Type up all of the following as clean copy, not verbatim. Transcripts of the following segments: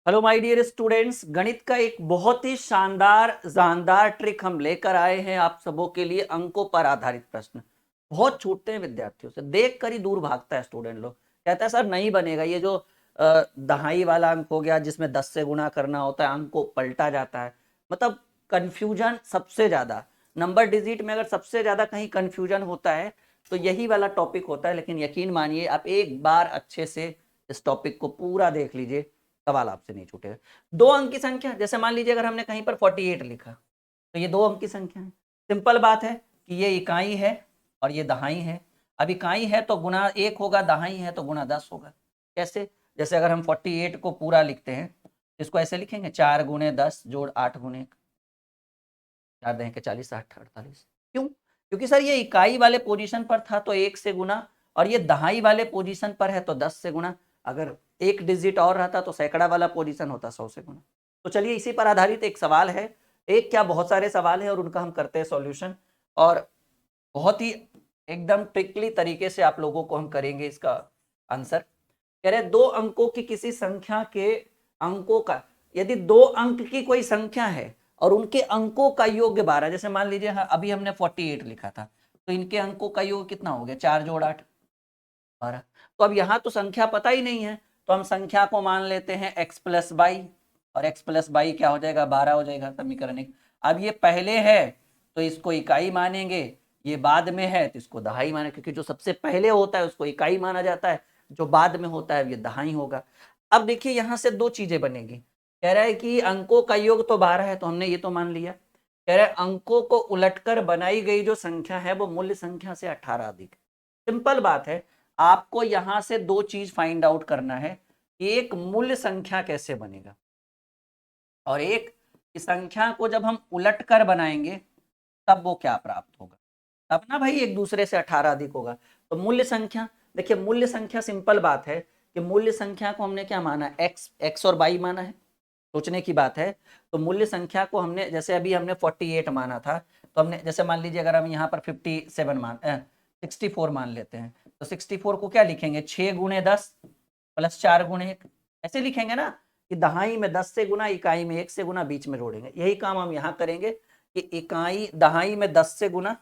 Hello my dear students, गणित का एक बहुत ही शानदार ट्रिक हम लेकर आए हैं आप सबों के लिए। अंकों पर आधारित प्रश्न बहुत छूटते हैं विद्यार्थियों से, देख कर ही दूर भागता है स्टूडेंट लोग। कहता है सर नहीं बनेगा, ये जो दहाई वाला अंक हो गया जिसमें 10 से गुणा करना होता है, अंक को पलटा जाता है। मतलब कंफ्यूजन सबसे ज्यादा, नंबर डिजिट में अगर सबसे ज्यादा कहीं कंफ्यूजन होता है तो यही वाला टॉपिक होता है। लेकिन यकीन मानिए, आप एक बार अच्छे से इस टॉपिक को पूरा देख लीजिए, सवाल आपसे नहीं छूटेगा। दो अंक की संख्या, जैसे मान लीजिए अगर हमने कहीं पर 48 लिखा तो ये दो अंक की संख्या है। सिंपल बात है कि ये इकाई है और ये दहाई है। अब इकाई है तो गुना 1 होगा, दहाई है तो गुना 10 होगा। कैसे? जैसे अगर हम 48 को पूरा लिखते हैं, इसको ऐसे लिखेंगे 4 गुणे 10 जोड़ 8 गुणे 1, 4 दें के 40, 8 48। क्यों? क्योंकि सर ये इकाई वाले पोजीशन पर था तो 1 से गुना, और ये दहाई वाले पोजीशन पर है तो 10 से गुना। अगर एक डिजिट और रहता तो सैकड़ा वाला पोजीशन होता 100 से गुना। तो चलिए, इसी पर आधारित एक सवाल है, एक क्या बहुत सारे सवाल हैं और उनका हम करते हैं सॉल्यूशन। और बहुत ही एकदम ट्रिकली तरीके से आप लोगों को हम करेंगे इसका आंसर। कह रहे दो अंकों की किसी संख्या के अंकों का, यदि दो अंक की कोई संख्या है और उनके अंकों का योग 12, जैसे मान लीजिए अभी हमने 48 लिखा था, तो इनके अंकों का योग कितना हो गया? 4 जोड़ 8 12। तो अब यहाँ तो संख्या पता ही नहीं है, तो हम संख्या को मान लेते हैं x प्लस बाई, और x प्लस बाई क्या हो जाएगा? 12 हो जाएगा समीकरण 1। अब ये पहले है तो इसको इकाई मानेंगे, ये बाद में है तो इसको दहाई माने, क्योंकि जो सबसे पहले होता है उसको इकाई माना जाता है, जो बाद में होता है ये दहाई होगा। अब देखिए यहाँ से दो चीजें बनेगी। कह रहा है कि अंकों का योग तो 12 है, तो हमने ये तो मान लिया। कह रहा है अंकों को उलटकर बनाई गई जो संख्या है वो मूल्य संख्या से 18 अधिक। सिंपल बात है, आपको यहां से दो चीज फाइंड आउट करना है। एक, मूल्य संख्या कैसे बनेगा, और एक, इस संख्या को जब हम उलट कर बनाएंगे तब वो क्या प्राप्त होगा। तब ना भाई एक दूसरे से 18 अधिक होगा। तो मूल्य संख्या, देखिए मूल्य संख्या सिंपल बात है कि मूल्य संख्या को हमने क्या माना? एक्स और वाई माना है। सोचने की बात है। तो मूल्य संख्या को हमने, जैसे अभी हमने 48 माना था, तो हमने जैसे मान लीजिए अगर हम यहाँ पर 64 मान लेते हैं, तो 64 को क्या लिखेंगे? 6 गुणे 10 प्लस 4 गुणे 1, ऐसे लिखेंगे ना, कि दहाई में 10 से गुना, इकाई में 1 से गुना, बीच में जोड़ेंगे। यही काम हम यहाँ करेंगे कि इकाई दहाई में 10 से गुना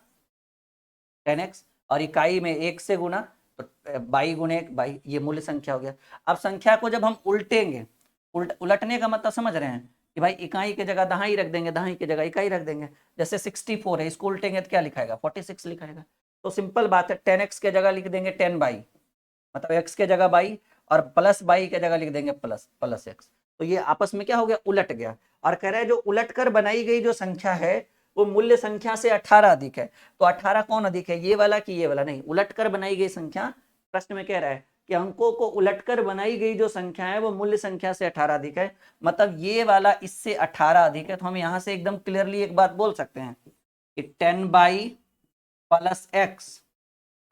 10x, और इकाई में 1 से गुना तो बाई गुणे 1 बाई, ये मूल्य संख्या हो गया। अब संख्या को जब हम उल्टेंगे, उलटने का मतलब समझ रहे हैं कि भाई इकाई की जगह दहाई रख देंगे, दहाई की जगह इकाई रख देंगे। जैसे 64 है, इसको उल्टेंगे तो क्या लिखाएगा? 46 लिखाएगा। तो सिंपल बात है, 10x के जगह लिख देंगे 10 बाई, मतलब x के जगह बाई, और प्लस बाई के जगह लिख देंगे प्लस प्लस x। तो ये आपस में क्या हो गया? उलट गया। और कह रहे हैं जो उलट कर बनाई गई जो संख्या है वो मूल्य संख्या से 18 अधिक है। तो 18 कौन अधिक है? ये वाला कि ये वाला? नहीं, उलट कर बनाई गई संख्या। प्रश्न में कह रहा है कि अंकों को उलटकर बनाई गई जो संख्या है वो मूल्य संख्या से 18 अधिक है, मतलब ये वाला इससे 18 अधिक है। तो हम यहां से एकदम क्लियरली एक बात बोल सकते हैं कि 10 y plus x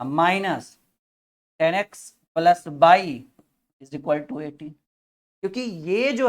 minus 10x plus y is equal to 18। क्योंकि ये जो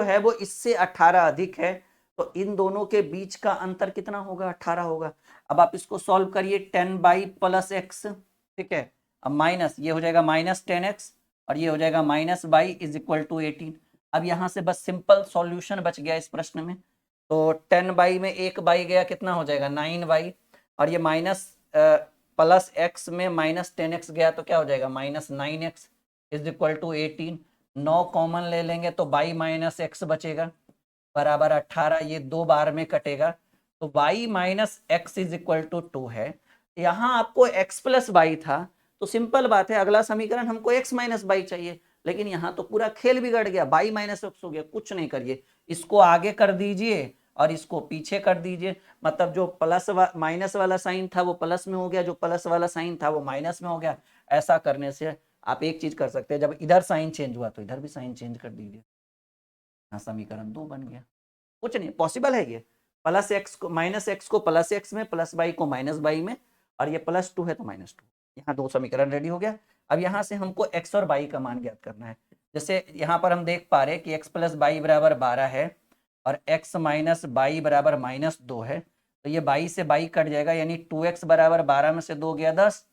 है वो इससे 18 अधिक है, तो इन दोनों के बीच का अंतर कितना होगा? 18 होगा। अब आप इसको सॉल्व करिए, 10 बाई प्लस एक्स, ठीक है, अब माइनस ये हो जाएगा माइनस 10x, और ये हो जाएगा minus y is equal to 18। अब यहां से बस सिंपल सॉल्यूशन बच गया इस प्रश्न में। तो 10 बाई में एक बाई गया, कितना हो जाएगा? 9 बाई, और ये माइनस प्लस एक्स में माइनस 10x गया तो क्या हो जाएगा? Minus 9x is equal to 18। 9 common ले लेंगे तो बाई माइनस एक्स बचेगा बराबर 18, ये दो बार में कटेगा, तो y minus x is equal to 2 है। यहाँ आपको x प्लस बाई था, तो सिंपल बात है अगला समीकरण हमको x माइनस बाई चाहिए, लेकिन यहाँ तो पूरा खेल बिगड़ गया, बाई माइनस एक्स हो गया। कुछ नहीं करिए, इसको आगे कर दीजिए और इसको पीछे कर दीजिए, मतलब जो प्लस माइनस वाला साइन था वो प्लस में हो गया, जो प्लस वाला साइन था वो माइनस में हो गया। ऐसा करने से आप एक चीज कर सकते हैं, जब इधर साइन चेंज हुआ तो इधर भी साइन चेंज कर दीजिए। हाँ, समीकरण 2 बन गया। कुछ नहीं, पॉसिबल है ये। प्लस एक्स को माइनस एक्स को प्लस एक्स में, प्लस बाई को माइनस बाई में, और ये प्लस 2 है तो माइनस 2। यहाँ दो समीकरण रेडी हो गया। अब यहाँ से हमको एक्स और बाई का मान ज्ञात करना है। जैसे यहाँ पर हम देख पा रहे हैं कि एक्स प्लस बाई बराबर 12 है और एक्स माइनस बाई बराबर माइनस 2 है, तो ये बाई से बाई कट जाएगा, यानी 2x बराबर 12 में से 2 गया 10,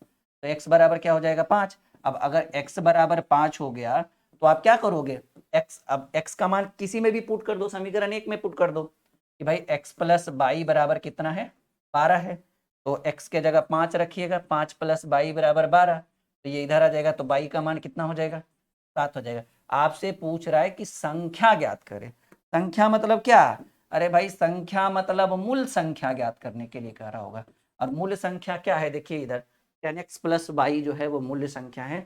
तो x बराबर क्या हो जाएगा? 5। अब अगर x बराबर 5 हो गया तो आप क्या करोगे? x, अब x का मान किसी में भी पुट कर दो, समीकरण 1 में पुट कर दो कि भाई x प्लस बाई बराबर कितना है, 12 है। तो x के जगह 5 रखिएगा, 5 प्लस बाई बराबर 12, तो ये इधर आ जाएगा, तो बाई का मान कितना हो जाएगा, 7 हो जाएगा। आपसे पूछ रहा है कि संख्या ज्ञात करें। संख्या मतलब क्या, अरे भाई संख्या मतलब मूल संख्या ज्ञात करने के लिए कह रहा होगा। और मूल संख्या क्या है, देखिए इधर 10x प्लस बाई जो है वो मूल्य संख्या है।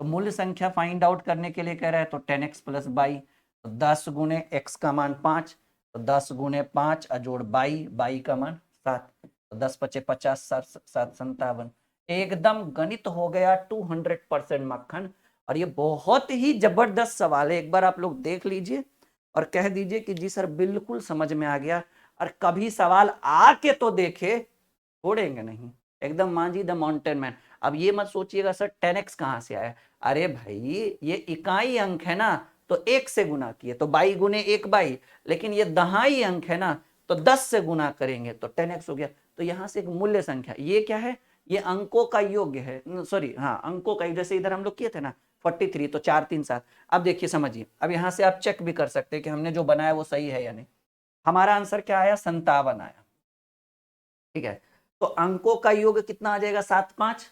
तो मूल्य संख्या फाइंड आउट करने के लिए कह रहा है, तो 10x प्लस बाई, तो 10 गुने x का मान 5, तो 10 गुने 5 अजोड़ बाई, बाई का मान 7, तो 10 पचे 50, 7 57। एकदम गणित हो गया 200% मक्खन। और ये बहुत ही जबरदस्त सवाल है, एक बार आप लोग देख लीजिए और कह दीजिए कि जी सर बिल्कुल समझ में आ गया। और कभी सवाल आके तो देखे, छोड़ेंगे नहीं, एकदम मांझी द माउंटेन मैन। अब ये मत सोचिएगा सर 10x कहाँ से आया, अरे भाई ये इकाई अंक है ना, तो 1 से गुना किए तो बाई गुने 1 बाई, लेकिन ये दहाई अंक है ना, तो 10 से गुना करेंगे तो 10x हो गया। तो यहाँ से एक मूल्य संख्या, ये क्या है, ये अंकों का योग्य है, सॉरी हाँ अंकों का, जैसे इधर हम लोग किए थे ना 43, तो 4 3 7। अब देखिए समझिए, अब यहाँ से आप चेक भी कर सकते हैं कि हमने जो बनाया वो सही है या नहीं। हमारा आंसर क्या आया, 57 आया, ठीक है। तो अंकों का योग कितना आ जाएगा, 7 5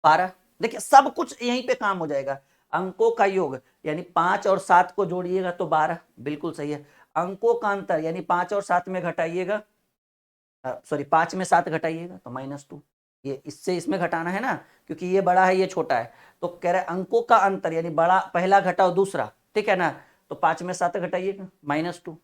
12। देखिए सब कुछ यहीं पे काम हो जाएगा। अंकों का योग यानी 5 और 7 को जोड़िएगा तो 12, बिल्कुल सही है। अंकों का अंतर यानी 5 और 7 में घटाइएगा, सॉरी 5 में 7 घटाइएगा तो -2। ये इससे इसमें घटाना है ना, क्योंकि ये बड़ा है ये छोटा है। तो कह रहे अंकों का अंतर यानी बड़ा पहला घटाओ दूसरा, ठीक है ना, तो 5 में 7 घटाइएगा -2।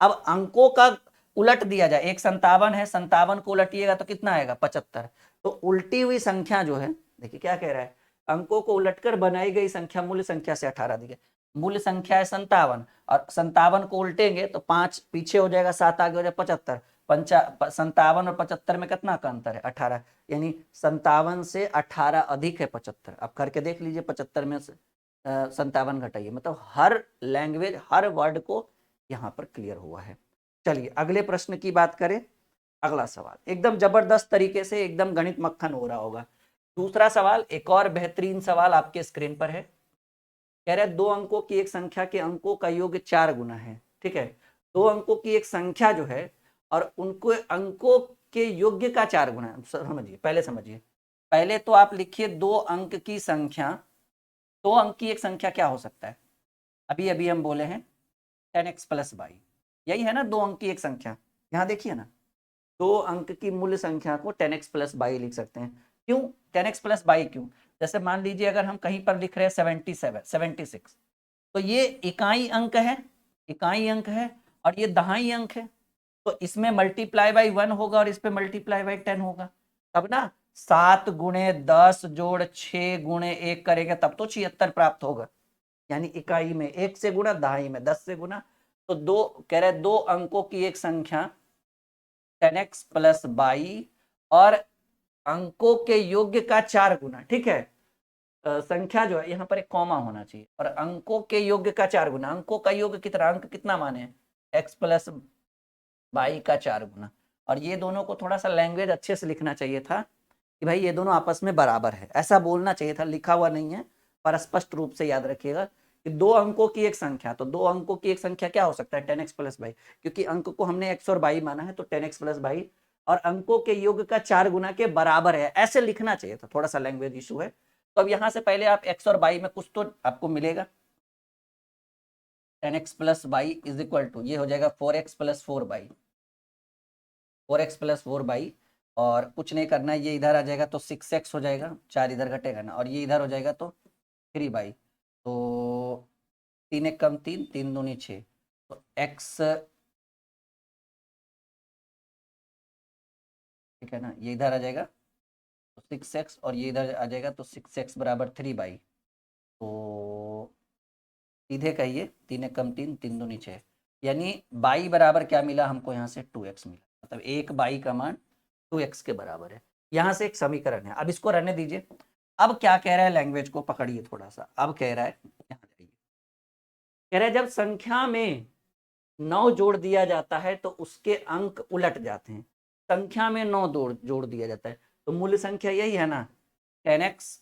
अब अंकों का उलट दिया जाए, एक 57 है, 57 को उलटिएगा तो कितना आएगा, 75। तो उल्टी हुई संख्या जो है, देखिए क्या कह रहा है, अंकों को उलटकर बनाई गई संख्या मूल्य संख्या से 18 दी गई। मूल्य संख्या है 57, और 57 को उल्टेंगे तो 5 पीछे हो जाएगा, 7 आगे हो जाएगा 75। 57 और 75 में कितना का अंतर है, 18, यानी 57 से 18 अधिक है 75। अब करके देख लीजिए, 75 में से 57 घटाइए, मतलब हर लैंग्वेज हर वर्ड को यहाँ पर क्लियर हुआ है। चलिए अगले प्रश्न की बात करें। अगला सवाल एकदम जबरदस्त तरीके से एकदम गणित मक्खन हो रहा होगा। दूसरा सवाल एक और बेहतरीन सवाल आपके स्क्रीन पर है। कह रहे 2 अंकों की एक संख्या के अंकों का योग 4 गुना है, ठीक है। 2 अंकों की एक संख्या जो है और उनको अंकों के योग्य का 4 गुना है। समझिए, पहले समझिए, पहले तो आप लिखिए 2 अंक की संख्या। 2 अंक की एक संख्या क्या हो सकता है, अभी अभी हम बोले हैं 10x प्लस बाई, यही है ना 2 अंक की एक संख्या। यहाँ देखिए ना, 2 अंक की मूल्य संख्या को 10x प्लस बाई लिख सकते हैं। क्यों 10x प्लस बाई, क्यों, जैसे मान लीजिए अगर हम कहीं पर लिख रहे हैं 77 76, तो ये इकाई अंक है, इकाई अंक है, और ये दहाई अंक है, तो इसमें मल्टीप्लाई बाई 1 होगा और इस पे मल्टीप्लाई बाई 10 होगा। तब ना 7 गुणे 10 जोड़ 6 गुणे 1 करेंगे तब तो 76 प्राप्त होगा। यानी इकाई में 1 से गुना, दहाई में 10 से गुना। तो दो कह रहे 2 अंकों की एक संख्या 10x प्लस बाई और अंकों के योग्य का 4 गुना, ठीक है। संख्या जो है यहाँ पर एक कॉमा होना चाहिए, और अंकों के योग्य का 4 गुना, अंकों का योग कितना, अंक कितना माने, x प्लस बाई का 4 गुना। और ये दोनों को थोड़ा सा लैंग्वेज अच्छे से लिखना चाहिए था कि भाई ये दोनों आपस में बराबर है, ऐसा बोलना चाहिए था, लिखा हुआ नहीं है पर स्पष्ट रूप से याद रखिएगा कि 2 अंकों की एक संख्या, तो 2 अंकों की एक संख्या क्या हो सकता है, 10x प्लस बाई, क्योंकि अंक को हमने x और बाई माना है, तो 10x प्लस बाई और अंकों के योग का 4 गुना के बराबर है, ऐसे लिखना चाहिए था, थोड़ा सा लैंग्वेज इशू है। तो अब यहाँ से पहले आप x और बाई में कुछ तो आपको मिलेगा, 10x plus y is equal to ये हो जाएगा 4x plus 4 by, 4x plus 4 by, और कुछ नहीं करना है, ये इधर आ जाएगा तो 6x हो जाएगा, 4 इधर घटेगा ना, और ये इधर हो जाएगा तो 3 बाई, तो 3 एक कम 3, 3 दूनी 6, तो x, ठीक है ना, ये इधर आ जाएगा तो 6x, और ये इधर आ जाएगा तो 6x बराबर 3 बाई, तो सीधे कहिए 3 एक कम 3, 3 दूनी 6, यानी बाई बराबर क्या मिला हमको, यहाँ से 2x मिला, मतलब एक बाई का मान 2x के बराबर है। यहाँ से एक समीकरण है, अब इसको रहने दीजिए। अब क्या कह रहा है, लैंग्वेज को पकड़िए थोड़ा सा। अब कह रहा है, यहाँ जाइए, कह रहा है जब संख्या में 9 जोड़ दिया जाता है तो उसके अंक उलट जाते हैं। संख्या में 9 जोड़ दिया जाता है तो मूल्य संख्या यही है ना, 10x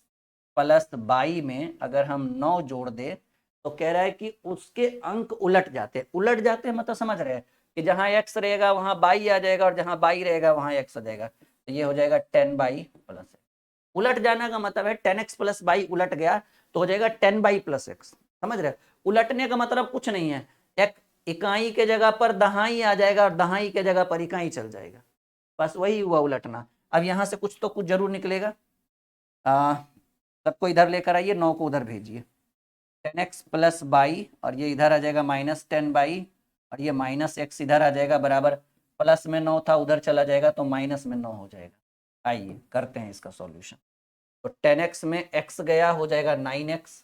प्लस बाई में अगर हम 9 जोड़ दे तो कह रहा है कि उसके अंक उलट जाते हैं। उलट जाते हैं मतलब समझ रहे हैं कि जहां x रहेगा वहां बाई आ जाएगा और जहां बाई रहेगा वहां x आ जाएगा, तो ये हो जाएगा 10/+। उलट जाना का मतलब है 10x प्लस बाई उलट गया तो हो जाएगा 10/+x। समझ रहे? उलटने का मतलब कुछ नहीं है, एक इकाई के जगह पर दहाई आ जाएगा और दहाई के जगह पर इकाई चल जाएगा, बस वही हुआ उलटना। अब यहां से कुछ तो कुछ जरूर निकलेगा। सबको इधर लेकर आइए, 9 को उधर भेजिए, 10x प्लस बाई और ये इधर आ जाएगा -10/, और ये -x इधर आ जाएगा बराबर, प्लस में 9 था उधर चला जाएगा तो माइनस में 9 हो जाएगा। आइए करते हैं इसका सॉल्यूशन। तो 10x में x गया हो जाएगा 9x,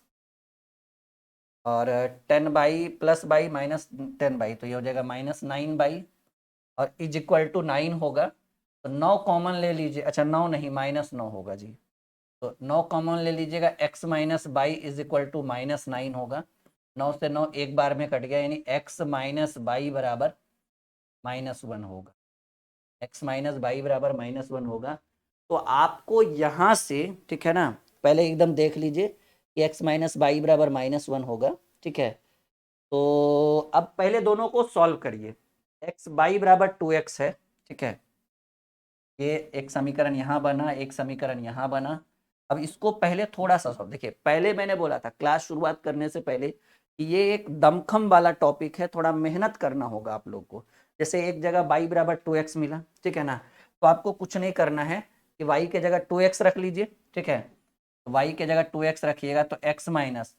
और 10/, प्लस बाई -10/, तो ये हो जाएगा -9/, और इज इक्वल टू 9 होगा, तो 9 कॉमन ले लीजिए, अच्छा 9 नहीं -9 होगा जी, तो 9 कॉमन ले लीजिएगा, x minus y is equal to -9 होगा। 9 से 9 एक बार में कट गया, यानी x माइनस बाई बराबर -1 होगा। x माइनस बाई बराबर -1 होगा। तो आपको यहाँ से, ठीक है ना, पहले एकदम देख लीजिए कि x माइनस बाई बराबर -1 होगा, ठीक है। तो अब पहले दोनों को सॉल्व करिए। x बाई बराबर 2x है, ठीक है, ये एक समीकरण यहाँ बना, एक समीकरण यहाँ बना। अब इसको पहले थोड़ा सा सॉल्व, देखिए पहले मैंने बोला था क्लास शुरुआत करने से पहले कि ये एक दमखम वाला टॉपिक है, थोड़ा मेहनत करना होगा आप लोग को। जैसे एक जगह y बराबर 2x मिला, ठीक है ना, तो आपको कुछ नहीं करना है कि y के जगह 2x रख लीजिए, ठीक है। तो y के जगह 2x रखिएगा तो x माइनस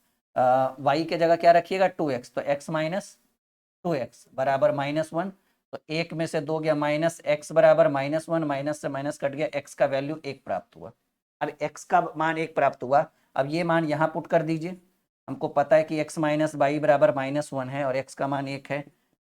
y के जगह क्या रखिएगा 2x, तो x माइनस 2x बराबर -1, तो एक में से 2 गया, -x बराबर -1, माइनस से माइनस कट गया, x का वैल्यू 1 प्राप्त हुआ। अब x का मान 1 प्राप्त हुआ, अब ये मान यहाँ पुट कर दीजिए। हमको पता है कि x माइनस बाई बराबर -1 है और x का मान 1 है,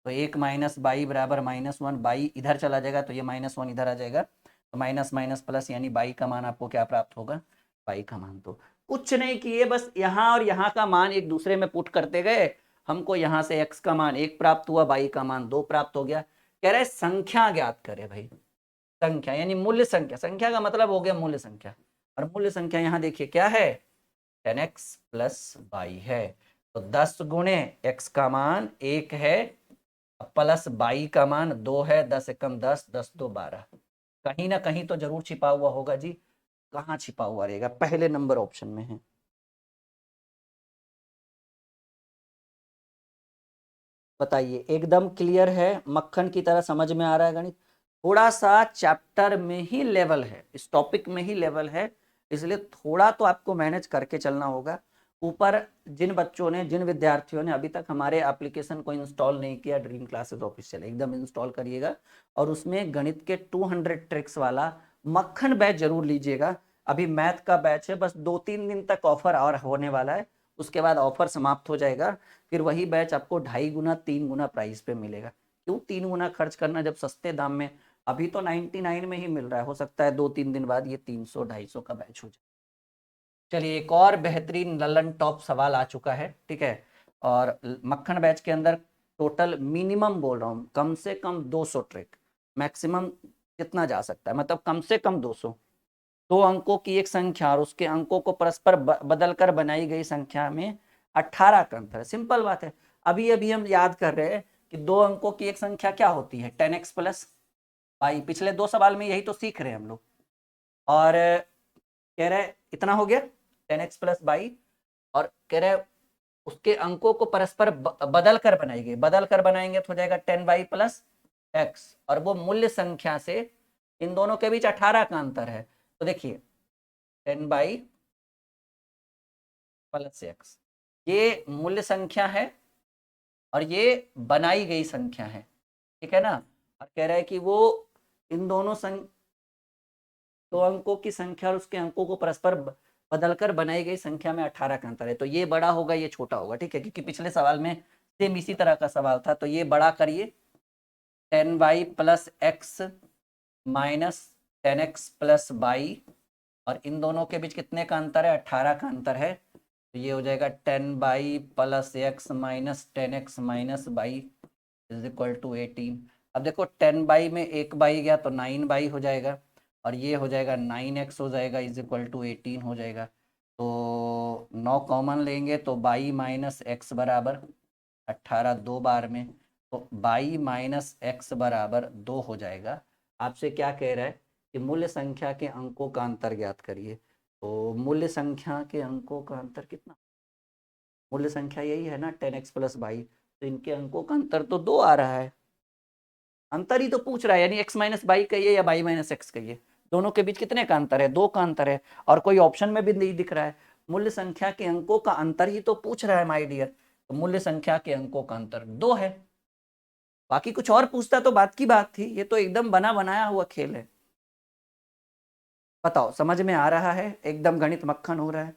तो 1 माइनस बाई बराबर -1, बाई इधर चला जाएगा तो ये -1 इधर आ जाएगा, तो माइनस माइनस प्लस, यानी बाई का मान आपको क्या प्राप्त होगा, बाई का मान। तो कुछ नहीं किए, बस यहाँ और यहाँ का मान एक दूसरे में पुट करते गए, हमको यहाँ से x का मान 1 प्राप्त हुआ, बाई का मान 2 प्राप्त हो गया। कह रहे संख्या ज्ञात करे भाई, संख्या यानी मूल्य संख्या, संख्या का मतलब हो गया मूल्य संख्या, और मूल्य संख्या यहाँ देखिए क्या है, 10x प्लस बाई है। तो 10 गुणे x का मान 1 है प्लस बाई का मान 2 है, 10 एकम 10, 10 2 12, कहीं ना कहीं तो जरूर छिपा हुआ होगा जी। कहाँ छिपा हुआ रहेगा, पहले नंबर ऑप्शन में है। बताइए, एकदम क्लियर है, मक्खन की तरह समझ में आ रहा है गणित? थोड़ा सा चैप्टर में ही लेवल है, इस टॉपिक में ही लेवल है, इसलिए थोड़ा तो आपको मैनेज करके चलना होगा। ऊपर जिन बच्चों ने, जिन विद्यार्थियों ने अभी तक हमारे एप्लीकेशन को इंस्टॉल नहीं किया, ड्रीम क्लासेस ऑफिशियल एकदम इंस्टॉल करिएगा, और उसमें गणित के 200 ट्रिक्स वाला मक्खन बैच जरूर लीजिएगा। अभी मैथ का बैच है, बस 2-3 दिन तक ऑफर और होने वाला है, उसके बाद ऑफर समाप्त हो जाएगा। फिर वही बैच आपको 2.5 गुना 3 गुना प्राइस पे मिलेगा। क्यों 3 गुना खर्च करना जब सस्ते दाम में, अभी तो 99 में ही मिल रहा है, हो सकता है 2-3 दिन बाद ये 300-250 का बैच हो जाए। चलिए, एक और बेहतरीन ललन टॉप सवाल आ चुका है, ठीक है। और मक्खन बैच के अंदर टोटल मिनिमम बोल रहा हूँ, कम से कम 200 ट्रिक, मैक्सिमम कितना जा सकता है, मतलब कम से कम 200। 2 अंकों की एक संख्या और उसके अंकों को परस्पर बदलकर बनाई गई संख्या में 18 का अंतर है। सिंपल बात है, अभी अभी हम याद कर रहे हैं कि 2 अंकों की एक संख्या क्या होती है, 10x प्लस बाई, पिछले 2 सवाल में यही तो सीख रहे हैं हम लोग। और कह रहे इतना हो गया 10x प्लस बाई, और कह रहे उसके अंकों को परस्पर बदल कर बनाई गई, बदल कर बनाएंगे तो हो जाएगा 10y प्लस x, और वो मूल्य संख्या से इन दोनों के बीच 18 का अंतर है। तो देखिए 10y प्लस x, ये मूल्य संख्या है और ये बनाई गई संख्या है, ठीक है ना। और कह रहा है कि वो इन दोनों दो अंकों की संख्या और उसके अंकों को परस्पर बदलकर बनाई गई संख्या में 18 का अंतर है। तो ये बड़ा होगा, ये छोटा होगा, ठीक है, क्योंकि पिछले सवाल में सेम इसी तरह का सवाल था। तो ये बड़ा करिए 10y plus x minus 10x plus by, और इन दोनों के बीच कितने का अंतर है, 18 का अंतर है। तो ये हो जाएगा 10y plus x minus 10x minus y is equal to 18। अब देखो 10 में 1 बाई गया तो 9 बाई हो जाएगा, और ये हो जाएगा 9x हो जाएगा इज इक्वल टू 18 हो जाएगा। तो 9 कॉमन लेंगे तो 22 माइनस एक्स बराबर 18 दो बार में, तो 22 माइनस एक्स बराबर 2 हो जाएगा। आपसे क्या कह रहा है कि मूल्य संख्या के अंकों का अंतर ज्ञात करिए। तो मूल्य संख्या के अंकों का अंतर कितना, मूल्य संख्या यही है ना 10x प्लस 22, तो इनके अंकों का अंतर तो 2 आ रहा है। अंतर ही तो पूछ रहा है, यानी x माइनस 22 कहिए या 22 माइनस एक्स कहिए, दोनों के बीच कितने का अंतर है, 2 का अंतर है। और कोई ऑप्शन में भी नहीं दिख रहा है, मूल्य संख्या के अंकों का अंतर ही तो पूछ रहा है माय डियर। तो मूल्य संख्या के अंकों का अंतर 2 है। बाकी कुछ और पूछता तो बात की बात थी, ये तो एकदम बना बनाया हुआ खेल है। बताओ समझ में आ रहा है, एकदम गणित मक्खन हो रहा है।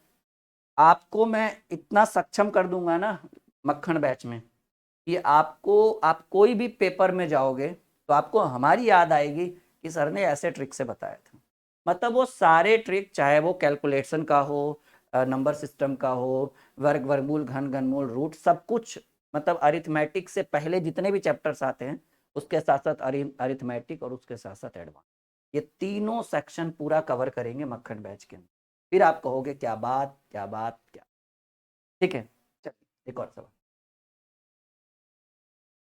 आपको मैं इतना सक्षम कर दूंगा ना मक्खन बैच में कि आपको, आप कोई भी पेपर में जाओगे तो आपको हमारी याद आएगी कि सर ने ऐसे ट्रिक से बताया था। मतलब वो सारे ट्रिक, चाहे वो कैलकुलेशन का हो, नंबर सिस्टम का हो, वर्ग वर्गमूल घन घनमूल रूट, सब कुछ, मतलब अरिथमेटिक से पहले जितने भी चैप्टर्स आते हैं उसके साथ साथ अरिथमेटिक और उसके साथ साथ एडवांस, ये तीनों सेक्शन पूरा कवर करेंगे मक्खन बैच के अंदर। फिर आप कहोगे क्या बात क्या बात क्या। ठीक है, चलिए एक और सवाल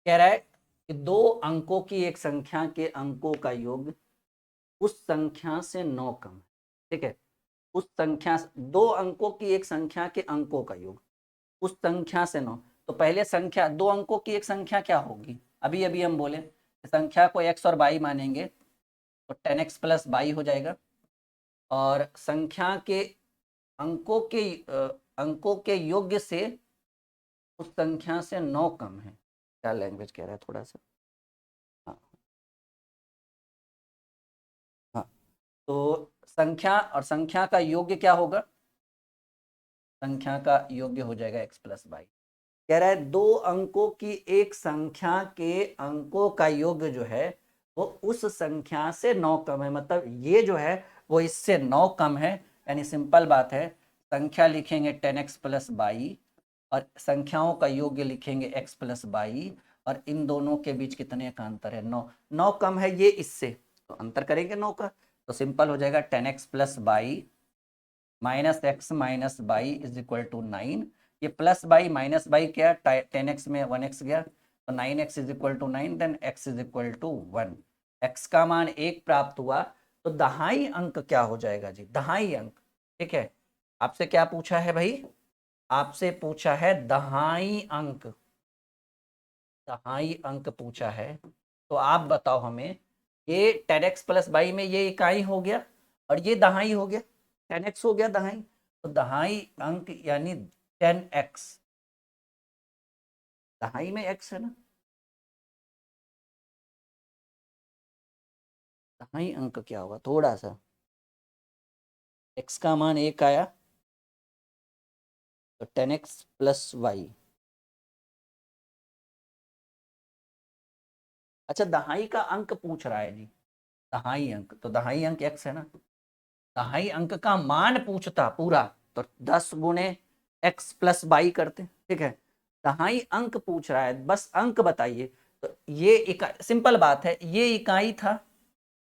कह रहा है कि 2 अंकों की एक संख्या के अंकों का योग उस संख्या से 9 कम है। ठीक है, उस संख्या, 2 अंकों की एक संख्या के अंकों का योग उस संख्या से 9, तो पहले संख्या, 2 अंकों की एक संख्या क्या होगी, अभी अभी हम बोले संख्या को x और y मानेंगे तो 10x प्लस 22 हो जाएगा। और संख्या के अंकों के योग्य से उस संख्या से 9 कम है। क्या लैंग्वेज कह रहा है थोड़ा सा। हाँ हाँ, तो संख्या और संख्या का योग्य क्या होगा, संख्या का योग्य हो जाएगा x प्लस 22। कह रहा है 2 अंकों की एक संख्या के अंकों का योग जो है वो उस संख्या से 9 कम है, मतलब ये जो है वो इससे 9 कम है। यानी सिंपल बात है, संख्या लिखेंगे 10x प्लस 22 और संख्याओं का योग्य लिखेंगे x प्लस 22, और इन दोनों के बीच कितने का अंतर है, 9। 9 कम है ये इससे, तो अंतर करेंगे 9 का, तो सिंपल हो जाएगा 10x plus 22 minus x minus 22 is equal to 9। ये प्लस 22 माइनस 22 क्या, 10x में 1x गया, तो 9x is equal to 9, then x is equal to 1। x का मान 1 प्राप्त हुआ, तो दहाई अंक क्या हो जाएगा जी, दहाई अंक। ठीक है, आपसे क्या पूछा है भाई, आपसे पूछा है दहाई अंक, दहाई अंक पूछा है। तो आप बताओ हमें, ये 10x प्लस 22 में ये इकाई हो गया और ये दहाई हो गया, 10x हो गया दहाई, तो दहाई अंक यानी 10x, दहाई में x है ना, दहाई अंक क्या होगा, थोड़ा सा x का मान 1 आया तो 10x प्लस वाई। अच्छा दहाई का अंक पूछ रहा है जी, दहाई अंक, तो दहाई अंक x है ना, दहाई अंक का मान पूछता पूरा तो 10 गुणे एक्स प्लस 22 करते। ठीक है, दहाई अंक पूछ रहा है, बस अंक बताइए। तो ये इकाई, सिंपल बात है, ये इकाई था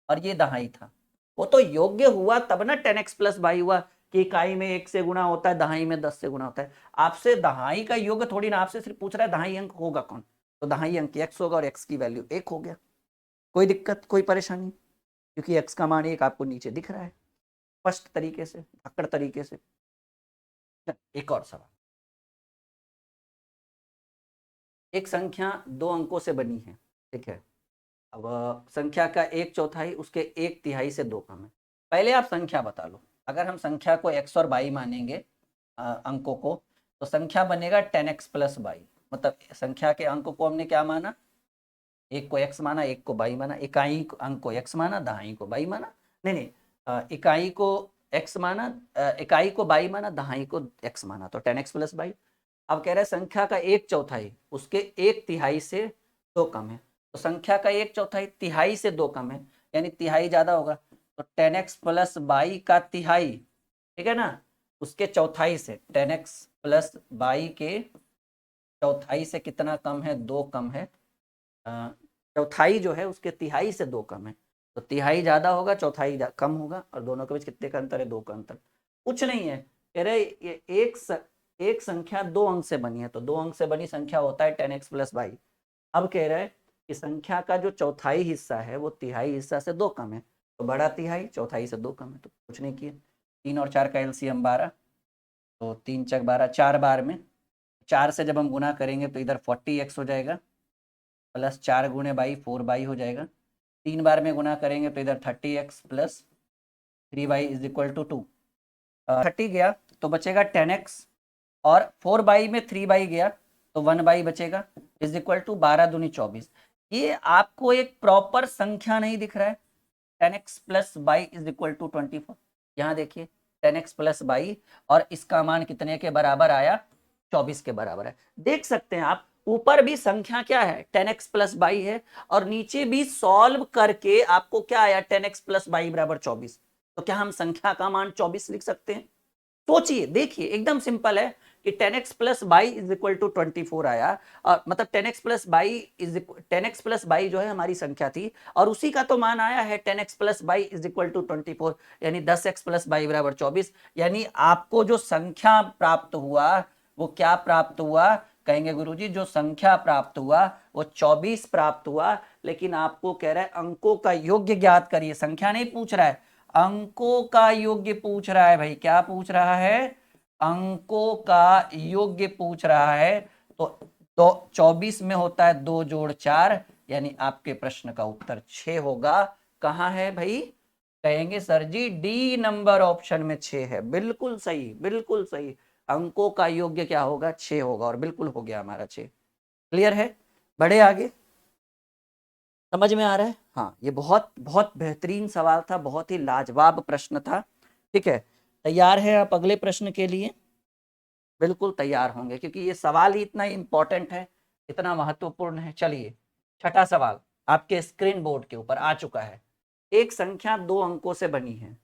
और ये दहाई था, वो तो योग्य हुआ तब ना 10x प्लस 22 हुआ, कि इकाई में 1 से गुणा होता है, दहाई में 10 से गुणा होता है। आपसे दहाई का योग थोड़ी ना, आपसे सिर्फ पूछ रहा है दहाई अंक होगा कौन, तो दहाई अंक x होगा और x की वैल्यू 1 हो गया। कोई दिक्कत कोई परेशानी, क्योंकि x का मान 1 आपको नीचे दिख रहा है स्पष्ट तरीके से, अकड़ तरीके से। एक और सवाल, एक संख्या 2 अंकों से बनी है। ठीक है, अब संख्या का 1/4 उसके 1/3 से 2 कम है। पहले आप संख्या बता लो, अगर हम संख्या को x और y मानेंगे अंकों को, तो संख्या बनेगा 10x प्लस 22। मतलब संख्या के अंक को हमने क्या माना, एक को x माना, एक को y माना, इकाई अंक को x माना, दहाई को y माना, नहीं नहीं, इकाई को x माना, इकाई को y माना, दहाई को x माना, तो 10x प्लस 22। अब कह रहे हैं संख्या का 1/4 उसके 1/3 से 2 कम है, तो संख्या का 1/4 तिहाई से 2 कम है, यानी तिहाई ज्यादा होगा, तो 10x प्लस 22 का तिहाई, ठीक है ना, उसके चौथाई से, 10x प्लस 22 के चौथाई से कितना कम है, 2 कम है। चौथाई जो है उसके तिहाई से 2 कम है, तो तिहाई ज्यादा होगा, चौथाई कम होगा, और दोनों के बीच कितने का अंतर है, 2 का अंतर। कुछ नहीं है, कह रहे एक संख्या 2 अंक से बनी है, तो 2 अंक से बनी संख्या होता है 10x प्लस बाई। अब कह रहे हैं कि संख्या का जो चौथाई हिस्सा है वो तिहाई हिस्सा से 2 कम है, तो बड़ा तिहाई चौथाई से 2 कम है, तो कुछ नहीं किया। 3 और 4 का एलसीएम 12, तो 3 चक 12, 4 बार में 4 से जब हम गुना करेंगे तो इधर 40x हो जाएगा, प्लस 4 गुणे बाई 4 बाई हो जाएगा। 3 बार में गुना करेंगे तो इधर 30x plus 3y is equal to 2। 30 गया तो बचेगा 10x, और 4 बाई में 3 बाई गया तो 1 बाई बचेगा, इज इक्वल टू 12 दूनी 24। ये आपको एक प्रॉपर संख्या नहीं दिख रहा है? 10x plus y is equal to 24। यहाँ देखिए 10x प्लस बाई, और इसका मान कितने के बराबर आया? 24 के बराबर है। देख सकते हैं आप, ऊपर भी संख्या क्या है? 10x प्लस बाई है, और नीचे भी सॉल्व करके आपको क्या आया? 10x प्लस बाई बराबर 24। तो क्या हम संख्या का मान 24 लिख सकते हैं? सोचिए, देखिए, एकदम सिंपल है कि 10x plus y is equal to 24 आया, और मतलब 10x plus by 10x plus by जो है हमारी संख्या थी, और उसी का तो मान आया है 10x plus y is equal to 24, यानी 10x प्लस बाई बराबर 24। यानी आपको जो संख्या प्राप्त हुआ वो क्या प्राप्त हुआ? कहेंगे गुरुजी जो संख्या प्राप्त हुआ वो 24 प्राप्त हुआ, लेकिन आपको कह रहा है अंकों का योग्य ज्ञात करिए। संख्या नहीं पूछ रहा है, अंकों का योग्य पूछ रहा है भाई। क्या पूछ रहा है? अंकों का योग्य पूछ रहा है। तो 24 में होता है 2 जोड़ 4, यानी आपके प्रश्न का उत्तर 6 होगा। कहाँ है भाई? कहेंगे sir G D number option में 6 है। बिल्कुल सही, बिल्कुल सही। अंकों का योग्य क्या होगा? 6 होगा, और बिल्कुल हो गया हमारा 6। क्लियर है? बढ़े आगे। समझ में आ रहा है? हाँ, ये बहुत बहुत बेहतरीन सवाल था, बहुत ही लाजवाब प्रश्न था। ठीक है, तैयार है आप अगले प्रश्न के लिए? बिल्कुल तैयार होंगे, क्योंकि ये सवाल ही इतना इंपॉर्टेंट है, इतना महत्वपूर्ण है। चलिए, छठा सवाल आपके स्क्रीन बोर्ड के ऊपर आ चुका है। एक संख्या 2 अंकों से बनी है,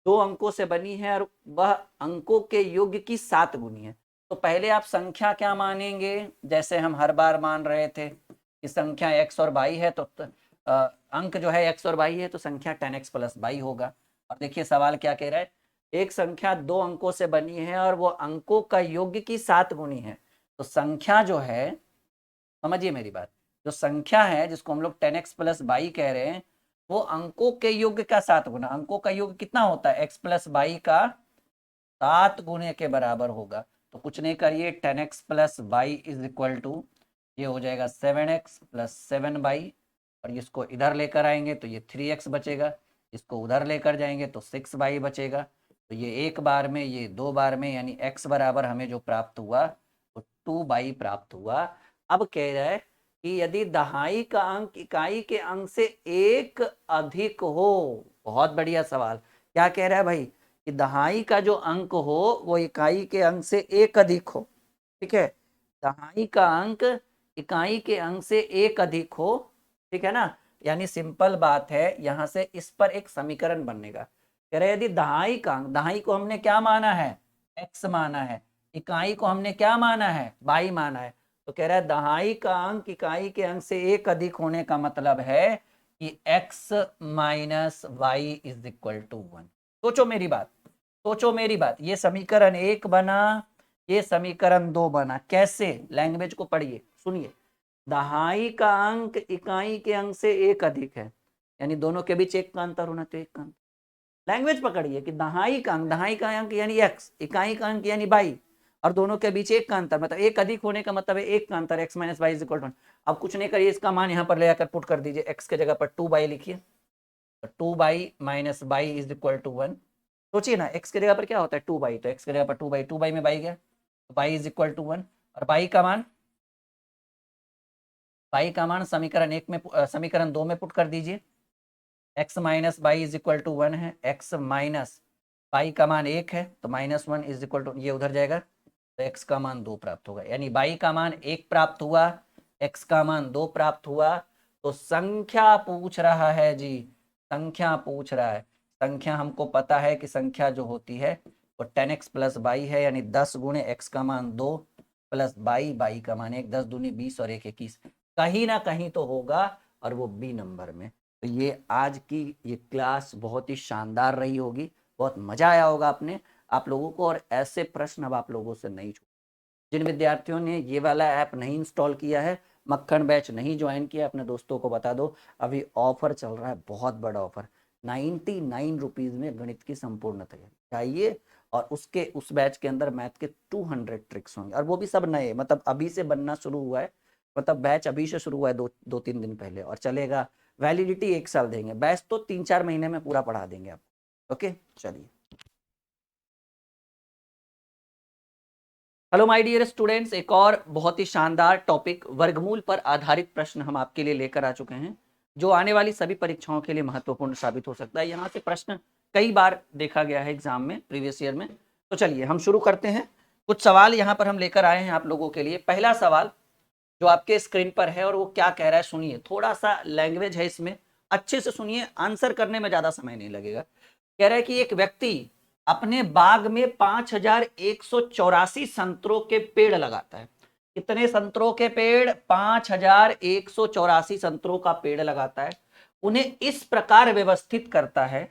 2 अंकों से बनी है, और वह अंकों के योग की 7 गुनी है। तो पहले आप संख्या क्या मानेंगे? जैसे हम हर बार मान रहे थे कि संख्या x और y है, तो अंक जो है x और y है, तो संख्या 10x प्लस बाई होगा। और देखिए सवाल क्या कह रहा है, एक संख्या 2 अंकों से बनी है और वो अंकों का योग की 7 गुनी है। तो संख्या जो है, समझिए मेरी बात, जो संख्या है जिसको हम लोग 10x प्लस बाई कह रहे हैं, वो अंकों के योग का 7 गुना। अंकों का योग कितना होता है? x प्लस बाई का 7 गुने के बराबर होगा। तो कुछ नहीं करिए, 10x plus y is equal to, ये हो जाएगा 7x प्लस 7 बाई, और इसको इधर लेकर आएंगे तो ये 3x बचेगा, इसको उधर लेकर जाएंगे तो 6 बाई बचेगा। तो ये एक बार में, ये 2 बार में, यानी x बराबर हमें जो प्राप्त हुआ वो 2 बाई प्राप्त हुआ। अब कह रहा है कि यदि दहाई का अंक इकाई के अंक से एक अधिक हो। बहुत बढ़िया सवाल। क्या कह रहा है भाई? कि दहाई का जो अंक हो वो इकाई के अंक से एक अधिक हो। ठीक है, दहाई का अंक इकाई के अंक से एक अधिक हो, ठीक है ना? यानी सिंपल बात है, यहां से इस पर एक समीकरण बनेगा। कह रहे यदि दहाई का अंक, दहाई को हमने क्या माना है? x माना है। इकाई को हमने क्या माना है? बाई माना है। तो कह रहा है दहाई का अंक इकाई के अंक से एक अधिक होने का मतलब है कि x minus y is equal to 1। सोचो मेरी बात, सोचो मेरी बात। ये समीकरण 1 बना, ये समीकरण 2 बना। कैसे? लैंग्वेज को पढ़िए, सुनिए। दहाई का अंक इकाई के अंक से एक अधिक है, यानी दोनों के बीच एक का अंतर होना चाहिए, एक का अंतर। लैंग्वेज पकड़िए कि दहाई का अंक यानी x, इकाई का अंक यानी बाई, और दोनों के बीच एक का अंतर, मतलब एक अधिक होने का मतलब है एक का अंतर, x minus y is equal to. अब कुछ नहीं करिए, इसका मान यहाँ पर ले आकर पुट कर दीजिए, x के जगह पर 2 बाई लिखिए, 2 y minus y is equal to 1। सोचिए ना, x की जगह पर क्या होता है? 2 बाई, तो x की जगह पर 2 बाई, 2 बाई में बाई गया, तो बाई इज इक्वल टू 1। और बाई का मान, बाई का मान समीकरण 1 में, समीकरण 2 में पुट कर दीजिए। x minus y is equal to 1 है, x माइनस बाई का मान 1 है, तो -1 इज इक्वल टू, ये उधर जाएगा, तो x का मान 2 प्राप्त होगा। यानी बाई का मान 1 प्राप्त हुआ, x का मान 2 प्राप्त हुआ। तो संख्या पूछ रहा है जी, संख्या पूछ रहा है। संख्या हमको पता है कि संख्या जो होती है वो 10x प्लस बाई है, यानी 10 गुणे x का मान 2 प्लस बाई, बाई का मान 1, 10 दूनी 20 और 1 21, कहीं ना कहीं तो होगा, और वो बी नंबर में। तो ये आज की ये क्लास बहुत ही शानदार रही होगी, बहुत मजा आया होगा आपने आप लोगों को, और ऐसे प्रश्न अब आप लोगों से नहीं छूटे। जिन विद्यार्थियों ने ये वाला ऐप नहीं इंस्टॉल किया है, मक्खन बैच नहीं ज्वाइन किया, अपने दोस्तों को बता दो, अभी ऑफर चल रहा है, बहुत बड़ा ऑफर, 99 रुपीज में गणित की संपूर्ण तैयारी चाहिए। और उसके उस बैच के अंदर मैथ के 200 ट्रिक्स होंगे, और वो भी सब नए, मतलब अभी से बनना शुरू हुआ है, मतलब बैच अभी से शुरू हुआ है, दो तीन दिन पहले, और चलेगा, वैलिडिटी 1 साल देंगे, बैच तो 3-4 महीने में पूरा पढ़ा देंगे आपको। ओके, चलिए। हेलो माय डियर स्टूडेंट्स, एक और बहुत ही शानदार टॉपिक वर्गमूल पर आधारित प्रश्न हम आपके लिए लेकर आ चुके हैं, जो आने वाली सभी परीक्षाओं के लिए महत्वपूर्ण साबित हो सकता है। यहाँ से प्रश्न कई बार देखा गया है एग्जाम में, प्रीवियस ईयर में। तो चलिए हम शुरू करते हैं। कुछ सवाल यहाँ पर हम लेकर आए हैं आप लोगों के लिए। पहला सवाल जो आपके स्क्रीन पर है, और वो क्या कह रहा है सुनिए, थोड़ा सा लैंग्वेज है इसमें, अच्छे से सुनिए, आंसर करने में ज्यादा समय नहीं लगेगा। कह रहा है कि एक व्यक्ति अपने बाग में 5184 संतरों के पेड़ लगाता है। कितने संतरों के पेड़? 5184 संतरों का पेड़ लगाता है। उन्हें इस प्रकार व्यवस्थित करता है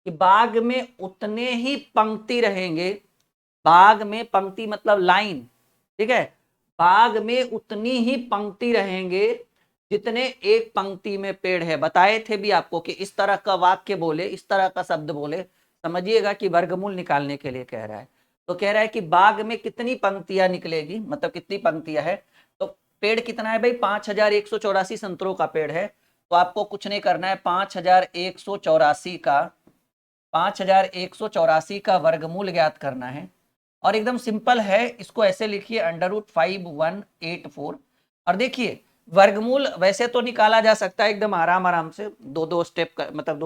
कि बाग में उतने ही पंक्ति रहेंगे, बाग में पंक्ति मतलब लाइन, ठीक है, बाग में उतनी ही पंक्ति रहेंगे जितने एक पंक्ति में पेड़ है। बताए थे भी आपको कि इस तरह का वाक्य बोले, इस तरह का शब्द बोले, समझिएगा कि वर्गमूल निकालने के लिए कह रहा है। तो कह रहा है कि बाग में कितनी पंक्तियां निकलेगी, मतलब कितनी पंक्तियां है, तो पेड़ कितना है भाई? 5184 संतरों का पेड़ है। तो आपको कुछ नहीं करना है, 5184 का वर्गमूल ज्ञात करना है। और एकदम सिंपल है, इसको ऐसे लिखिए, √5184। और देखिए वर्गमूल वैसे तो निकाला जा सकता है एकदम आराम आराम से, दो दो स्टेप का, मतलब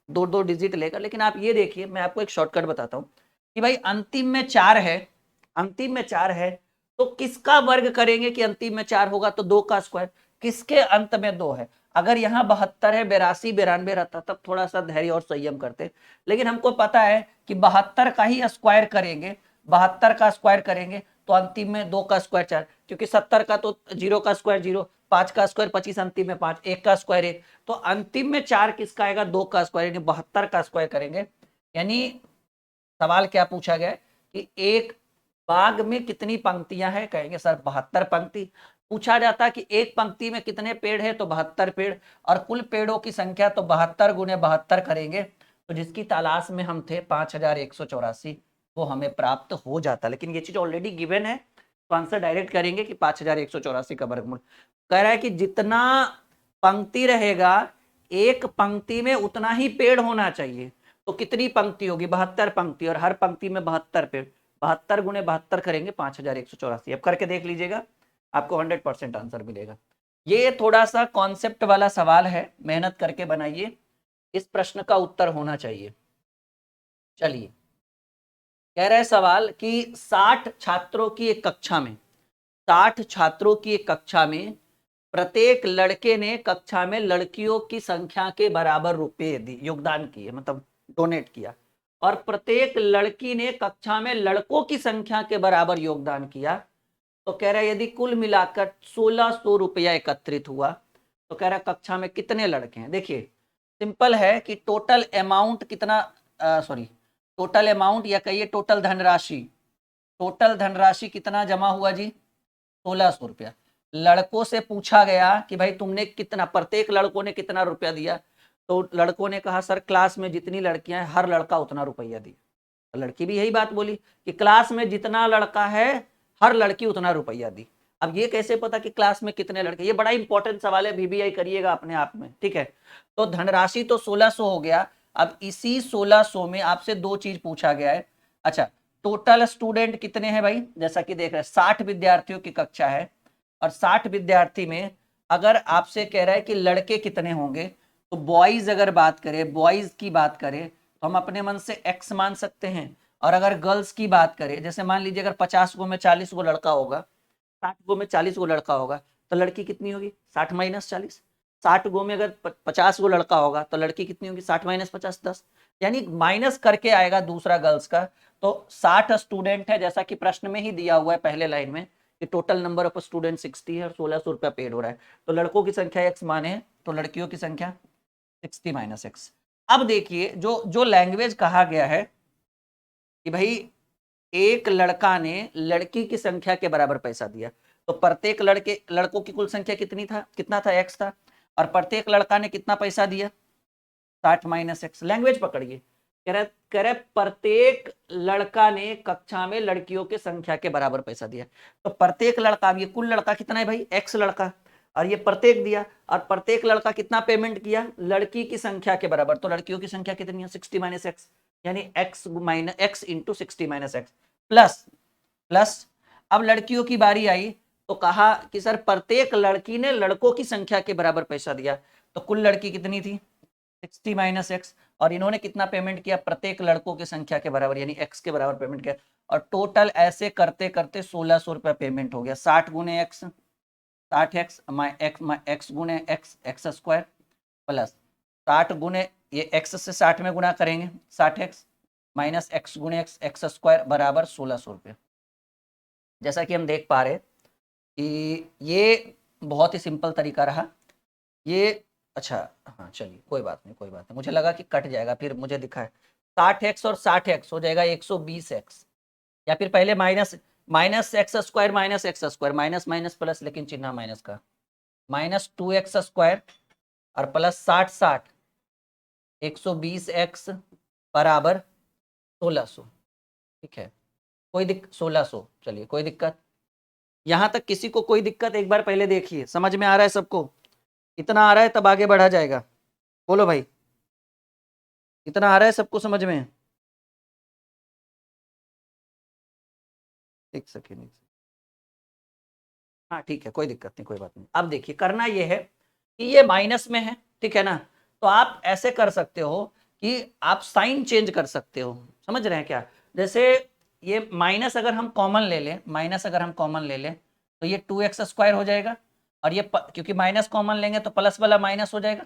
दो दो डिजिट लेकर, लेकिन आप ये देखिए, मैं आपको एक शॉर्टकट बताता हूँ कि भाई अंतिम में 4 है, अंतिम में 4 है, तो किसका वर्ग करेंगे कि अंतिम में 4 होगा? तो 2 का स्क्वायर। किसके अंत में 2 है? अगर यहाँ 72 है, 82 92 रहता तब थोड़ा सा धैर्य और संयम करते, लेकिन हमको पता है कि 72 का ही स्क्वायर करेंगे, 72 का स्क्वायर करेंगे तो अंतिम में 2 का स्क्वायर 4, क्योंकि 70 का तो 0 का स्क्वायर 0, 5 का स्क्वायर 25, अंतिम में 5, 1 का स्क्वायर 1, तो अंतिम में 4 किसका आएगा? 2 का स्क्वायर, यानी 72 का स्क्वायर करेंगे। यानी सवाल क्या पूछा गया कि एक बाग में कितनी पंक्तियां हैं? कहेंगे सर 72 पंक्ति। पूछा जाता कि एक पंक्ति में कितने पेड़ है? तो 72 पेड़, और कुल पेड़ों की संख्या तो 72 गुने 72 करेंगे, तो जिसकी तलाश में हम थे 5184, वो हमें प्राप्त हो जाता। लेकिन ये चीज ऑलरेडी गिवन है, तो आंसर डायरेक्ट करेंगे कि 5184 का वर्गमूल। कह रहा है कि जितना पंक्ति रहेगा, एक पंक्ति में उतना ही पेड़ होना चाहिए। तो कितनी पंक्ति होगी? 72 पंक्ति, और हर पंक्ति में 72 पेड़, 72 गुने 72 करेंगे 5184। अब करके देख लीजिएगा, आपको 100% आंसर मिलेगा। ये थोड़ा सा कॉन्सेप्ट वाला सवाल है, मेहनत करके बनाइए, इस प्रश्न का उत्तर होना चाहिए। चलिए, कह रहा है सवाल कि 60 छात्रों की एक कक्षा में, 60 छात्रों की एक कक्षा में प्रत्येक लड़के ने कक्षा में लड़कियों की संख्या के बराबर रुपए योगदान किए, मतलब डोनेट किया, और प्रत्येक लड़की ने कक्षा में लड़कों की संख्या के बराबर योगदान किया। तो कह रहा है यदि कुल मिलाकर 1600 रुपया एकत्रित हुआ, तो कह रहा है कक्षा में कितने लड़के हैं? देखिए सिंपल है कि टोटल अमाउंट कितना, सॉरी, टोटल अमाउंट या कहिए टोटल धनराशि, टोटल धनराशि कितना जमा हुआ जी? 1600 रुपया। लड़कों से पूछा गया कि भाई तुमने कितना, प्रत्येक लड़कों ने कितना रुपया दिया? तो लड़कों ने कहा सर क्लास में जितनी लड़कियां हैं हर लड़का उतना रुपया दिया। लड़की भी यही बात बोली कि क्लास में जितना लड़का है हर लड़की उतना रुपया दी। अब ये कैसे पता कि क्लास में कितने लड़के? ये बड़ा इंपॉर्टेंट सवाल है, VBI करिएगा अपने आप में, ठीक है। तो धनराशि तो 1600 हो गया। अब इसी 1600 में आपसे दो चीज पूछा गया है। अच्छा, टोटल स्टूडेंट कितने हैं भाई? जैसा कि देख रहे हैं 60 विद्यार्थियों की कक्षा है, और 60 विद्यार्थी में अगर आपसे कह रहा है कि लड़के कितने होंगे, तो बॉयज अगर बात करें, बॉयज की बात करें तो हम अपने मन से x मान सकते हैं। और अगर गर्ल्स की बात करें, जैसे मान लीजिए अगर 50 गो में 40 गो लड़का होगा, 60 गो में 40 गो लड़का होगा, तो लड़की कितनी होगी? 60 माइनस 40। 60 गो में अगर 50 गो लड़का होगा तो लड़की कितनी होगी? 60 माइनस 50, 10, यानी माइनस करके आएगा दूसरा गर्ल्स का। तो 60 स्टूडेंट है, जैसा कि प्रश्न में ही दिया हुआ है पहले लाइन में कि टोटल नंबर ऑफ स्टूडेंट 60 है और 1600 रुपया पेड हो रहा है। तो लड़कों की संख्या x माने, तो लड़कियों की संख्या 60 माइनस x। अब देखिए जो जो लैंग्वेज कहा गया है कि भाई एक लड़का ने लड़की की संख्या के बराबर पैसा दिया, तो प्रत्येक लड़कों की कुल संख्या कितना था x था, और प्रत्येक लड़का ने कितना पैसा दिया 60 माइनस एक्स। लैंग्वेज पकड़िए, कह रहे प्रत्येक लड़का ने कक्षा में लड़कियों की संख्या के बराबर पैसा दिया, तो प्रत्येक लड़का, अब ये कुल लड़का कितना है भाई x लड़का, और ये प्रत्येक दिया, और प्रत्येक लड़का कितना पेमेंट किया लड़की की संख्या के बराबर, तो लड़कियों की संख्या कितनी है 60 माइनस एक्स, यानी x into 60 minus x plus plus. अब लड़कियों की बारी आई तो कहा कि सर प्रत्येक लड़की ने लड़कों की संख्या के बराबर पैसा दिया, तो कुल लड़की कितनी थी 60 माइनस एक्स, और इन्होंने कितना पेमेंट किया प्रत्येक लड़कों की संख्या के बराबर यानी x के बराबर पेमेंट किया, और टोटल ऐसे करते करते 1600 रुपया पेमेंट हो गया। 60 गुने एक्स 60 एक्स गुने एक्स स्क्वायर प्लस 60 गुने ये x से 60 में गुना करेंगे 60 एक्स माइनस एक्स गुने एक्स स्क्वायर बराबर 1600 रुपये। जैसा कि हम देख पा रहे कि ये बहुत ही सिंपल तरीका रहा ये। अच्छा हाँ चलिए कोई बात नहीं, मुझे लगा कि कट जाएगा, फिर मुझे दिखा है 60 एक्स और 60 एक्स हो जाएगा 120 एक्स, या फिर पहले minus x square minus minus plus, लेकिन चिन्ह माइनस का, माइनस 2x स्क्वायर और प्लस 60 120 एक्स बराबर 1600। ठीक है, 1600, चलिए कोई दिक्कत, यहां तक किसी को कोई दिक्कत? एक बार पहले देखिए समझ में आ रहा है सबको, इतना आ रहा है तब आगे बढ़ा जाएगा। बोलो भाई, इतना आ रहा है सबको समझ में? एक सेकेंड, हाँ ठीक है कोई दिक्कत नहीं, कोई बात नहीं। अब देखिए करना ये है कि ये माइनस में है, ठीक है ना, तो आप ऐसे कर सकते हो कि आप साइन चेंज कर सकते हो, समझ रहे हैं क्या? जैसे ये माइनस अगर हम कॉमन ले लें, तो ये 2x स्क्वायर हो जाएगा, और ये क्योंकि माइनस कॉमन लेंगे तो प्लस वाला माइनस हो जाएगा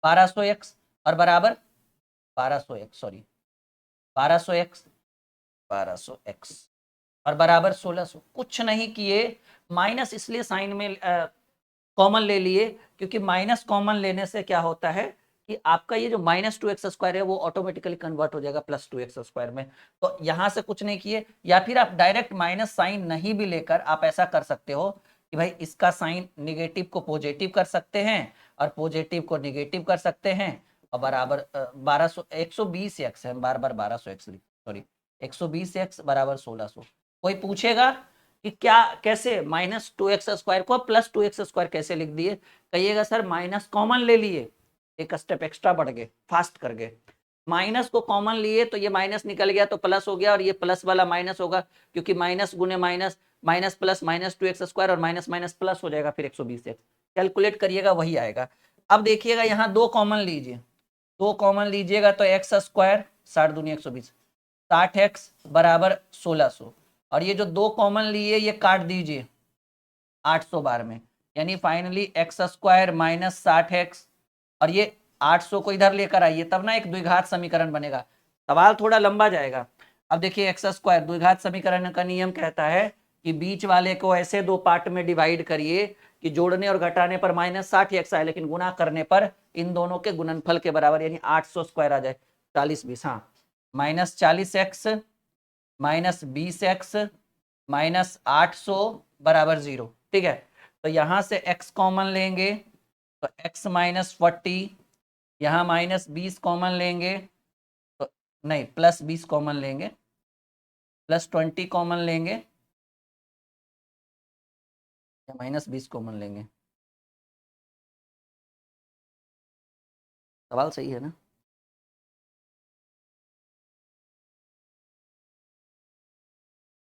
1200x, और बराबर 1200x, सॉरी 1200x 1200x, और बराबर 1600। कुछ नहीं किए, माइनस इसलिए साइन में कॉमन ले लिए क्योंकि माइनस कॉमन लेने से क्या होता है कि आपका ये जो माइनस 2x स्क्वायर है वो ऑटोमेटिकली कन्वर्ट हो जाएगा प्लस 2x स्क्वायर में। तो यहां से कुछ नहीं किए, या फिर आप डायरेक्ट माइनस साइन नहीं भी लेकर आप ऐसा कर सकते हो कि भाई इसका साइन निगेटिव को पॉजिटिव कर सकते हैं और पॉजिटिव को निगेटिव कर सकते हैं, और बराबर 120x है, बार बार 1200x सॉरी 120x बराबर 1600। कोई पूछेगा कि क्या कैसे माइनस 2x स्क्वायर को प्लस 2x स्क्वायर कैसे लिख दिए, कहिएगा सर माइनस कॉमन ले लिए, एक स्टेप एक्स्ट्रा बढ़ गए, फास्ट कर गए, माइनस को कॉमन लिए तो ये माइनस निकल गया तो प्लस हो गया, और ये प्लस वाला माइनस होगा क्योंकि माइनस गुने minus minus plus minus 2x square और माइनस माइनस प्लस हो जाएगा, फिर 120x कैलकुलेट करिएगा वही आएगा। अब देखिएगा यहाँ दो कॉमन लीजिए, दो कॉमन लीजिएगा तो एक्स स्क्वायर 60 दूनी 120, 60x बराबर 1600, और ये जो दो कॉमन लिए ये काट दीजिए 800 बार में, यानी finally x square minus 60x, और ये 800 को इधर लेकर आइए तब ना एक द्विघात समीकरण बनेगा। सवाल थोड़ा लंबा जाएगा। अब देखिए एक्स स्क्वायर, द्विघात समीकरण का नियम कहता है कि बीच वाले को ऐसे दो पार्ट में डिवाइड करिए कि जोड़ने और घटाने पर माइनस 60x आए, लेकिन गुणा करने पर इन दोनों के गुणनफल के बराबर यानी 800 स्क्वायर आ जाए, 40 20, हाँ minus 40x minus 20x minus 800 बराबर 0। ठीक है, तो यहां से x कॉमन लेंगे तो x माइनस 40, यहाँ माइनस 20 कॉमन लेंगे तो नहीं प्लस 20 कॉमन लेंगे, प्लस 20 कॉमन लेंगे या माइनस 20 कॉमन लेंगे, सवाल सही है ना?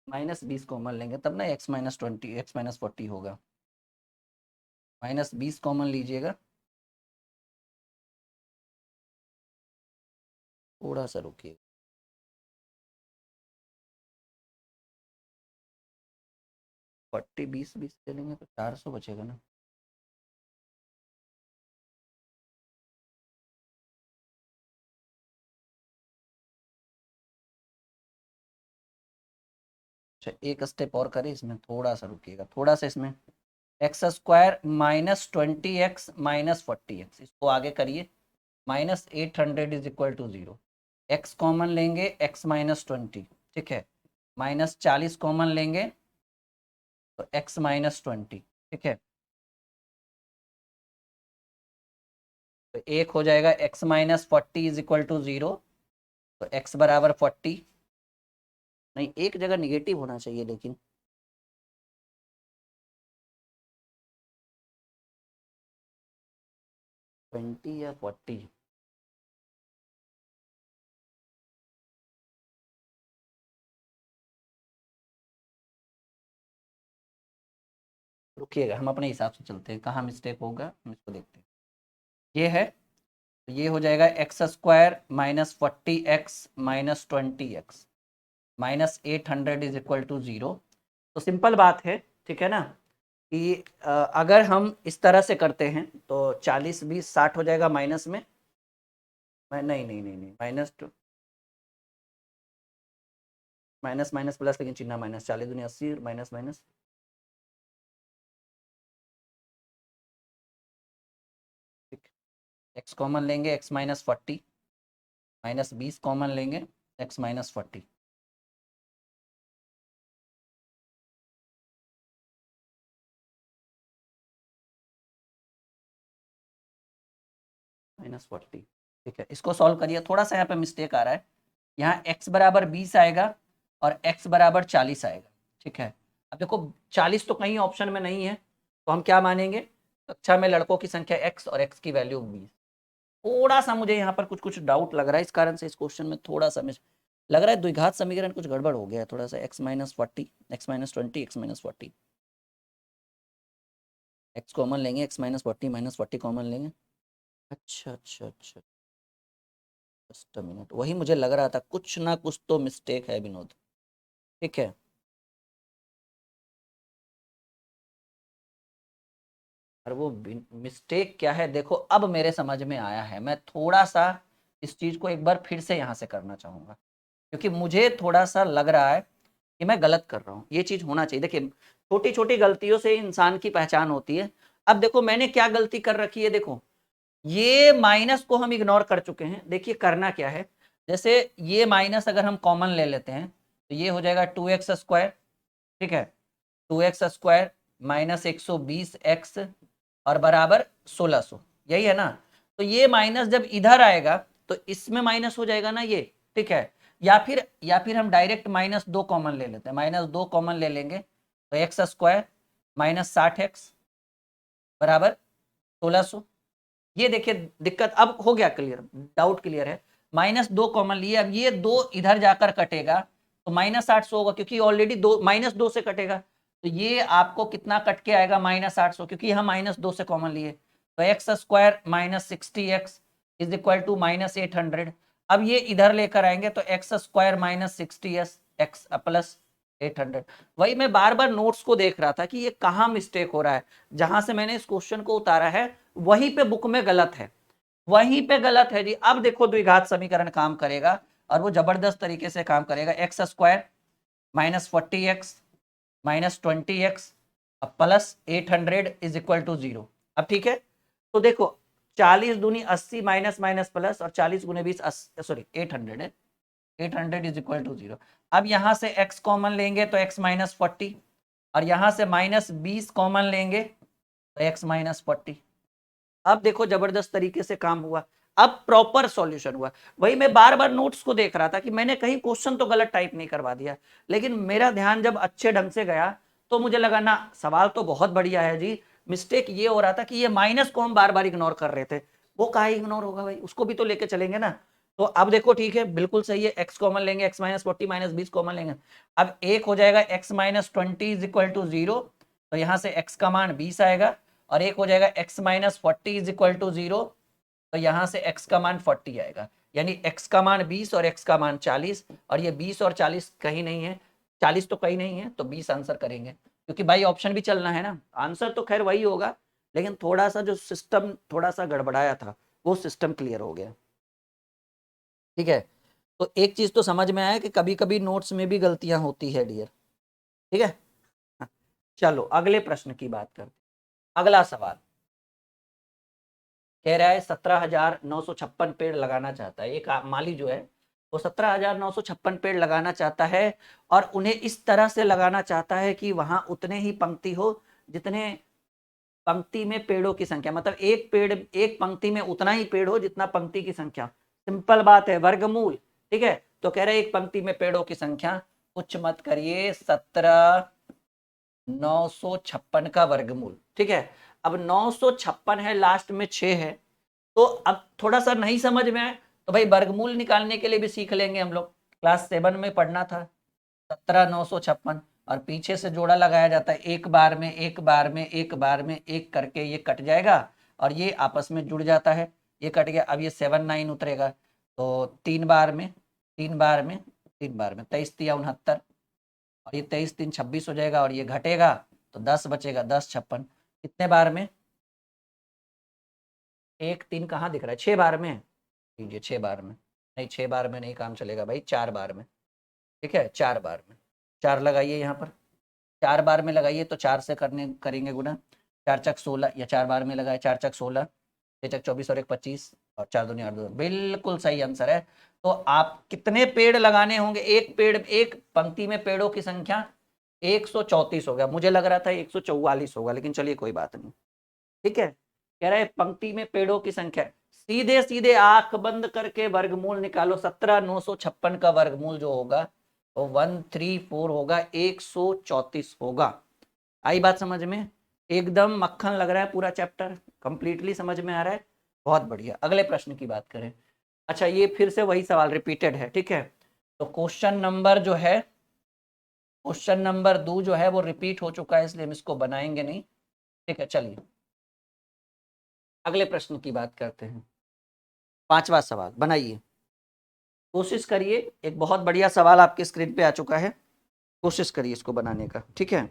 माइनस 20 कॉमन लेंगे तब ना x माइनस 20 x माइनस 40 होगा, माइनस 20 कॉमन लीजिएगा, थोड़ा सा रुकिए, 40 20 20 ले लेंगे तो 400 बचेगा ना। अच्छा एक स्टेप और करें इसमें, थोड़ा सा रुकिएगा, थोड़ा सा इसमें x square minus 20x minus 40x इसको आगे करिए, minus 800 is equal to 0। x common लेंगे x माइनस 20, ठीक है, माइनस 40 कॉमन लेंगे तो x माइनस 20, ठीक है, तो एक हो जाएगा x minus 40 is equal to 0, तो x बराबर 40, नहीं एक जगह निगेटिव होना चाहिए लेकिन, ट्वेंटी या 40, रुकिएगा हम अपने हिसाब से चलते हैं, कहाँ मिस्टेक होगा हम इसको देखते हैं। ये है, तो ये हो जाएगा x square minus 40x minus 20x minus 800 is equal to 0। तो सिंपल बात है, ठीक है ना, कि अगर हम इस तरह से करते हैं तो 40 20 60 हो जाएगा माइनस में, नहीं नहीं नहीं नहीं, minus two minus minus plus, लेकिन चिन्ह माइनस, 40 दूनी 80 माइनस माइनस, ठीक, एक्स कॉमन लेंगे x माइनस 40 माइनस 20 कॉमन लेंगे x माइनस 40, माइनस 40, ठीक है, इसको सॉल्व करिए। थोड़ा सा यहाँ पे मिस्टेक आ रहा है, यहाँ x बराबर 20 आएगा और x बराबर 40 आएगा, ठीक है। अब देखो 40 तो कहीं ऑप्शन में नहीं है, तो हम क्या मानेंगे, कक्षा में लड़कों की संख्या x और x की वैल्यू 20। थोड़ा सा मुझे यहाँ पर कुछ कुछ डाउट लग रहा है, इस कारण से इस क्वेश्चन में थोड़ा सा मिस लग रहा है, द्विघात समीकरण कुछ गड़बड़ हो गया है थोड़ा सा, x minus 40 x minus 20 x minus 40, x common लेंगे x माइनस 40 माइनस 40 कॉमन लेंगे, अच्छा अच्छा अच्छा, जस्ट मिनट, वही मुझे लग रहा था कुछ ना कुछ तो मिस्टेक है विनोद, ठीक है। और वो मिस्टेक क्या है देखो, अब मेरे समझ में आया है, मैं थोड़ा सा इस चीज को एक बार फिर से यहाँ से करना चाहूंगा, क्योंकि मुझे थोड़ा सा लग रहा है कि मैं गलत कर रहा हूँ, ये चीज होना चाहिए। देखिए छोटी छोटी गलतियों से इंसान की पहचान होती है। अब देखो मैंने क्या गलती कर रखी है, देखो ये माइनस को हम इग्नोर कर चुके हैं, देखिए करना क्या है, जैसे ये माइनस अगर हम कॉमन ले लेते हैं तो ये हो जाएगा 2x स्क्वायर, ठीक है, 2x स्क्वायर माइनस 120x और बराबर 1600, यही है ना। तो ये माइनस जब इधर आएगा तो इसमें माइनस हो जाएगा ना ये, ठीक है, या फिर हम डायरेक्ट माइनस 2 कॉमन ले लेते हैं, माइनस 2 कॉमन ले लेंगे तो एक्स स्क्वायर माइनस 60x बराबर 1600। ये देखिए दिक्कत अब हो गया क्लियर, डाउट क्लियर है। माइनस 2 कॉमन लिए, अब ये 2 इधर जाकर कटेगा तो माइनस 800 होगा, क्योंकि ऑलरेडी 2 माइनस 2 से कटेगा, तो ये आपको कितना कट के आएगा माइनस 800, क्योंकि हम माइनस 2 से कॉमन लिए, तो x square minus 60x is equal to minus 800। अब ये इधर लेकर आएंगे तो x square minus 60x plus 800। वही मैं बार बार नोट्स को देख रहा था कि ये कहाँ मिस्टेक हो रहा है, जहां से मैंने इस क्वेश्चन को उतारा है वहीं पे बुक में गलत है, वहीं पे गलत है जी। अब देखो द्विघात समीकरण काम करेगा और वो जबरदस्त तरीके से काम करेगा, x square minus 40x minus 20x plus 800 is equal to 0। अब ठीक है, तो देखो 40 दूनी 80 माइनस माइनस प्लस, और 40 गुने 20 सॉरी 800 है, 800 इज इक्वल टू 0। अब यहां से x कॉमन लेंगे तो x माइनस 40, और यहां से माइनस 20 कॉमन लेंगे तो x माइनस 40। अब देखो जबरदस्त तरीके से काम हुआ, अब प्रॉपर सॉल्यूशन हुआ। वही मैं बार बार नोट्स को देख रहा था कि मैंने कहीं क्वेश्चन तो गलत टाइप नहीं करवा दिया, लेकिन मेरा ध्यान जब अच्छे ढंग से गया तो मुझे लगा ना सवाल तो बहुत बढ़िया है जी, मिस्टेक ये हो रहा था कि ये माइनस को हम बार बार इग्नोर कर रहे थे, वो कहा इग्नोर होगा भाई, उसको भी तो लेके चलेंगे ना। तो अब देखो ठीक है, बिल्कुल सही है, एक्स कॉमन लेंगे, एक्स माइनस 40 माइनस 20 कॉमन लेंगे, अब एक हो जाएगा x minus 20 is equal to 0, तो यहां से एक्स का मान 20 आएगा, और एक हो जाएगा x minus 40 is equal to 0, तो यहां से x का मान 40 आएगा, यानी x का मान 20 और x का मान 40, और ये 20 और 40 कहीं नहीं है, 40 तो कहीं नहीं है, तो 20 आंसर करेंगे, क्योंकि भाई ऑप्शन भी चलना है ना, आंसर तो खैर वही होगा, लेकिन थोड़ा सा जो सिस्टम थोड़ा सा गड़बड़ाया था वो सिस्टम क्लियर हो गया, ठीक है। तो एक चीज तो समझ में आया कि कभी कभी नोट्स में भी गलतियां होती है डियर, ठीक है। हाँ, चलो अगले प्रश्न की बात करते, अगला सवाल कह रहा है 17,956 पेड़ लगाना चाहता है एक माली जो है, वो 17,956 पेड़ लगाना चाहता है और उन्हें इस तरह से लगाना चाहता है कि वहां उतने ही पंक्ति हो जितने पंक्ति में पेड़ों की संख्या, मतलब एक पेड़ एक पंक्ति में उतना ही पेड़ हो जितना पंक्ति की संख्या। सिंपल बात है, वर्गमूल। ठीक है, तो कह रहे एक पंक्ति में पेड़ों की संख्या, कुछ मत करिए, 17,956 का वर्गमूल। ठीक है, अब 956 है, लास्ट में 6 है, तो अब थोड़ा सा नहीं समझ में आए तो भाई वर्गमूल निकालने के लिए भी सीख लेंगे हम लोग, क्लास 7 में पढ़ना था। 17,956 और पीछे से जोड़ा लगाया जाता है, एक बार में एक बार में एक बार में एक करके ये कट जाएगा और ये आपस में जुड़ जाता है, ये कट गया। अब ये 7 9 उतरेगा तो 3 बार में 3 बार में 3 बार में 23 3 69 और ये 23 3 26 हो जाएगा और ये घटेगा तो 10 बचेगा, 10 56। कितने बार में? 1 3 कहाँ दिख रहा है? 6 बार में लीजिए, 6 बार में नहीं, 6 बार में नहीं काम चलेगा भाई, 4 बार में। ठीक है, 4 बार में 4 लगाइए, यहाँ पर 4 बार में लगाइए तो 4 से करेंगे गुना, 4 चक 16 या 4 बार में लगाए, 4 चक 16, 6 चक 24 और 1 25 और 4 दूनी 8 2, बिल्कुल सही आंसर है। तो आप कितने पेड़ लगाने होंगे? एक पेड़, एक पंक्ति में पेड़ों की संख्या 134 हो गया, मुझे लग रहा था 144 होगा, लेकिन चलिए कोई बात नहीं। ठीक है, कह रहे पंक्ति में पेड़ों की संख्या, सीधे सीधे आंख बंद करके वर्गमूल निकालो। 17,956 का वर्गमूल जो होगा वो 134 होगा, 134 होगा। आई बात समझ में? एकदम मक्खन लग रहा है, पूरा चैप्टर कंप्लीटली समझ में आ रहा है, बहुत बढ़िया। अगले प्रश्न की बात करें। अच्छा, ये फिर से वही सवाल रिपीटेड है। ठीक है, तो क्वेश्चन नंबर जो है, क्वेश्चन नंबर 2 जो है वो रिपीट हो चुका है, इसलिए हम इसको बनाएंगे नहीं। ठीक है, चलिए अगले प्रश्न की बात करते हैं। 5वां सवाल बनाइए, कोशिश करिए। एक बहुत बढ़िया सवाल आपकी स्क्रीन पे आ चुका है, कोशिश करिए इसको बनाने का। ठीक है,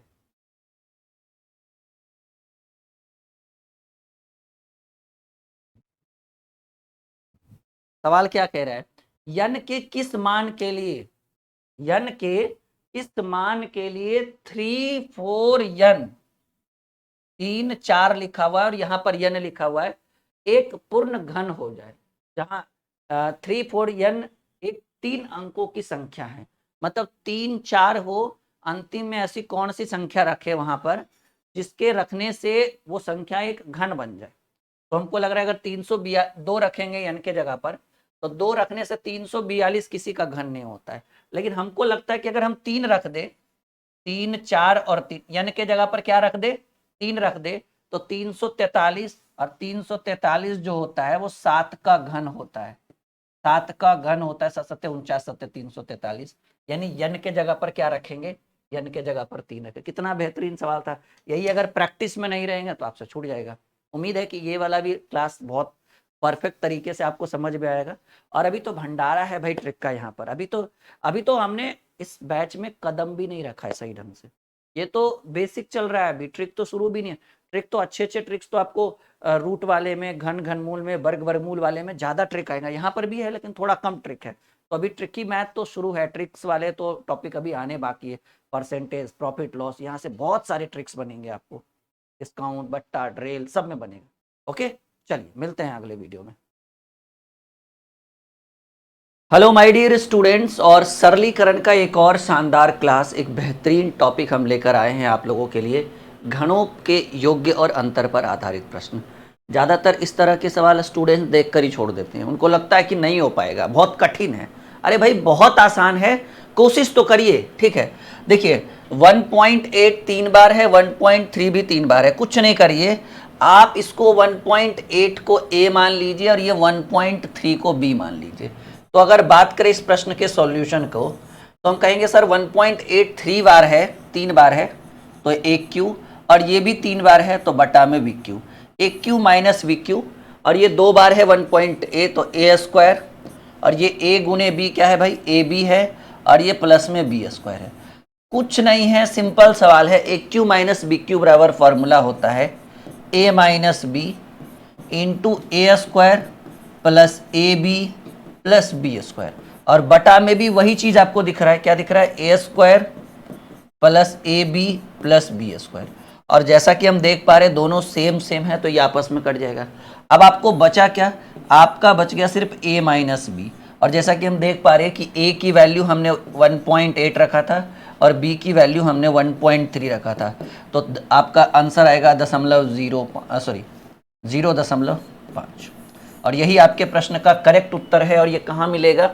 सवाल क्या कह रहा है? यन के किस मान के लिए, यन के किस मान के लिए 3 4 यन, 3 4 लिखा हुआ है और यहाँ पर यन लिखा हुआ है, एक पूर्ण घन हो जाए, जहाँ 3 4 यन एक 3 अंकों की संख्या है, मतलब 3 4 हो, अंतिम में ऐसी कौन सी संख्या रखे वहां पर जिसके रखने से वो संख्या एक घन बन जाए। तो हमको लग रहा है अगर 302 रखेंगे यन के जगह पर, तो 2 रखने से 342 किसी का घन नहीं होता है। लेकिन हमको लगता है कि अगर हम 3 रख दे, 3 4 और 3 यन के जगह पर क्या रख दे, 3 रख दे, तो 343, और 343 जो होता है वो 7 का घन होता है, 7 का घन होता है, 7 7 49 7 343। यानी यन के जगह पर क्या रखेंगे, यन के जगह पर 3 रखें। कितना बेहतरीन सवाल था। यही अगर प्रैक्टिस में नहीं रहेंगे तो आपसे छूट जाएगा। उम्मीद है कि ये वाला भी क्लास बहुत परफेक्ट तरीके से आपको समझ में आएगा। और अभी तो भंडारा है भाई ट्रिक का यहाँ पर। अभी तो हमने इस बैच में कदम भी नहीं रखा है सही ढंग से, ये तो बेसिक चल रहा है, अभी ट्रिक तो शुरू भी नहीं है। ट्रिक तो अच्छे ट्रिक्स तो आपको रूट वाले में, घन घनमूल में, वर्ग वर्गमूल वाले में ज्यादा ट्रिक आएगा, यहाँ पर भी है लेकिन थोड़ा कम ट्रिक है। तो अभी ट्रिकी मैथ तो शुरू है, ट्रिक्स वाले तो टॉपिक अभी आने बाकी है, परसेंटेज, प्रॉफिट लॉस, यहाँ से बहुत सारे ट्रिक्स बनेंगे आपको, डिस्काउंट, बट्टा, ड्रेल, सब में बनेगा। ओके, चलिए मिलते हैं अगले वीडियो में। हेलो माय डियर स्टूडेंट्स, और सरलीकरण का एक और शानदार क्लास, एक बेहतरीन टॉपिक हम लेकर आए हैं आप लोगों के लिए, घनों के योग्य और अंतर पर आधारित प्रश्न। ज़्यादातर इस तरह के सवाल स्टूडेंट्स देखकर ही छोड़ देते हैं, उनको लगता है कि नहीं हो पाएगा, बहुत कठिन है। अरे भाई बहुत आसान है, कोशिश तो करिए। ठीक है, देखिए 1.8 3 बार है, 1.3 भी 3 बार है, कुछ नहीं करिए, आप इसको 1.8 को ए मान लीजिए और ये 1.3 को बी मान लीजिए। तो अगर बात करें इस प्रश्न के सॉल्यूशन को, तो हम कहेंगे सर 1.8 3 बार है, 3 बार है तो एक क्यू, और ये भी 3 बार है तो बटा में वी क्यू, एक क्यू माइनस वी क्यू, और ये 2 बार है 1.a तो ए स्क्वायर, और ये a गुने बी क्या है भाई, ए बी है, और ये प्लस में बी स्क्वायर है। कुछ नहीं है, सिंपल सवाल है। ए क्यू माइनस बी क्यू बराबर फॉर्मूला होता है a minus B into A square plus A B plus B square, और बटा में भी वही चीज आपको दिख रहा है, क्या दिख रहा है, A square plus A B plus B square. और जैसा कि हम देख पा रहे दोनों सेम है तो ये आपस में कट जाएगा। अब आपको बचा क्या, आपका बच गया सिर्फ a माइनस बी, और जैसा कि हम देख पा रहे हैं कि ए की वैल्यू हमने 1.8 रखा था और बी की वैल्यू हमने 1.3 रखा था, तो आपका आंसर आएगा 0.5 और यही आपके प्रश्न का करेक्ट उत्तर है। और ये कहाँ मिलेगा?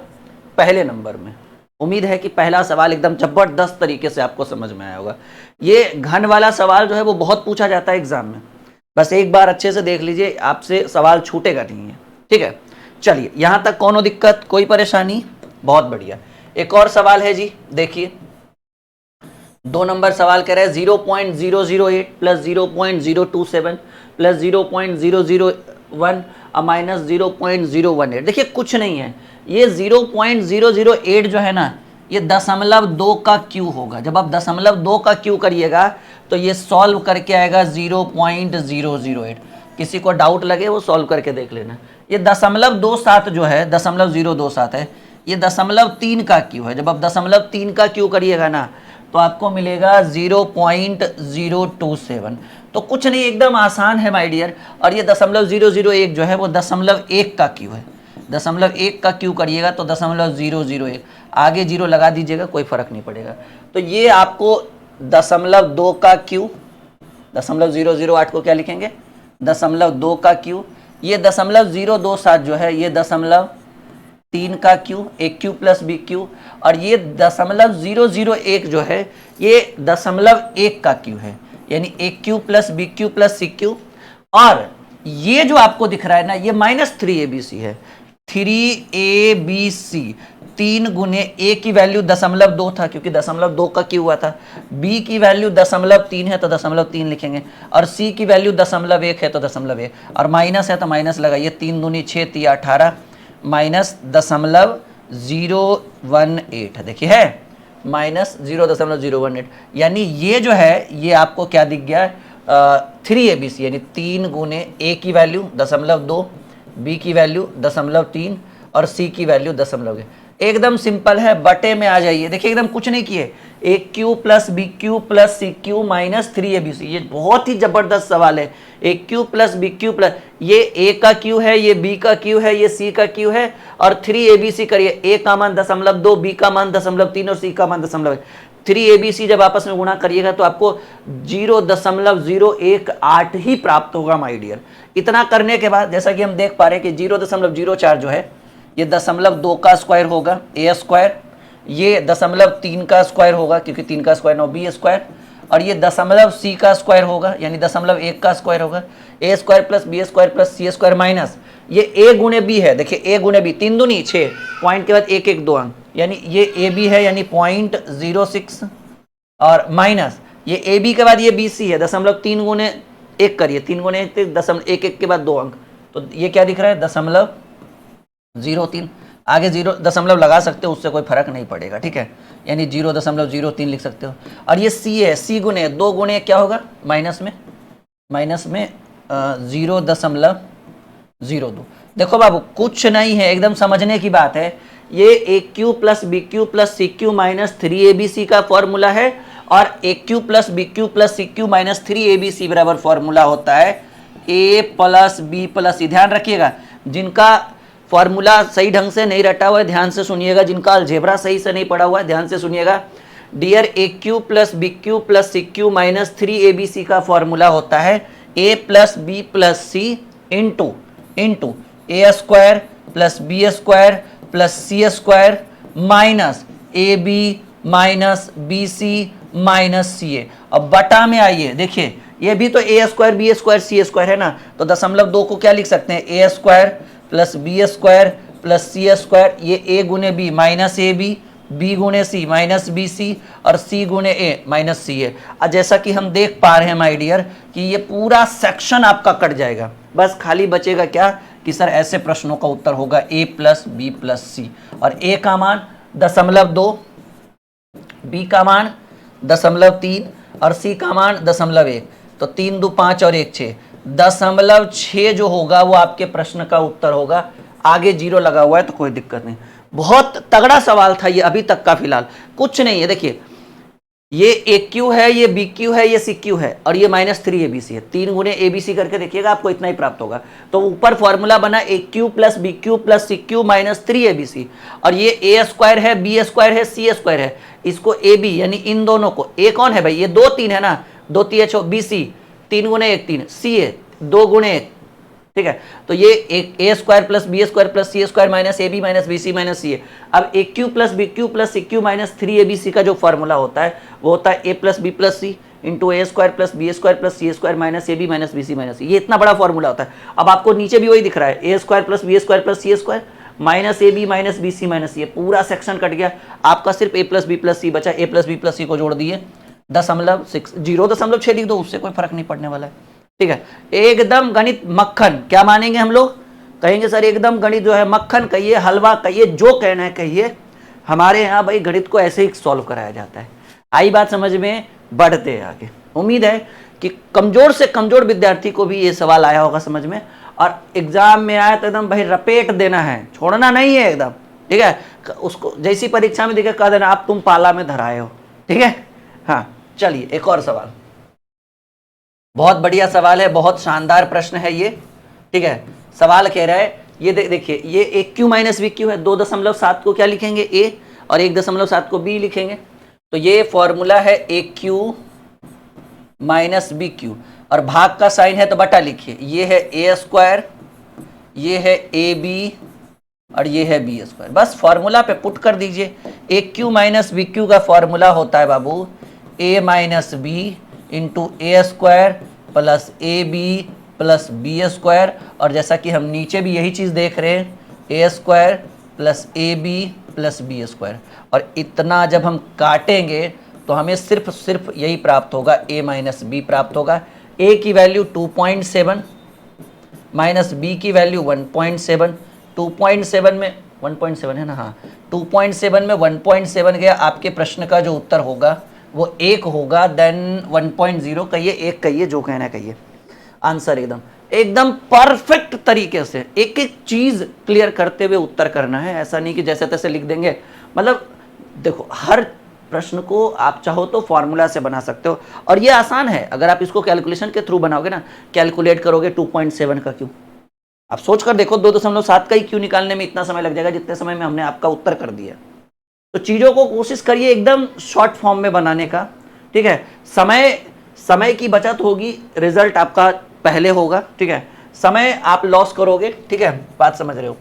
पहले नंबर में। उम्मीद है कि पहला सवाल एकदम जबरदस्त तरीके से आपको समझ में आया होगा। ये घन वाला सवाल जो है वो बहुत पूछा जाता है एग्जाम में, बस एक बार अच्छे से देख लीजिए, आपसे सवाल छूटेगा नहीं है, ठीक है। चलिए, यहां तक कोनो दिक्कत, कोई परेशानी? बहुत बढ़िया। एक और सवाल है जी, देखिए 2 नंबर सवाल कह रहा है 0.008 प्लस 0.027 प्लस 0.001 माइनस 0.018। देखिए कुछ नहीं है, ये 0.008 जो है ना, ये 0.2 का क्यू होगा। जब आप 0.2 का क्यू करिएगा तो ये सॉल्व करके आएगा 0.008। किसी को डाउट लगे वो सॉल्व करके देख लेना। ये 0.27 जो है, 0.027 है, ये 0.3 का क्यू है। जब आप 0.3 का क्यू करिएगा ना तो आपको मिलेगा 0.027। तो कुछ नहीं, एकदम आसान है माय डियर। और ये 0.001 जो है वो 0.1 का क्यू है। 0.1 का क्यू करिएगा तो 0.001, आगे जीरो लगा दीजिएगा, कोई फर्क नहीं पड़ेगा। तो ये आपको 0.2 का क्यू, 0.008 को क्या लिखेंगे? 0.2 का क्यू। ये 0.027 जो है ये 0.3 का क्यू, एक क्यू प्लस बी क्यू। और ये 0.001 जो है ये 0.1 का क्यू है, यानी एक cube plus B cube plus सी क्यू। और ये जो आपको दिख रहा है ना, ये -3abc है। 3abc 3 गुने ए की वैल्यू 0.2 था क्योंकि 0.2 का क्यू हुआ था, बी की वैल्यू 0.3 है तो 0.3 लिखेंगे, और सी की वैल्यू 0.1 है तो 0.1, और माइनस है तो माइनस लगाइए। 3 दूनी 6, 3 18 माइनस 0.018। देखिए है -0.018, यानी ये जो है ये आपको क्या दिख गया? 3abc, यानी 3 गुने ए की वैल्यू 0.2, बी की वैल्यू 0.3 और सी की वैल्यू 0.1। एकदम सिंपल है, बटे में आ जाइए। देखिए एकदम कुछ नहीं किए, A cube plus B cube plus C cube minus 3abc। ये बहुत ही जबरदस्त सवाल है। ए cube plus B cube plus, ये ए का क्यू है, ये बी का क्यू है, ये सी का क्यू है, और 3abc करिए। ए का मान 0.2, बी का मान 0.3 और सी का मान 0.1। 3abc जब आपस में गुणा करिएगा तो आपको 0.018 ही प्राप्त होगा माय डियर। इतना करने के बाद जैसा कि हम देख पा रहे हैं कि 0.04 जो है ये 0.2 का स्क्वायर होगा, ए स्क्वायर। ये 0.3 का स्क्वायर होगा क्योंकि 3 का स्क्वायर 9, बी स्क्वायर। और ये 0.c का स्क्वायर होगा, यानी 0.1 का स्क्वायर होगा, A square plus B square plus C square minus ये ए गुणे बी है। देखिए ए गुणे बी, 3 दूनी 6, पॉइंट के बाद 1 1 2 अंक, यानी ये ए बी है, यानी 0.06, और माइनस ये ए बी के बाद ये बी सी है, 0.3 गुणे 1 करिए, 3 गुणे 1 1 के बाद 2 अंक, तो ये क्या दिख रहा है? 0.03। आगे 0 दशमलव लगा सकते हो, उससे कोई फर्क नहीं पड़ेगा, ठीक है, यानी 0.03 लिख सकते हो। और ये सी है, सी गुणे 2 गुणे क्या होगा? माइनस में 0.02। देखो बाबू कुछ नहीं है, एकदम समझने की बात है। ये A cube plus B cube plus C cube minus 3abc का फॉर्मूला है, और A cube plus B cube plus C cube minus 3abc बराबर फॉर्मूला होता है A plus B plus C. ध्यान रखिएगा, जिनका फॉर्मूला सही ढंग से नहीं रटा हुआ है ध्यान से सुनिएगा, जिनका अलजेब्रा सही से नहीं पढ़ा हुआ है ध्यान से सुनिएगा। Dear, A cube plus B cube plus C cube minus 3abc का फॉर्मूला होता है A plus B plus C into A square plus B square plus C square minus A B minus B C minus C A. अब बटा में आइए, देखिए ये भी तो A square B square C square है ना, तो 0.2 को क्या लिख सकते हैं? A square plus B square plus C square, ये ए गुने बी माइनस ए बी गुने सी माइनस बी सी, और सी गुने ए माइनस सी ए। जैसा कि हम देख पा रहे हैं माय डियर कि ये पूरा सेक्शन आपका कट जाएगा, बस खाली बचेगा क्या कि सर ऐसे प्रश्नों का उत्तर होगा ए प्लस बी प्लस सी, और ए का मान 0.2, बी का मान 0.3 और सी का मान 0.1, तो 3 2 5 और 1 6, 0.6 जो होगा वो आपके प्रश्न का उत्तर होगा। आगे जीरो लगा हुआ है तो कोई दिक्कत नहीं। बहुत तगड़ा सवाल था ये अभी तक का, फिलहाल कुछ नहीं है। देखिए ये ए क्यू है, ये बी क्यू है, ये सी क्यू है, और ये -3 ABC है। 3 गुने ABC करके देखिएगा, आपको इतना ही प्राप्त होगा। तो ऊपर फॉर्मूला बना A cube plus B cube plus C cube -3 ABC, और ये ए स्क्वायर है, बी स्क्वायर है, सी स्क्वायर है। इसको ए बी यानी इन दोनों को, ए कौन है भाई, ये 2 3 है ना, 2 3 बी सी, 3 गुने 1 3, सी है 2 गुने 1, ठीक है। तो ये एक A square plus B square plus C square minus A B minus B C minus C है। अब A cube plus B cube plus C cube -3 ABC का जो फॉर्मूला होता है वो होता है A plus B plus C into A square plus B square plus C square minus A B minus B C minus C. ये इतना बड़ा फॉर्मूला होता है। अब आपको नीचे भी वही दिख रहा है, A square plus B square plus C square minus A B minus B C minus C. पूरा सेक्शन कट गया, आपका सिर्फ A plus B plus C बचा। A plus B plus C को जोड़ दिए 0.6 लिख दो, उससे कोई फर्क नहीं पड़ने वाला है, ठीक है। एकदम गणित मक्खन, क्या मानेंगे हम लोग, कहेंगे सर एकदम गणित जो है मक्खन कहिए, हलवा कहिए, जो कहना है कहिए, हमारे यहाँ भाई गणित को ऐसे ही सॉल्व कराया जाता है। आई बात समझ में, बढ़ते हैं आगे। उम्मीद है कि कमजोर से कमजोर विद्यार्थी को भी ये सवाल आया होगा समझ में, और एग्जाम में आया तो एकदम भाई रपेट देना है, छोड़ना नहीं है एकदम, ठीक है। उसको जैसी परीक्षा में दिखे कह देना आप तुम पाला में धराए हो, ठीक है। हाँ चलिए एक और सवाल, बहुत बढ़िया सवाल है, बहुत शानदार प्रश्न है ये, ठीक है। सवाल कह रहा है ये देखिए, ये A cube minus B Q है, 2.7 को क्या लिखेंगे ए, और 1.7 को बी लिखेंगे। तो ये फॉर्मूला है ए क्यू माइनस बी क्यू, और भाग का साइन है तो बटा लिखिए। ये है ए स्क्वायर, ये है ए बी, और ये है बी स्क्वायर। बस फॉर्मूला पे पुट कर दीजिए। A cube minus B cube का फॉर्मूला होता है बाबू A minus B into A square plus A B plus B square, और जैसा कि हम नीचे भी यही चीज़ देख रहे हैं, A square plus A B plus B square. और इतना जब हम काटेंगे तो हमें सिर्फ यही प्राप्त होगा, a माइनस बी प्राप्त होगा। a की वैल्यू 2.7 माइनस बी की वैल्यू 1.7, 2.7 में 1.7 है ना, हाँ 2.7 में 1.7 गया, आपके प्रश्न का जो उत्तर होगा वो 1 होगा, देन 1.0 कहिए, 1 कहिए, जो कहना कहिए। आंसर एकदम परफेक्ट तरीके से एक एक चीज क्लियर करते हुए उत्तर करना है, ऐसा नहीं कि जैसे तैसे लिख देंगे। मतलब देखो, हर प्रश्न को आप चाहो तो फॉर्मूला से बना सकते हो, और ये आसान है। अगर आप इसको कैलकुलेशन के थ्रू बनाओगे ना, कैलकुलेट करोगे 2.7 का क्यों, आप सोच कर देखो 2.7 का ही क्यों निकालने में इतना समय लग जाएगा जितने समय में हमने आपका उत्तर कर दिया। तो चीजों को कोशिश करिए एकदम शॉर्ट फॉर्म में बनाने का, ठीक है। समय की बचत होगी, रिजल्ट आपका पहले होगा, ठीक है। समय आप लॉस करोगे, ठीक है, बात समझ रहे हो।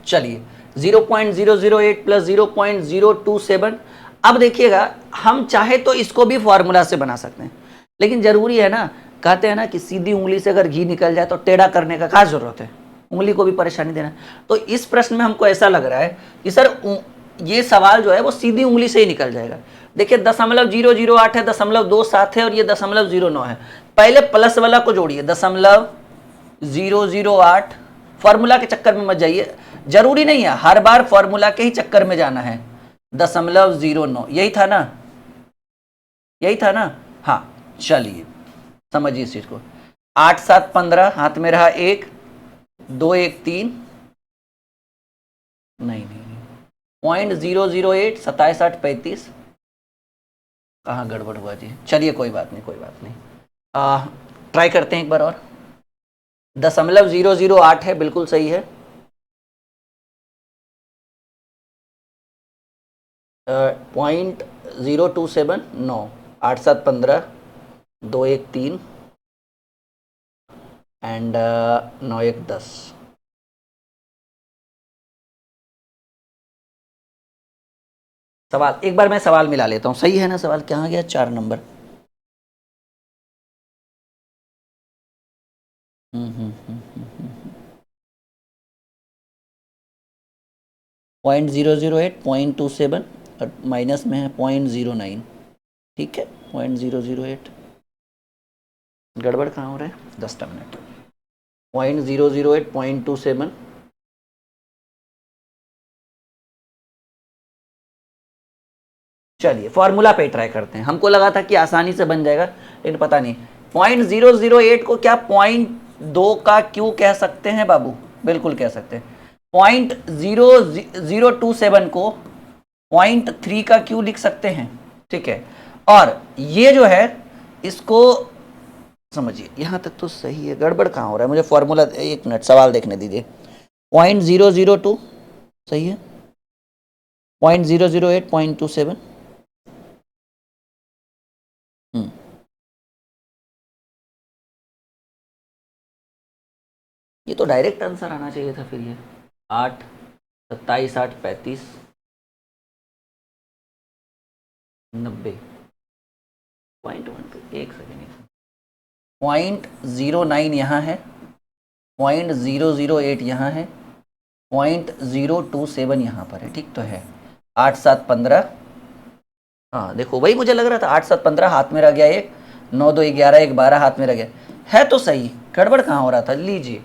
चलिए 0.008 प्लस 0.027। अब देखिएगा, हम चाहे तो इसको भी फॉर्मूला से बना सकते हैं, लेकिन जरूरी है ना, कहते हैं ना कि सीधी उंगली से अगर घी निकल जाए तो टेढ़ा करने का क्या जरूरत है, उंगली को भी परेशानी देना। तो इस प्रश्न में हमको ऐसा लग रहा है कि सर ये सवाल जो है वो सीधी उंगली से ही निकल जाएगा। देखिए 0.008 है, 0.27 है, और ये 0.09 है। पहले प्लस वाला को जोड़िए, 0.008। फॉर्मूला के चक्कर में मत जाइए, जरूरी नहीं है हर बार फॉर्मूला के ही चक्कर में जाना है। 0.09 यही था ना, यही था ना, हाँ। चलिए समझिए इस चीज को। 8 7 15, हाथ में रहा 1 2 1 3, नहीं 0.008 27 8 35, कहाँ गड़बड़ हुआ जी। चलिए कोई बात नहीं, कोई बात नहीं, ट्राई करते हैं एक बार और। 0.008 है, बिल्कुल सही है। 0.027 9, 8 7 15, 2 1 3 एंड 9 1 10। सवाल एक बार मैं सवाल मिला लेता हूँ, सही है ना सवाल, कहाँ गया 4 नंबर। 0.008 0.27 और माइनस में है 0.09, ठीक है। 0.008 गड़बड़ कहाँ हो रहा है, 10 मिनट। 0.008 0.27 चलिए फॉर्मूला पे ट्राई करते हैं। हमको लगा था कि आसानी से बन जाएगा, लेकिन पता नहीं। 0.008 को क्या 0.2 का क्यों कह सकते हैं बाबू, बिल्कुल कह सकते हैं। 0.027 को 0.3 का क्यू लिख सकते हैं, ठीक है। और ये जो है इसको समझिए, यहां तक तो सही है, गड़बड़ कहाँ हो रहा है, मुझे फॉर्मूला, एक मिनट सवाल देखने दीजिए। 0.002 सही है, 0.008, 0.27। ये तो डायरेक्ट आंसर आना चाहिए था फिर। ये 8, 27, 8, 35, 90, 0.12, एक सेकेंड, 0.09 यहाँ है, 0.008 यहाँ है, 0.027 यहाँ पर है, ठीक तो है। 8, 7, 15, हाँ देखो वही मुझे लग रहा था, 8, 7, 15 हाथ में रह गया, एक 9, 2, 11, 1, 12 हाथ में रह गया है, तो सही, गड़बड़ कहाँ हो रहा था, लीजिए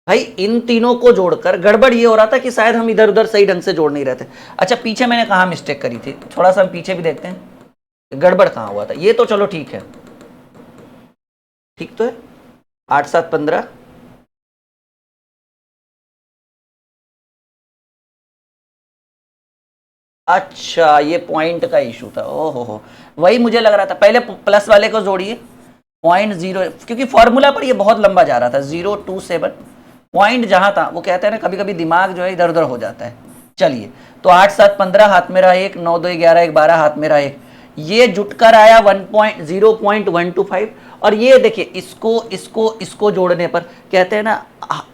भाई इन तीनों को जोड़कर गड़बड़ ये हो रहा था कि शायद हम इधर उधर सही ढंग से जोड़ नहीं रहे थे। अच्छा पीछे मैंने कहाँ मिस्टेक करी थी, तो थोड़ा सा हम पीछे भी देखते हैं गड़बड़ कहाँ हुआ था। ये तो चलो ठीक है, ठीक तो है, 8, 7, 15, अच्छा ये पॉइंट का इशू था, ओहो हो, वही मुझे लग रहा था। पहले प्लस वाले को जोड़िए, 0.0, क्योंकि फॉर्मूला पर ये बहुत लंबा जा रहा था, 027 पॉइंट जहां था, वो कहते हैं ना कभी कभी दिमाग जो है इधर उधर हो जाता है। चलिए तो 8, 7, 15 हाथ में रहा एक, 9, 2, 11, 1, 12 हाथ में रहा एक, ये जुटकर आया 0.125। और ये देखिए इसको इसको इसको जोड़ने पर कहते हैं ना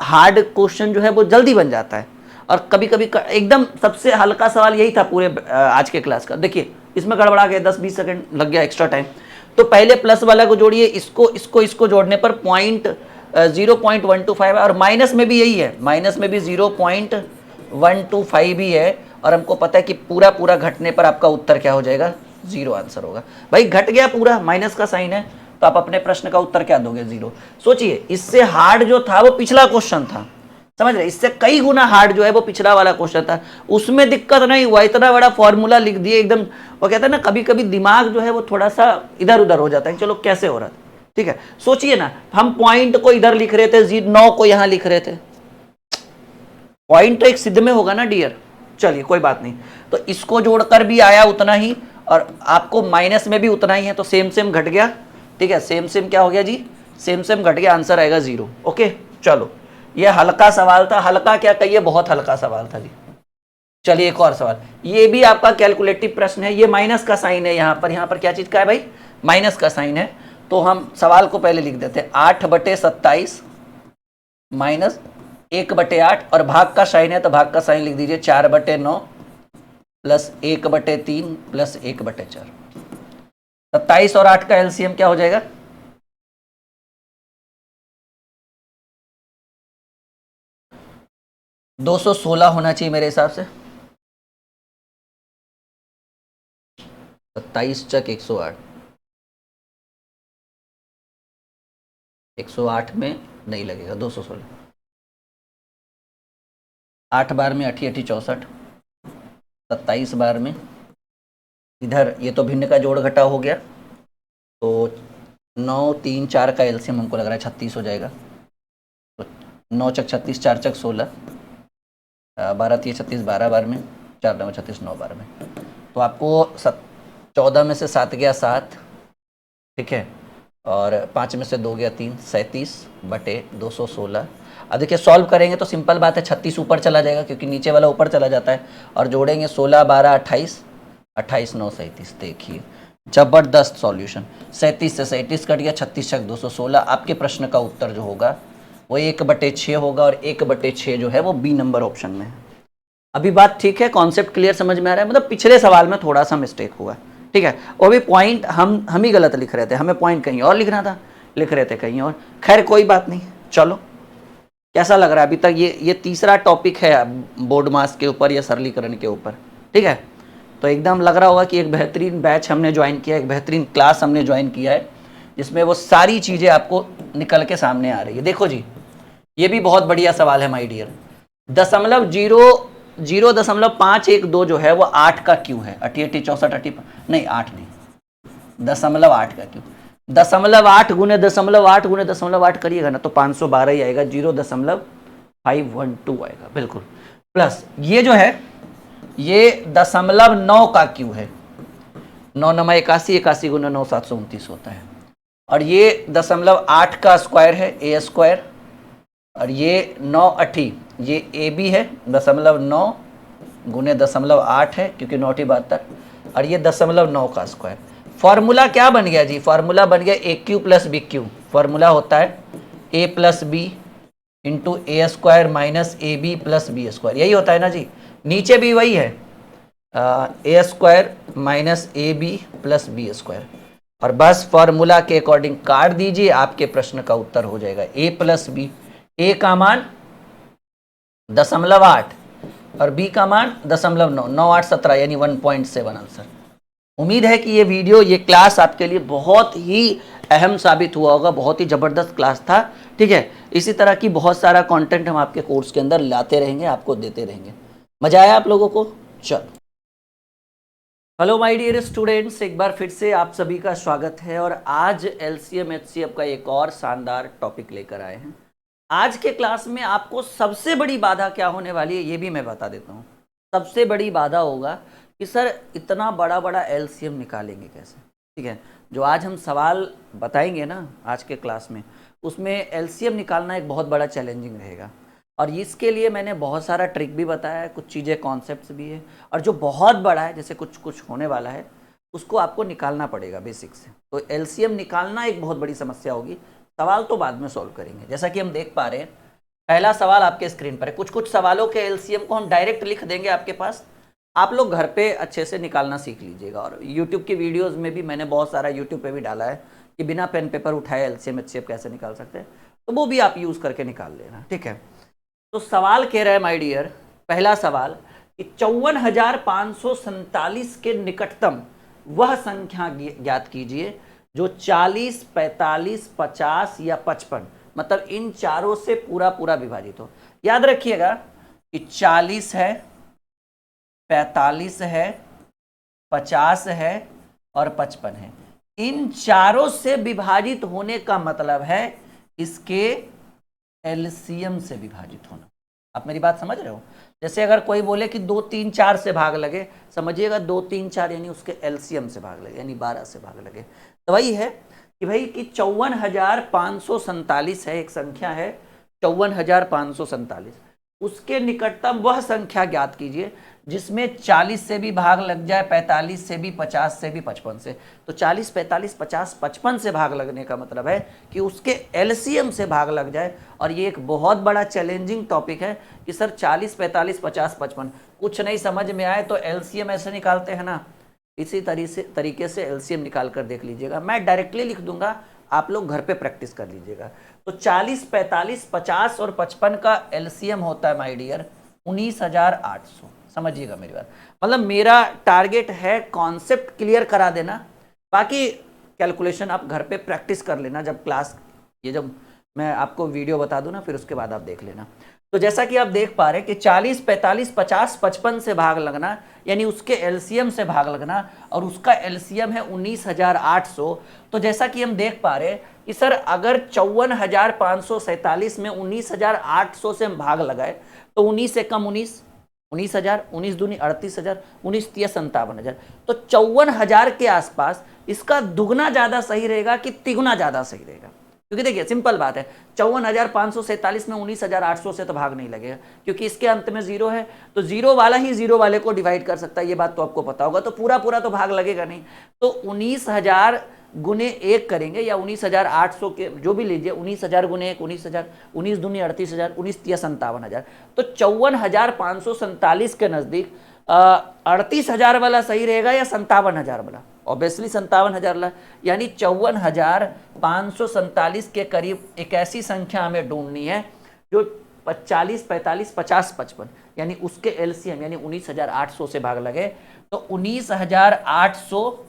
हार्ड क्वेश्चन जो है वो जल्दी बन जाता है। और कभी कभी एकदम सबसे हल्का सवाल यही था पूरे आज के क्लास का। देखिए इसमें गड़बड़ा गया, 10-20 सेकंड लग गया एक्स्ट्रा टाइम। तो पहले प्लस वाला को जोड़िए, इसको जोड़ने पर 0.125 है, और माइनस में भी यही है, माइनस में भी 0.125 भी है। और हमको पता है कि पूरा पूरा घटने पर आपका उत्तर क्या हो जाएगा, 0 आंसर होगा। भाई घट गया पूरा, माइनस का साइन है, तो आप अपने प्रश्न का उत्तर क्या दोगे, 0। सोचिए इससे हार्ड जो था वो पिछला क्वेश्चन था, समझ रहे, इससे कई गुना हार्ड जो है वो पिछला वाला क्वेश्चन था, उसमें दिक्कत नहीं हुआ, इतना बड़ा फॉर्मूला लिख दिए एकदम। वो कहते हैं ना कभी कभी दिमाग जो है वो थोड़ा सा इधर उधर हो जाता है, चलो कैसे हो रहा था, ठीक है। सोचिए ना हम पॉइंट को इधर लिख रहे थे, 9 को यहां लिख रहे थे, पॉइंट तो एक सिद्ध में होगा ना डियर। चलिए कोई बात नहीं, तो इसको जोड़कर भी आया उतना ही, और आपको माइनस में भी उतना ही है, तो सेम सेम घट गया, ठीक है, सेम सेम क्या हो गया जी, सेम सेम घट गया, आंसर आएगा 0। ओके चलो, ये हल्का सवाल था, हल्का क्या कहिए, बहुत हल्का सवाल था जी। चलिए एक और सवाल, ये भी आपका कैलकुलेटिव प्रश्न है, ये माइनस का साइन है यहाँ पर क्या चीज का है भाई, माइनस का साइन है। तो हम सवाल को पहले लिख देते हैं, 8/27 माइनस 1/8, और भाग का साइन है तो भाग का साइन लिख दीजिए, 4/9 प्लस 1/3 प्लस 1/4। 27 और 8 का एलसीएम क्या हो जाएगा, 216 होना चाहिए मेरे हिसाब से। 27 चक 108, 108 में नहीं लगेगा, 216, 8 बार में 8 8 64, 27 बार में, इधर ये तो भिन्न का जोड़ घटा हो गया, तो 9, 3, 4 का एलसीएम हमको लग रहा है 36 हो जाएगा। तो 9 चक 36, 4 चक 16, 12 3 36, 12 बार में, 4 9 36, 9 बार में, तो आपको 14 में से 7 गया 7, ठीक है, और 5 में से 2 गया 3, 37/216। अब देखिए सॉल्व करेंगे तो सिंपल बात है, 36 ऊपर चला जाएगा क्योंकि नीचे वाला ऊपर चला जाता है, और जोड़ेंगे 16, 12, 28, 28, 9, 37। देखिए जबरदस्त सॉल्यूशन, 37 से 37 कट गया, 36 चक 216। आपके प्रश्न का उत्तर जो होगा वो 1/6 होगा, और 1/6 जो है वो बी नंबर ऑप्शन में है। अभी बात ठीक है, कॉन्सेप्ट क्लियर समझ में आ रहा है, मतलब पिछले सवाल में थोड़ा सा मिस्टेक हुआ, ठीक है, वो भी पॉइंट हम ही गलत लिख रहे थे, हमें पॉइंट कहीं और लिखना था, लिख रहे थे कहीं और, खैर कोई बात नहीं। चलो कैसा लग रहा है अभी तक, ये तीसरा टॉपिक है बोर्ड मास के ऊपर या सरलीकरण के ऊपर, ठीक है। तो एकदम लग रहा होगा कि एक बेहतरीन बैच हमने ज्वाइन किया, एक बेहतरीन क्लास हमने ज्वाइन किया है, जिसमें वो सारी चीज़ें आपको निकल के सामने आ रही है। देखो जी ये भी बहुत बढ़िया सवाल है माय डियर, 0.512 जो है वो 8 का क्यू है, 88 64 नहीं 8 नहीं, 0.8 का क्यू, 0.8 गुने 0.8 गुने 0.8 करिएगा ना तो 512 ही आएगा, 0.512 आएगा बिल्कुल। प्लस ये जो है ये 0.9 का क्यू है, 9×81, 81 × 9 729 होता है। और ये 0.8 का स्क्वायर है, ए स्क्वायर। और ये 9 8 ये ए बी है, 0.9 × 0.8 है क्योंकि 9 × 72। और ये 0.9 का स्क्वायर। फॉर्मूला क्या बन गया जी? फॉर्मूला बन गया A cube plus B cube. Formula होता है A plus B into A square minus A B plus B square, यही होता है ना जी। नीचे भी वही है, A square minus A B plus B square. और बस फॉर्मूला के अकॉर्डिंग काट दीजिए, आपके प्रश्न का उत्तर हो जाएगा ए प्लस बी। ए का मान 0.8 और बी का मान 0.9, 9 8 17 यानी 1.7 आंसर। उम्मीद है कि ये वीडियो, ये क्लास आपके लिए बहुत ही अहम साबित हुआ होगा। बहुत ही ज़बरदस्त क्लास था, ठीक है। इसी तरह की बहुत सारा कंटेंट हम आपके कोर्स के अंदर लाते रहेंगे, आपको देते रहेंगे। मजा आया आप लोगों को? चलो, हेलो माय डियर स्टूडेंट्स, एक बार फिर से आप सभी का स्वागत है। और आज एलसीएम एचसीएफ का एक और शानदार टॉपिक लेकर आए हैं। आज के क्लास में आपको सबसे बड़ी बाधा क्या होने वाली है ये भी मैं बता देता हूँ। सबसे बड़ी बाधा होगा कि सर इतना बड़ा बड़ा एलसीएम निकालेंगे कैसे, ठीक है। जो आज हम सवाल बताएंगे ना आज के क्लास में, उसमें एलसीएम निकालना एक बहुत बड़ा चैलेंजिंग रहेगा। और इसके लिए मैंने बहुत सारा ट्रिक भी बताया है, कुछ चीज़ें कॉन्सेप्ट्स भी है। और जो बहुत बड़ा है, जैसे कुछ कुछ होने वाला है, उसको आपको निकालना पड़ेगा बेसिक से। तो एलसीएम निकालना एक बहुत बड़ी समस्या होगी। सवाल तो बाद में सॉल्व करेंगे। जैसा कि हम देख पा रहे हैं, पहला सवाल आपके स्क्रीन पर है। कुछ कुछ सवालों के एलसीएम को हम डायरेक्ट लिख देंगे आपके पास, आप लोग घर पे अच्छे से निकालना सीख लीजिएगा। और यूट्यूब की वीडियोज़ में भी मैंने बहुत सारा यूट्यूब पे भी डाला है कि बिना पेन पेपर उठाए एलसीएम एचसीएफ कैसे निकाल सकते हैं, तो वो भी आप यूज़ करके निकाल लेना, ठीक है। तो सवाल कह रहा है माय डियर, पहला सवाल कि 54,547 के निकटतम वह संख्या ज्ञात कीजिए जो 40, 45, 50 या 55, मतलब इन चारों से पूरा पूरा विभाजित हो। याद रखिएगा कि 40 है, 45 है, 50 है और 55 है। इन चारों से विभाजित होने का मतलब है इसके एलसीएम से विभाजित होना। आप मेरी बात समझ रहे हो? जैसे अगर कोई बोले कि 2 3 4 से भाग लगे, समझिएगा 2 3 4 यानी उसके एलसीएम से भाग लगे, यानी 12 से भाग लगे। तो वही है कि भाई कि 54,547 है, एक संख्या है 54,547, उसके निकटतम वह संख्या ज्ञात कीजिए जिसमें 40 से भी भाग लग जाए, 45 से भी, 50 से भी, 55 से। तो 40, 45, 50, 55 से भाग लगने का मतलब है कि उसके एलसीएम से भाग लग जाए। और ये एक बहुत बड़ा चैलेंजिंग टॉपिक है कि सर 40, 45, 50, 55 कुछ नहीं समझ में आए तो एलसीएम ऐसे निकालते हैं ना, इसी तरीके से एलसीएम निकाल कर देख लीजिएगा। मैं डायरेक्टली लिख दूंगा, आप लोग घर पे प्रैक्टिस कर लीजिएगा। तो 40, 45, 50 और 55 का एलसीएम होता है माय डियर 19,800। समझिएगा मेरी बात, मतलब मेरा टारगेट है कॉन्सेप्ट क्लियर करा देना, बाकी कैलकुलेशन आप घर पे प्रैक्टिस कर लेना। जब क्लास, ये जब मैं आपको वीडियो बता दूं ना, फिर उसके बाद आप देख लेना। तो जैसा कि आप देख पा रहे हैं कि 40, 45, 50, 55 से भाग लगना यानी उसके एलसीएम से भाग लगना, और उसका एलसीएम है 19,800। तो जैसा कि हम देख पा रहे हैं कि सर अगर 54,547 में 19,800 से हम भाग लगाए तो 19 से कम 19,000, 19 दूनी 38,000, 19 तिया 57,000, तो 54,000 के आसपास। इसका दुगना ज्यादा सही रहेगा कि तिगुना ज्यादा सही रहेगा? क्योंकि देखिए सिंपल बात है, 54,547 में 19,800 से तो भाग नहीं लगेगा क्योंकि इसके अंत में जीरो है, तो जीरो वाला ही जीरो वाले को डिवाइड कर सकता है, ये बात तो आपको पता होगा। तो पूरा पूरा तो भाग लगेगा नहीं, तो 19,000 गुने 1 करेंगे या 19,800 के जो भी लीजिए, 19,000 गुने 1 19,000, 19 दूनी 38,000, 19 तिया 57,000। तो 54,547 के नजदीक 38,000 वाला सही रहेगा या 57,000 वाला? ऑब्वियसली 57,000 वाला, यानी 54,547 के करीब एक ऐसी संख्या हमें ढूंढनी है जो 40, 45, 50, 55 यानी उसके एलसीएम यानी 19,800 से भाग लगे। तो 19,800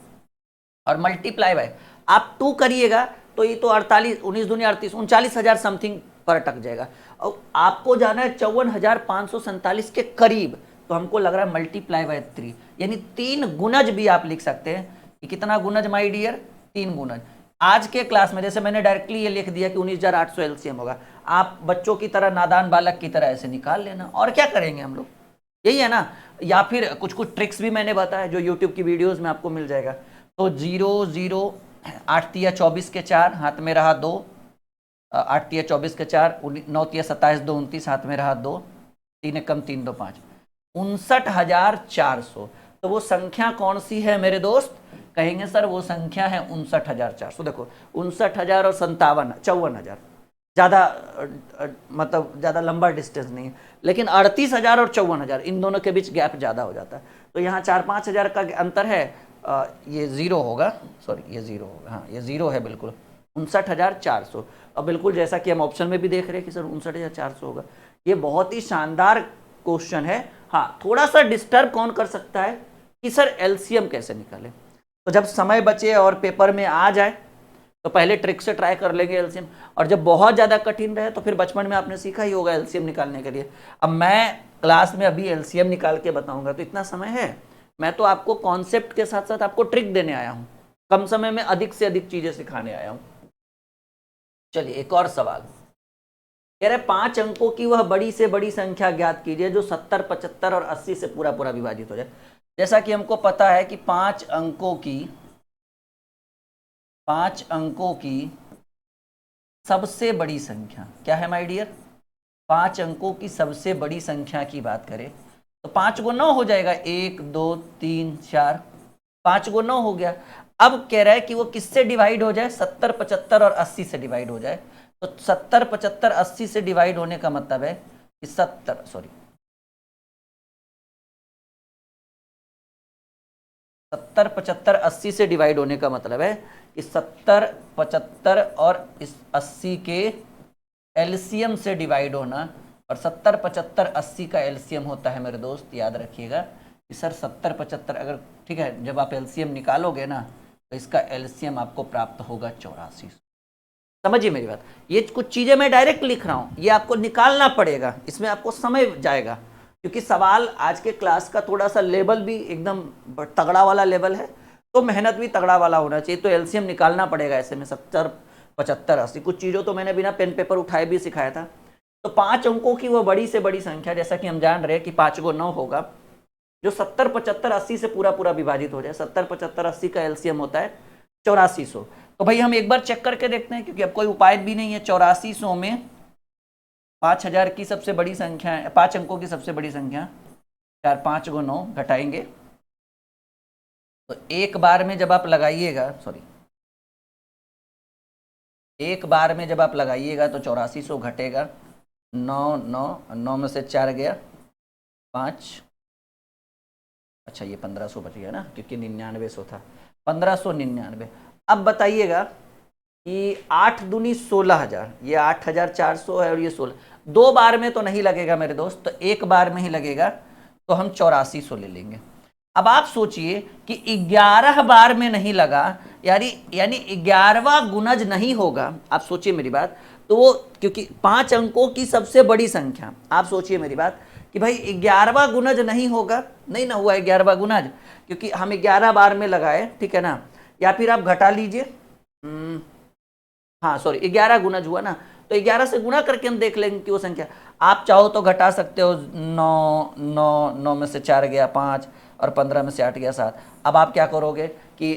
और मल्टीप्लाई बाय आप 2 करिएगा तो ये तो 48, 19 दूनी 38, 39,000 समथिंग पर अटक जाएगा। और आपको जाना है 54,547 के करीब, तो हमको लग रहा है मल्टीप्लाई बाय 3 यानी 3 गुणज भी आप लिख सकते हैं। कि कितना गुणज माय डियर? 3 गुणज। आज के क्लास में जैसे मैंने डायरेक्टली ये लिख दिया कि 19,800 एलसीएम होगा, आप बच्चों की तरह, नादान बालक की तरह ऐसे निकाल लेना। और क्या करेंगे हम लोग, यही है ना। या फिर कुछ कुछ ट्रिक्स भी मैंने बताया जो यूट्यूब की वीडियोस में आपको मिल जाएगा। तो 0 0 8 तिया 24 के 4 हाथ में रहा 2, 8 तिया 24 के 4, 9 तिया 27 2 29 हाथ में रहा 2, 3 कम 3 2 5, 59,400। तो वो संख्या कौन सी है मेरे दोस्त? कहेंगे सर वो संख्या है 59,400। देखो 59,000 और 54,000 ज़्यादा मतलब ज़्यादा लंबा डिस्टेंस नहीं है, लेकिन 38,000 और 54,000 इन दोनों के बीच गैप ज़्यादा हो जाता है। तो यहाँ 4-5 हज़ार का अंतर है। ये ज़ीरो होगा, सॉरी ये ज़ीरो होगा, हाँ ये ज़ीरो है बिल्कुल, 59,400। और बिल्कुल जैसा कि हम ऑप्शन में भी देख रहे हैं कि सर 59,400 होगा। ये बहुत ही शानदार क्वेश्चन है। हाँ थोड़ा सा डिस्टर्ब कौन कर सकता है कि सर एलसीएम कैसे निकालें। तो जब समय बचे और पेपर में आ जाए तो पहले ट्रिक से ट्राई कर लेंगे एलसीएम, और जब बहुत ज़्यादा कठिन रहे तो फिर बचपन में आपने सीखा ही होगा एलसीएम निकालने के लिए। अब मैं क्लास में अभी एलसीएम निकाल के बताऊंगा तो इतना समय है, मैं तो आपको कॉन्सेप्ट के साथ साथ आपको ट्रिक देने आया हूँ, कम समय में अधिक से अधिक चीज़ें सिखाने आया हूँ। चलिए एक और सवाल कह रहे 5 अंकों की वह बड़ी से बड़ी संख्या ज्ञात कीजिए जो 70, 75 और 80 से पूरा पूरा विभाजित हो जाए। जैसा कि हमको पता है कि 5 अंकों की सबसे बड़ी संख्या क्या है माय डियर? 5 अंकों की सबसे बड़ी संख्या की बात करें तो 5 को 9 हो जाएगा, 1 2 3 4, 5 को 9 हो गया। अब कह रहा है कि वो किससे डिवाइड हो जाए? 70, 75 और 80 से डिवाइड हो जाए। तो 70, 75, 80 से डिवाइड होने का मतलब है कि 70 75 80 से डिवाइड होने का मतलब है कि 70, 75 और इस 80 के एलसीएम से डिवाइड होना। और 70, 75, 80 का एलसीएम होता है मेरे दोस्त, याद रखिएगा कि सर 70, 75 अगर ठीक है, जब आप एलसीएम निकालोगे ना तो इसका एलसीएम आपको प्राप्त होगा 84। समझिए मेरी बात, ये कुछ चीज़ें मैं डायरेक्ट लिख रहा हूँ, ये आपको निकालना पड़ेगा, इसमें आपको समय जाएगा क्योंकि सवाल आज के क्लास का थोड़ा सा लेवल भी एकदम तगड़ा वाला लेवल है, तो मेहनत भी तगड़ा वाला होना चाहिए। तो एलसीएम निकालना पड़ेगा ऐसे में 70, 75, 80। कुछ चीज़ों तो मैंने बिना पेन पेपर उठाए भी सिखाया था। तो 5 अंकों की वो बड़ी से बड़ी संख्या, जैसा कि हम जान रहे हैं कि 5 को 9 होगा, जो 70, 75, 80 से पूरा पूरा विभाजित हो जाए। 70, 75, 80 का एलसीएम होता है 8400। तो भाई हम एक बार चेक करके देखते हैं क्योंकि अब कोई उपाय भी नहीं है। 8400 में 5000 की सबसे बड़ी संख्या है, 5 अंकों की सबसे बड़ी संख्या 4, 5 को 9 घटाएंगे तो एक बार में जब आप लगाइएगा, एक बार में जब आप लगाइएगा तो 8400 घटेगा 9 9 9 में से 4 गया 5, अच्छा ये 1500 बच गया ना क्योंकि 9900 था, 1599। अब बताइएगा कि 8 दूनी 16,000, ये 8,400 है और ये 16, 2 बार में तो नहीं लगेगा मेरे दोस्त, तो एक बार में ही लगेगा, तो हम 8400 ले लेंगे। अब आप सोचिए कि 11 बार में नहीं लगा, यानी 11वां गुणज नहीं होगा। आप सोचिए मेरी बात, तो वो क्योंकि 5 अंकों की सबसे बड़ी संख्या, आप सोचिए मेरी बात कि भाई 11वां गुणज नहीं होगा, नहीं ना हुआ 11वां गुणज क्योंकि हम 11 बार में लगाए, ठीक है ना। या फिर आप घटा लीजिए, हाँ सॉरी 11 गुणज हुआ ना, तो 11 से गुणा करके हम देख लेंगे कि वो संख्या। आप चाहो तो घटा सकते हो, 9 9 9 में से 4 गया 5 और 15 में से 8 गया 7। अब आप क्या करोगे कि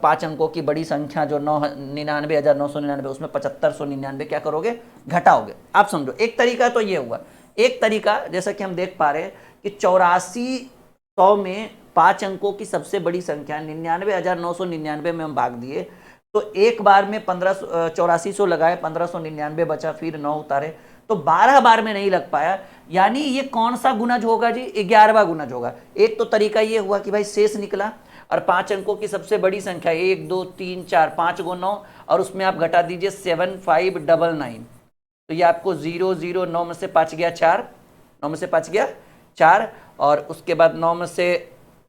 5 अंकों की बड़ी संख्या जो 99,999 उसमें 7599 क्या करोगे? घटाओगे। आप समझो, एक तरीका तो ये हुआ। एक तरीका जैसा कि हम देख पा रहे हैं कि 8400 में 5 अंकों की सबसे बड़ी संख्या 99,999 में हम भाग दिए, तो एक बार में 8400 लगाए, 1599 बचा, फिर 9 उतारे, तो 12 बार में नहीं लग पाया। यानी ये कौन सा गुणज होगा जी? 11वां गुणज होगा। एक तो तरीका ये हुआ कि भाई शेष निकला और 5 अंकों की सबसे बड़ी संख्या 1 2 3 4, 5 को 9 और उसमें आप घटा दीजिए 7599, तो ये आपको 0 0 9 में से 5 गया 4, 9 में से 5 गया 4 और उसके बाद 9 में से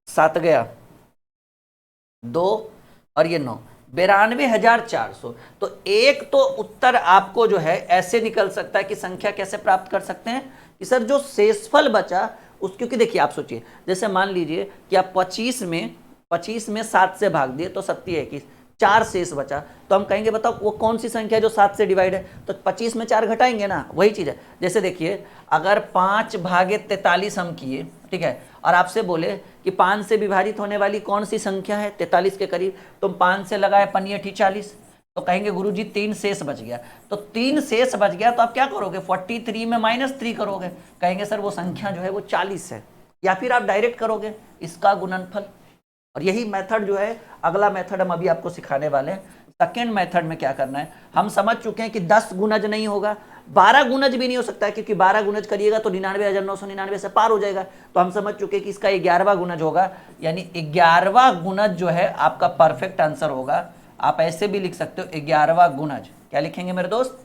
7 गया 2 और ये 9, 92,400। तो एक तो उत्तर आपको जो है ऐसे निकल सकता है कि संख्या कैसे प्राप्त कर सकते हैं कि सर जो शेषफल बचा उस, क्योंकि देखिए आप सोचिए, जैसे मान लीजिए कि आप 25 में 7 से भाग दिए तो 27 4 शेष बचा, तो हम कहेंगे बताओ वो कौन सी संख्या जो 7 से डिवाइड है? तो 25 में 4 घटाएंगे ना, वही चीज़ है। जैसे देखिए अगर 5 भागे 43 हम किए, ठीक है, और आपसे बोले कि 5 से विभाजित होने वाली कौन सी संख्या है 43 के करीब, तुम 5 से लगाए पनियठी 40, तो कहेंगे गुरुजी 3 शेष बच गया। तो 3 शेष बच गया तो आप क्या करोगे, 43 में -3 करोगे, कहेंगे सर वो संख्या जो है वो 40 है। या फिर आप डायरेक्ट करोगे इसका गुणनफल। और यही मेथड जो है अगला मेथड हम अभी आपको सिखाने वाले हैं। सेकेंड मेथड में क्या करना है, हम समझ चुके हैं कि 10 गुणज नहीं होगा, 12 गुणज भी नहीं हो सकता है, क्योंकि 12 गुणज करिएगा तो 99,999 से पार हो जाएगा। तो हम समझ चुके हैं कि इसका 11वां गुणज होगा, यानी 11वां गुणज जो है आपका परफेक्ट आंसर होगा। आप ऐसे भी लिख सकते हो 11वां गुणज, क्या लिखेंगे मेरे दोस्त,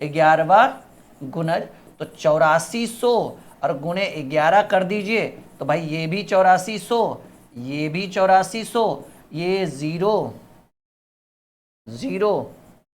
11वां गुणज। तो 8400 और गुणे 11 कर दीजिए, तो भाई ये भी 8400, ये भी 8400, ये 0 0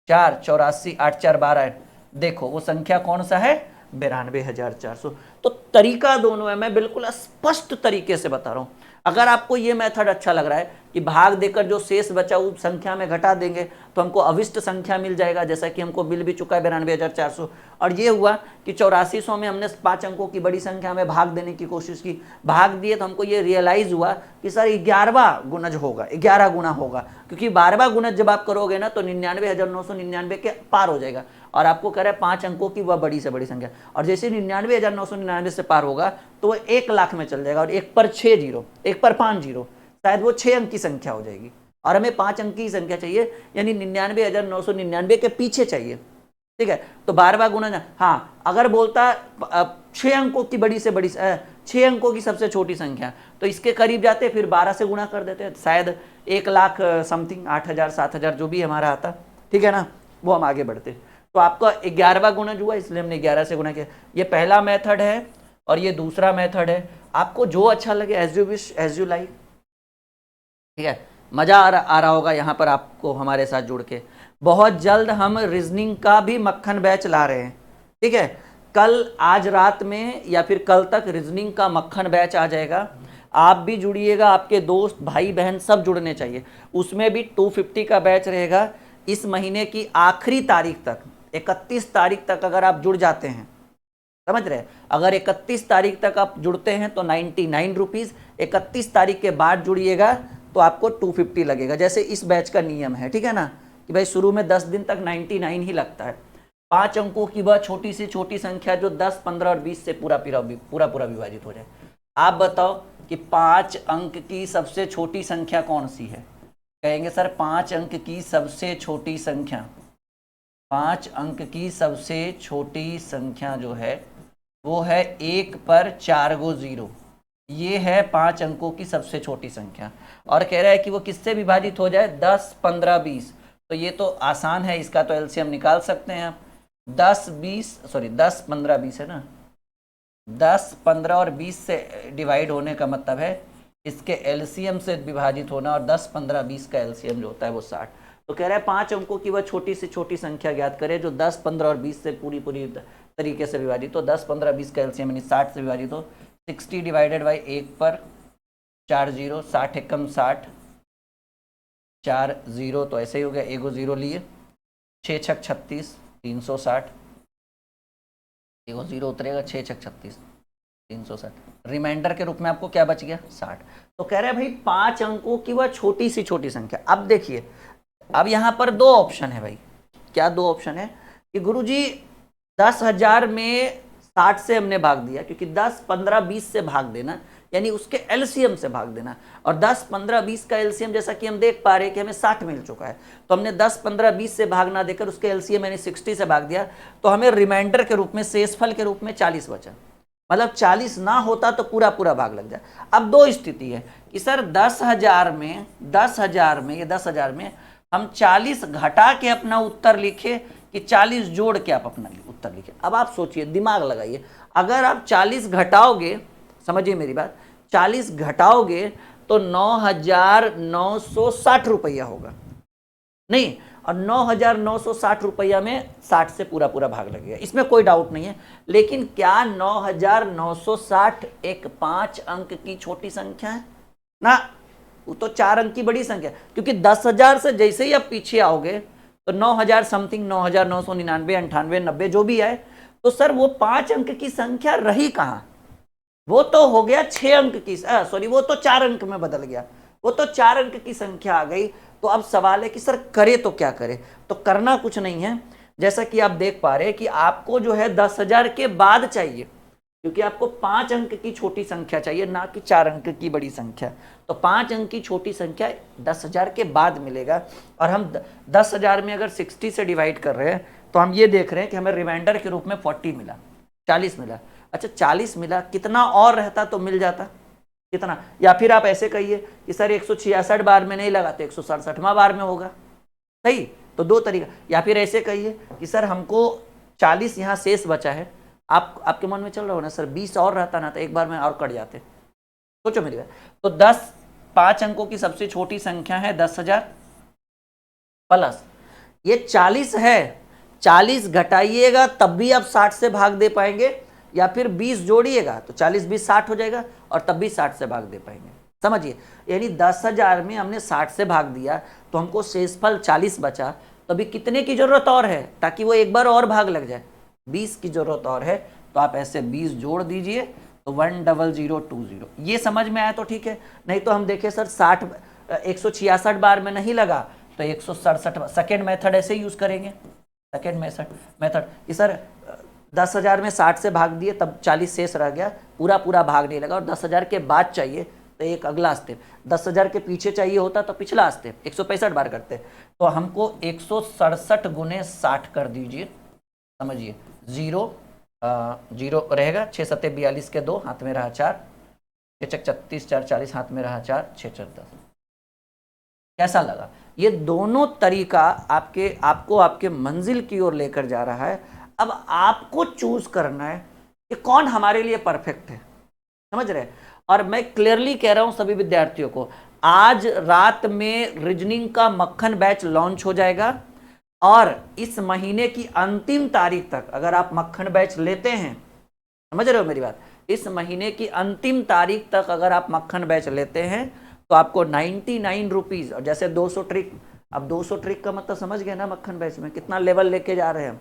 4 84 8 4 12, देखो वो संख्या कौन सा है, 92,400। तो तरीका दोनों है, मैं बिल्कुल स्पष्ट तरीके से बता रहा हूं। अगर आपको ये मेथड अच्छा लग रहा है कि भाग देकर जो शेष बचा उस संख्या में घटा देंगे तो हमको अविष्ट संख्या मिल जाएगा, जैसा कि हमको मिल भी चुका है 92,400। और ये हुआ कि 8400 में हमने 5 अंकों की बड़ी संख्या में भाग देने की कोशिश की, भाग दिए तो हमको ये रियलाइज हुआ कि सर 11वां गुणज होगा, 11 गुना होगा, क्योंकि 12वां गुणज जब आप करोगे ना तो 99,999 के पार हो जाएगा। और आपको कह रहा है 5 अंकों की वह बड़ी से बड़ी संख्या, और जैसे 99,999 से पार होगा तो वह 1 लाख में चल जाएगा, और 1 पर 6 जीरो, 1 पर 5 जीरो, शायद वो 6 अंक की संख्या हो जाएगी। और हमें 5 अंक की संख्या चाहिए, यानी 99,999 के पीछे चाहिए, ठीक है। तो 12वां गुणज, हाँ अगर बोलता 6 अंकों की बड़ी से बड़ी, 6 अंकों की सबसे छोटी संख्या, तो इसके करीब जाते फिर 12 से गुणा कर देते, शायद 1 लाख समथिंग 8,000 7,000 जो भी हमारा आता, ठीक है ना, वो हम आगे बढ़ते। तो आपका 11वां गुणज हुआ, इसलिए हमने 11 से गुणा किया। ये पहला मेथड है और ये दूसरा मेथड है, आपको जो अच्छा लगे as you wish as you like, ठीक है। मजा आ रहा होगा यहाँ पर आपको हमारे साथ जुड़ के। बहुत जल्द हम रीजनिंग का भी मक्खन बैच ला रहे हैं, ठीक है। कल आज रात में या फिर कल तक रीजनिंग का मक्खन बैच आ जाएगा, आप भी जुड़िएगा, आपके दोस्त भाई बहन सब जुड़ने चाहिए। उसमें भी 250 का बैच रहेगा इस महीने की आखिरी तारीख तक, 31 तारीख तक अगर आप जुड़ जाते हैं, समझ रहे, अगर 31 तारीख तक आप जुड़ते हैं तो 99 रुपीज़, 31 तारीख के बाद जुड़िएगा तो आपको 250 लगेगा, जैसे इस बैच का नियम है, ठीक है ना, कि भाई शुरू में 10 दिन तक 99 ही लगता है। 5 अंकों की वह छोटी से छोटी संख्या जो 10, 15 और 20 से पूरा विभाजित हो जाए। आप बताओ कि 5 अंक की सबसे छोटी संख्या कौन सी है, कहेंगे सर 5 अंक की सबसे छोटी संख्या, 5 अंक की सबसे छोटी संख्या जो है वो है 1 पर 4 गो 0, ये है 5 अंकों की सबसे छोटी संख्या। और कह रहा है कि वो किससे विभाजित हो जाए, 10, 15, 20, तो ये तो आसान है, इसका तो एलसीएम निकाल सकते हैं आप। 10, 15, 20 है ना, 10, 15 और 20 से डिवाइड होने का मतलब है इसके एलसीएम से विभाजित होना, और 10, 15, 20 का एलसीएम जो होता है वो 60। तो कह रहा है 5 अंकों की वह छोटी से छोटी संख्या ज्ञात करे जो 10, 15 और 20 से पूरी तरीके से विभाजित हो। 10, 15, 20 का एलसीएम यानी 60 से विभाजित हो। 60 डिवाइडेड बाई 1 पर 4 जीरो, 60 एकम 60, 4 जीरो तो ऐसे ही हो गया, एगो जीरो लिए, 6 छक 36, 360, एगो जीरो उतरेगा, 6 छक 36, 360, रिमाइंडर के रूप में आपको क्या बच गया, 60। तो कह रहे हैं भाई 5 अंकों की वह छोटी सी छोटी संख्या। अब देखिए, अब यहाँ पर 2 ऑप्शन है भाई, क्या 2 ऑप्शन है कि गुरुजी 10,000 में 60 से हमने भाग दिया, क्योंकि 10, 15, 20 से भाग देना यानी उसके एलसीएम से भाग देना, और 10, 15, 20 का एलसीएम जैसा कि हम देख पा रहे हैं कि हमें 60 मिल चुका है, तो हमने 10, 15, 20 से भाग ना देकर उसके एलसीएम यानी 60 से भाग दिया, तो हमें रिमाइंडर के रूप में, शेषफल के रूप में 40 बचा। मतलब 40 ना होता तो पूरा भाग लग जाए। अब 2 स्थिति है कि सर 10,000 में ये 10,000 में हम 40 घटा के अपना उत्तर लिखे कि 40 जोड़ के आप अपना उत्तर लिखे। अब आप सोचिए, दिमाग लगाइए, अगर आप 40 घटाओगे, समझिए मेरी बात, 40 घटाओगे तो 9,960 रुपया होगा, नहीं, और 9,960 रुपया में 60 से पूरा भाग लगेगा, इसमें कोई डाउट नहीं है। लेकिन क्या 9,960 एक 5 अंक की छोटी संख्या है ना, वो तो 4 अंक की बड़ी संख्या, क्योंकि 10,000 से जैसे ही आप पीछे आओगे तो 9,000 समथिंग, 9,999, 98, 90 जो भी है, तो सर वो 5 अंक की संख्या रही कहाँ, वो तो हो गया 6 अंक की, सॉरी वो तो 4 अंक में बदल गया, वो तो 4 अंक की संख्या आ गई। तो अब सवाल है कि सर करे तो क्या करे? तो करना कुछ नहीं है, जैसा कि आप देख पा रहे हैं कि आपको जो है 10,000 के बाद चाहिए, क्योंकि आपको 5 अंक की छोटी संख्या चाहिए, ना कि 4 अंक की बड़ी संख्या। तो 5 अंक की छोटी संख्या 10,000 के बाद मिलेगा। और हम 10,000 में अगर 60 से डिवाइड कर रहे हैं तो हम ये देख रहे हैं कि हमें रिमाइंडर के रूप में 40 मिला, 40 मिला। अच्छा 40 मिला, कितना और रहता तो मिल जाता, कितना? या फिर आप ऐसे कहिए कि सर 166 बार में नहीं लगा तो 167वां बार में होगा, सही। तो दो तरीका, या फिर ऐसे कहिए कि सर हमको 40 यहाँ शेष बचा है, आपके मन में चल रहा हो ना सर 20 और रहता ना तो एक बार में और कट जाते, सोचो मेरी बात। तो 5 अंकों की सबसे छोटी संख्या है 10,000 प्लस ये 40 है, 40 घटाइएगा तब भी आप 60 से भाग दे पाएंगे, या फिर 20 जोड़िएगा तो 40 20 60 हो जाएगा और तब भी 60 से भाग दे पाएंगे। समझिए, यानी 10,000 में हमने 60 से भाग दिया तो हमको शेषफल 40 बचा, तो अभी कितने की जरूरत और है ताकि वो एक बार और भाग लग जाए? 20 की जरूरत और है। तो आप ऐसे 20 जोड़ दीजिए तो 10020, ये समझ में आया तो ठीक है। नहीं तो हम देखें सर 166 बार में नहीं लगा तो 167, सेकेंड मेथड ऐसे यूज करेंगे, सेकेंड मेथड कि सर 10,000 में 60 से भाग दिए तब 40 शेष रह गया, पूरा पूरा भाग नहीं लगा, और 10,000 के बाद चाहिए तो एक अगला स्टेप, 10,000 के पीछे चाहिए होता तो पिछला स्टेप 165 बार करते। तो हमको 167 गुने 60 कर दीजिए, समझिए, जीरो रहेगा, 6 सत्ते 42 के 2 हाथ में रहा 4, 6 36 4 40 हाथ में रहा 4, 6 4 10। कैसा लगा? ये दोनों तरीका आपको आपके मंजिल की ओर लेकर जा रहा है। अब आपको चूज करना है कि कौन हमारे लिए परफेक्ट है, समझ रहे? और मैं क्लियरली कह रहा हूं सभी विद्यार्थियों को, आज रात में रीजनिंग का मक्खन बैच लॉन्च हो जाएगा, और इस महीने की अंतिम तारीख तक अगर आप मक्खन बैच लेते हैं, समझ रहे हो मेरी बात, इस महीने की अंतिम तारीख तक अगर आप मक्खन बैच लेते हैं तो आपको 99 रुपीज, और जैसे 200 ट्रिक, अब 200 ट्रिक का मतलब समझ गए ना मक्खन बैच में कितना लेवल लेके जा रहे हैं हम।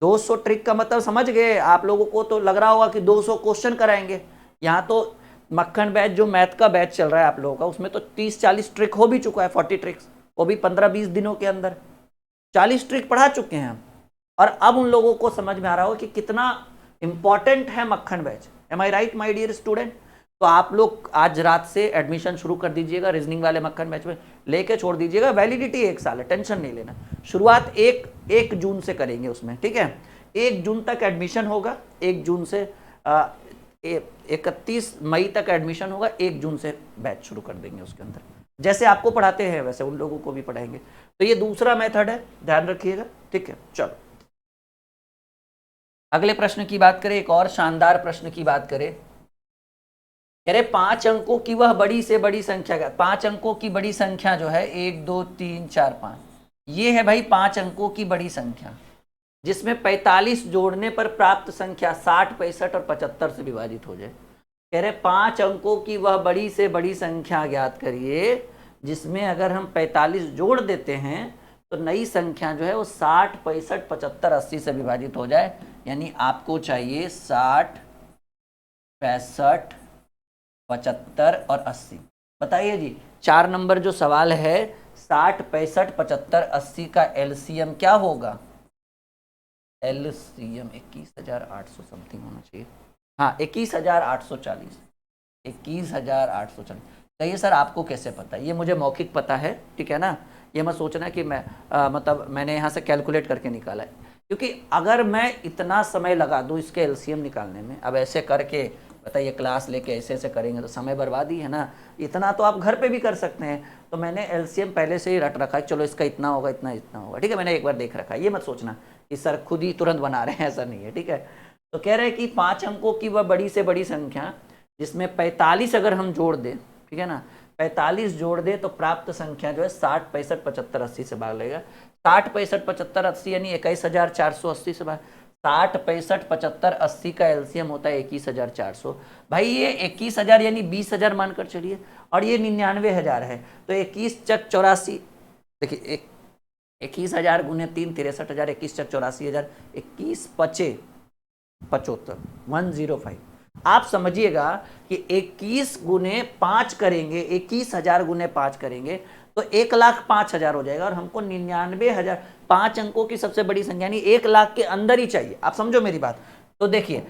200 ट्रिक का मतलब समझ गए आप लोगों को? तो लग रहा होगा कि 200 क्वेश्चन कराएंगे। यहाँ तो मक्खन बैच जो मैथ का बैच चल रहा है आप लोगों का, उसमें तो 30-40 ट्रिक हो भी चुका है, 40 ट्रिक्स, वो भी 15-20 दिनों के अंदर 40 ट्रिक पढ़ा चुके हैं हम। और अब उन लोगों को समझ में आ रहा हो कि कितना इंपॉर्टेंट है मक्खन batch. Am I right my dear student? तो आप लोग आज रात से एडमिशन शुरू कर दीजिएगा रीजनिंग वाले मक्खन बैच में, लेके छोड़ दीजिएगा। वैलिडिटी 1 साल है, टेंशन नहीं लेना। शुरुआत 1 जून से करेंगे उसमें, ठीक है? 1 जून तक एडमिशन होगा, 1 जून से 31 मई तक एडमिशन होगा, 1 जून से बैच शुरू कर देंगे। उसके अंदर जैसे आपको पढ़ाते हैं वैसे उन लोगों को भी पढ़ाएंगे। तो ये दूसरा मेथड है, ध्यान रखिएगा, ठीक है? चलो अगले प्रश्न की बात करें, एक और शानदार प्रश्न की बात करें। कह रहे 5 अंकों की वह बड़ी से बड़ी संख्या का, 5 अंकों की बड़ी संख्या जो है 1 2 3 4 5, ये है भाई 5 अंकों की बड़ी संख्या, जिसमें 45 जोड़ने पर प्राप्त संख्या 60, 65 और 75 से विभाजित हो जाए। कह रहे 5 अंकों की वह बड़ी से बड़ी संख्या ज्ञात करिए जिसमें अगर हम 45 जोड़ देते हैं तो नई संख्या जो है वो 60, 65, 75, 80 से विभाजित हो जाए। यानी आपको चाहिए 60, 65, 75 और 80। बताइए जी, 4 नंबर जो सवाल है, 60, 65, 75, 80 का एलसीएम क्या होगा? एलसीएम 21,800 समथिंग होना चाहिए। हाँ 21,840, 21,840। कहिए सर आपको कैसे पता है? ये मुझे मौखिक पता है, ठीक है ना? ये मत सोचना कि मैं मतलब मैंने यहाँ से कैलकुलेट करके निकाला है, क्योंकि अगर मैं इतना समय लगा दूँ इसके एलसीएम निकालने में, अब ऐसे करके बताइए क्लास लेके ऐसे ऐसे करेंगे तो समय बर्बादी है ना। इतना तो आप घर पे भी कर सकते हैं। तो मैंने एलसीएम पहले से ही रट रखा है, चलो इसका इतना होगा, इतना इतना होगा, ठीक है? मैंने एक बार देख रखा है, ये मत सोचना कि सर खुद ही तुरंत बना रहे हैं, ऐसा नहीं है, ठीक है? तो कह रहे हैं कि 5 अंकों की वह बड़ी से बड़ी संख्या जिसमें 45 अगर हम जोड़ दें, ठीक है ना, 45 जोड़ दे तो प्राप्त संख्या जो है 60, 65, 75, 80 से भाग लेगा। 60, 65, 75, 80 यानी 21,480 से भाग। 60, 65, 75, 80 का एलसीएम होता है 21,400। भाई ये 21,000 यानी 20,000 मानकर चलिए, और ये 99,000 है, तो 21 चक 84, देखिए 21,000 गुने 3 63,000, 21 चक 84,000, 21 पचे 75, 105। आप समझिएगा कि 21 गुने 5 करेंगे, 21,000 गुने 5 करेंगे तो 1,05,000 हो जाएगा, और हमको 99,000 5 अंकों की सबसे बड़ी संख्या यानी 1 लाख के अंदर ही चाहिए। आप समझो मेरी बात। तो देखिए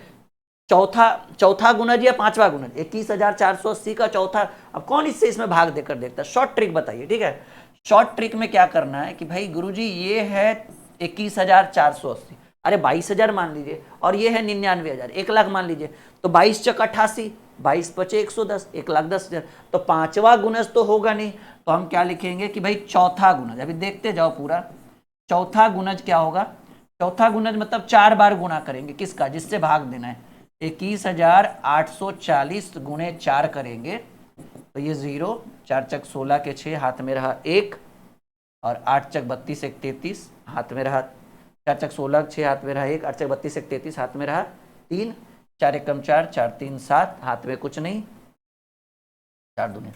चौथा गुणज या पांचवा गुणज, 21,480 का चौथा। अब कौन इससे इसमें भाग देकर देखता है? शॉर्ट ट्रिक बताइए, ठीक है। शॉर्ट ट्रिक में क्या करना है कि भाई गुरुजी ये है 21,480, अरे 22,000 मान लीजिए, और ये है 99,000, 1 लाख मान लीजिए, तो 22 चक 88, 22 पचे 110, 1,10,000। तो पांचवा गुणज तो होगा नहीं, तो हम क्या लिखेंगे कि भाई चौथा गुणज। अभी देखते जाओ पूरा, चौथा गुणज क्या होगा? चौथा गुणज मतलब 4 बार गुणा करेंगे, किसका? जिससे भाग देना है। 21,840 गुणे 4 करेंगे तो ये 0, 4 चक 16 के 6, हाथ में रहा 1, और 8 चक 32 1 33, हाथ में रहा 4 चक 16 6, हाथ में रहा 1, 8 चक 32 1 33, हाथ में रहा 3, 4 एकम 4, 4 3 7, हाथ में कुछ नहीं, 4 दूने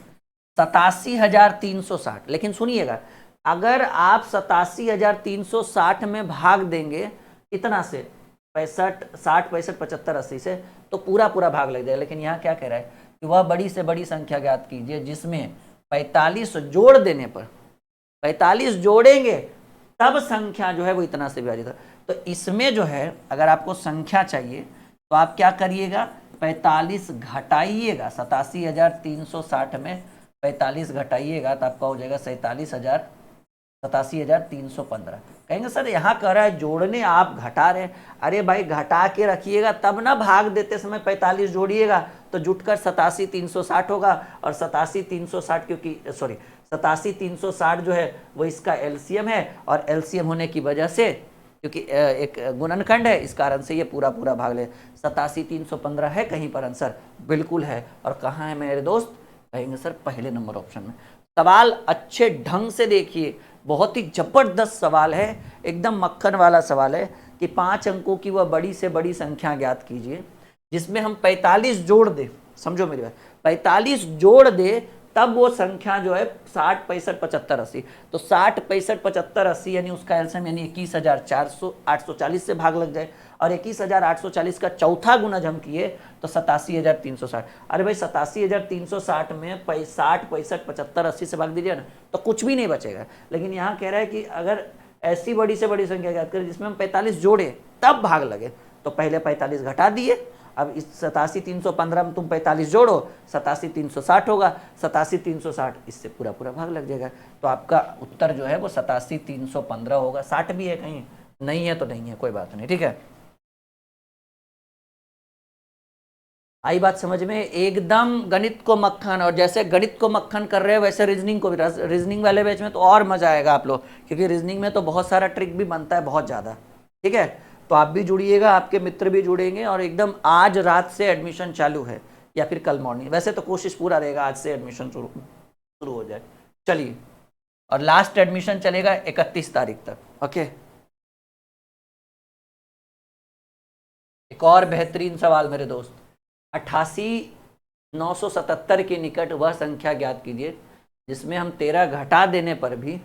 87,360। लेकिन सुनिएगा, अगर आप 87,360 में भाग देंगे इतना से, 65 60 65 75 80 से, तो पूरा भाग लग जाएगा। लेकिन यहाँ क्या कह रहा है कि वह बड़ी से बड़ी संख्या ज्ञात कीजिए जिसमें 45 जोड़ देने पर, 45 जोड़ेंगे तब संख्या जो है वो इतना से विभाजित है। तो इसमें जो है अगर आपको संख्या चाहिए तो आप क्या करिएगा, 45 घटाइएगा, 87,360 में 45 घटाइएगा तो आपका हो जाएगा 87,315। कहेंगे सर यहाँ कह रहा है जोड़ने, आप घटा रहे हैं। अरे भाई घटा के रखिएगा तब ना, भाग देते समय 45 जोड़िएगा तो जुटकर 87,360 होगा, और 87,360 क्योंकि 87,360 जो है वो इसका एलसीएम है, और एलसीएम होने की वजह से क्योंकि एक गुणनखंड है, इस कारण से ये पूरा भाग ले। 87,315 है कहीं पर आंसर? बिल्कुल है। और कहाँ है मेरे दोस्त? कहेंगे सर पहले नंबर ऑप्शन में। सवाल अच्छे ढंग से देखिए, बहुत ही जबरदस्त सवाल है, एकदम मक्खन वाला सवाल है कि 5 अंकों की वह बड़ी से बड़ी संख्या ज्ञात कीजिए जिसमें हम 45 जोड़ दे। समझो मेरी बात, 45 जोड़ दे तब वो संख्या जो है 60 65 75 80। तो 60 65 75 80 यानी उसका एलसीएम यानी 21,840 से भाग लग जाए, और 21,840 का चौथा गुणज हम किए तो 87,360। अरे भाई 87,360 में 60 65 75 80 से भाग दीजिए ना तो कुछ भी नहीं बचेगा। लेकिन यहाँ कह रहा है कि अगर ऐसी बड़ी से बड़ी संख्या याद करें जिसमें हम 45 जोड़े तब भाग लगे, तो पहले 45 घटा दिए। अब इस 87,315 में तुम 45 जोड़ो, 87,360 होगा, 87,360 इससे पूरा भाग लग जाएगा। तो आपका उत्तर जो है वो 87,315 होगा। 60 भी है कहीं, नहीं है तो नहीं है, कोई बात नहीं, ठीक है। आई बात समझ में? एकदम गणित को मक्खन, और जैसे गणित को मक्खन कर रहे हैं वैसे रीजनिंग को भी। रीजनिंग वाले बैच में तो और मजा आएगा आप लोग, क्योंकि रीजनिंग में तो बहुत सारा ट्रिक भी बनता है, बहुत ज़्यादा, ठीक है। तो आप भी जुड़िएगा, आपके मित्र भी जुड़ेंगे, और एकदम आज रात से एडमिशन चालू है या फिर कल मॉर्निंग, वैसे तो कोशिश पूरा रहेगा आज से एडमिशन शुरू हो जाए। चलिए, और लास्ट एडमिशन चलेगा 31 तारीख तक, ओके। एक और बेहतरीन सवाल मेरे दोस्त, 88,977 के निकट वह संख्या ज्ञात कीजिए जिसमें हम 13 घटा देने पर भी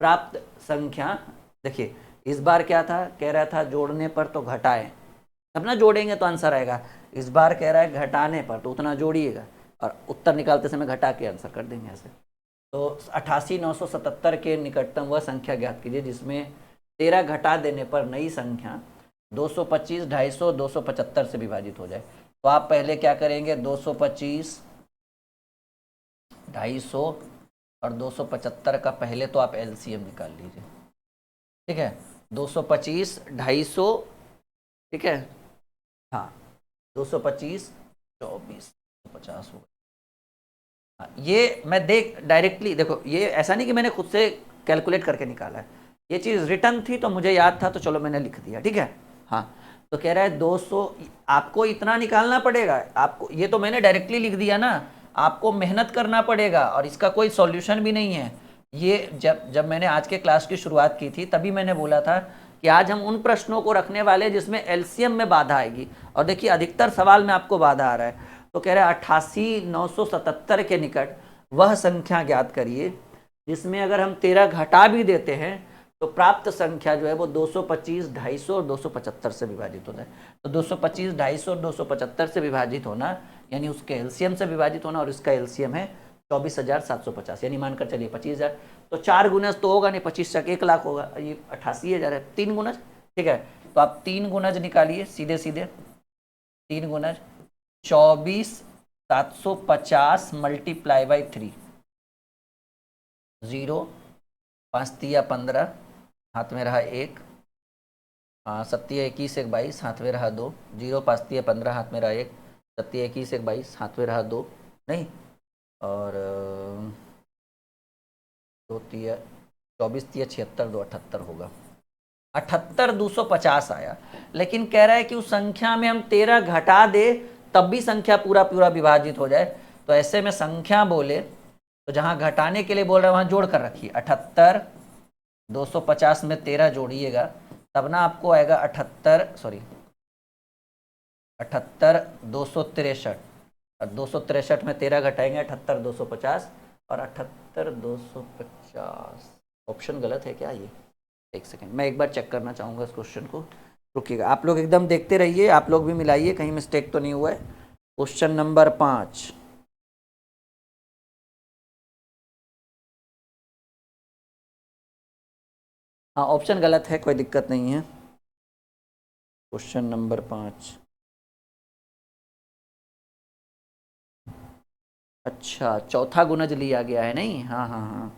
प्राप्त संख्या। देखिए इस बार क्या था, कह रहा था जोड़ने पर तो घटाएं, तब ना जोड़ेंगे तो आंसर आएगा। इस बार कह रहा है घटाने पर तो उतना जोड़िएगा, और उत्तर निकालते समय घटा के आंसर कर देंगे ऐसे। तो 88,977 के निकटतम वह संख्या ज्ञात कीजिए जिसमें 13 घटा देने पर नई संख्या 225, 250, 275 से विभाजित हो जाए। तो आप पहले क्या करेंगे, 225, 250 और 275 का पहले तो आप एलसीएम निकाल लीजिए, ठीक है। 225, 250, ठीक है, हाँ 225, 24, 50 हो। ये मैं डायरेक्टली देखो, ये ऐसा नहीं कि मैंने खुद से कैलकुलेट करके निकाला है, ये चीज़ रिटर्न थी तो मुझे याद था तो चलो मैंने लिख दिया, ठीक है। हाँ, तो कह रहा है 200, आपको इतना निकालना पड़ेगा, आपको ये तो मैंने डायरेक्टली लिख दिया ना, आपको मेहनत करना पड़ेगा, और इसका कोई सॉल्यूशन भी नहीं है। ये जब मैंने आज के क्लास की शुरुआत की थी तभी मैंने बोला था कि आज हम उन प्रश्नों को रखने वाले जिसमें एलसीएम में बाधा आएगी, और देखिए अधिकतर सवाल में आपको बाधा आ रहा है। तो कह रहा है 88,977 के निकट वह संख्या ज्ञात करिए जिसमें अगर हम 13 घटा भी देते हैं तो प्राप्त संख्या जो है वो 225, 250 और 275 से विभाजित होता है। तो 225, 250 और 275 से विभाजित होना यानी उसके एलसीएम से विभाजित होना, और इसका एलसीएम है 24,750, यानी मानकर चलिए 25,000। तो 4 गुणज तो होगा नहीं, 25 तक 1 लाख होगा, ये 88,000 है। 3 गुणज, ठीक है, तो आप 3 गुणज निकालिए सीधे सीधे। 3 गुणज 24,750 मल्टीप्लाई बाई 3, 0, 5 तिया 15, हाथ में रहा 1, 7 तिया 21, 1 22, हाथ में रहा 2, 0, 5 तिया 15, हाथ में रहा 1, 7 तिया 21, 1 22, हाथ में रहा 2, नहीं, और 2 तिया 24 तिया 76, 2 78 होगा। 78,250 आया। लेकिन कह रहा है कि उस संख्या में हम 13 घटा दे तब भी संख्या पूरा पूरा विभाजित हो जाए। तो ऐसे में संख्या बोले तो जहां घटाने के लिए बोल रहा है वहां जोड़ कर रखिए। 78,250 में 13 जोड़िएगा तब ना आपको आएगा 78,263, और 263 में 13 घटाएंगे 78,250 और 78,250। ऑप्शन गलत है क्या? ये एक सेकेंड, मैं एक बार चेक करना चाहूँगा इस क्वेश्चन को, रुकिएगा। आप लोग एकदम देखते रहिए, आप लोग भी मिलाइए, कहीं मिस्टेक तो नहीं हुआ है। क्वेश्चन नंबर 5, हाँ ऑप्शन गलत है, कोई दिक्कत नहीं है। क्वेश्चन नंबर 5, अच्छा चौथा गुणज लिया गया है, नहीं, हाँ हाँ हाँ,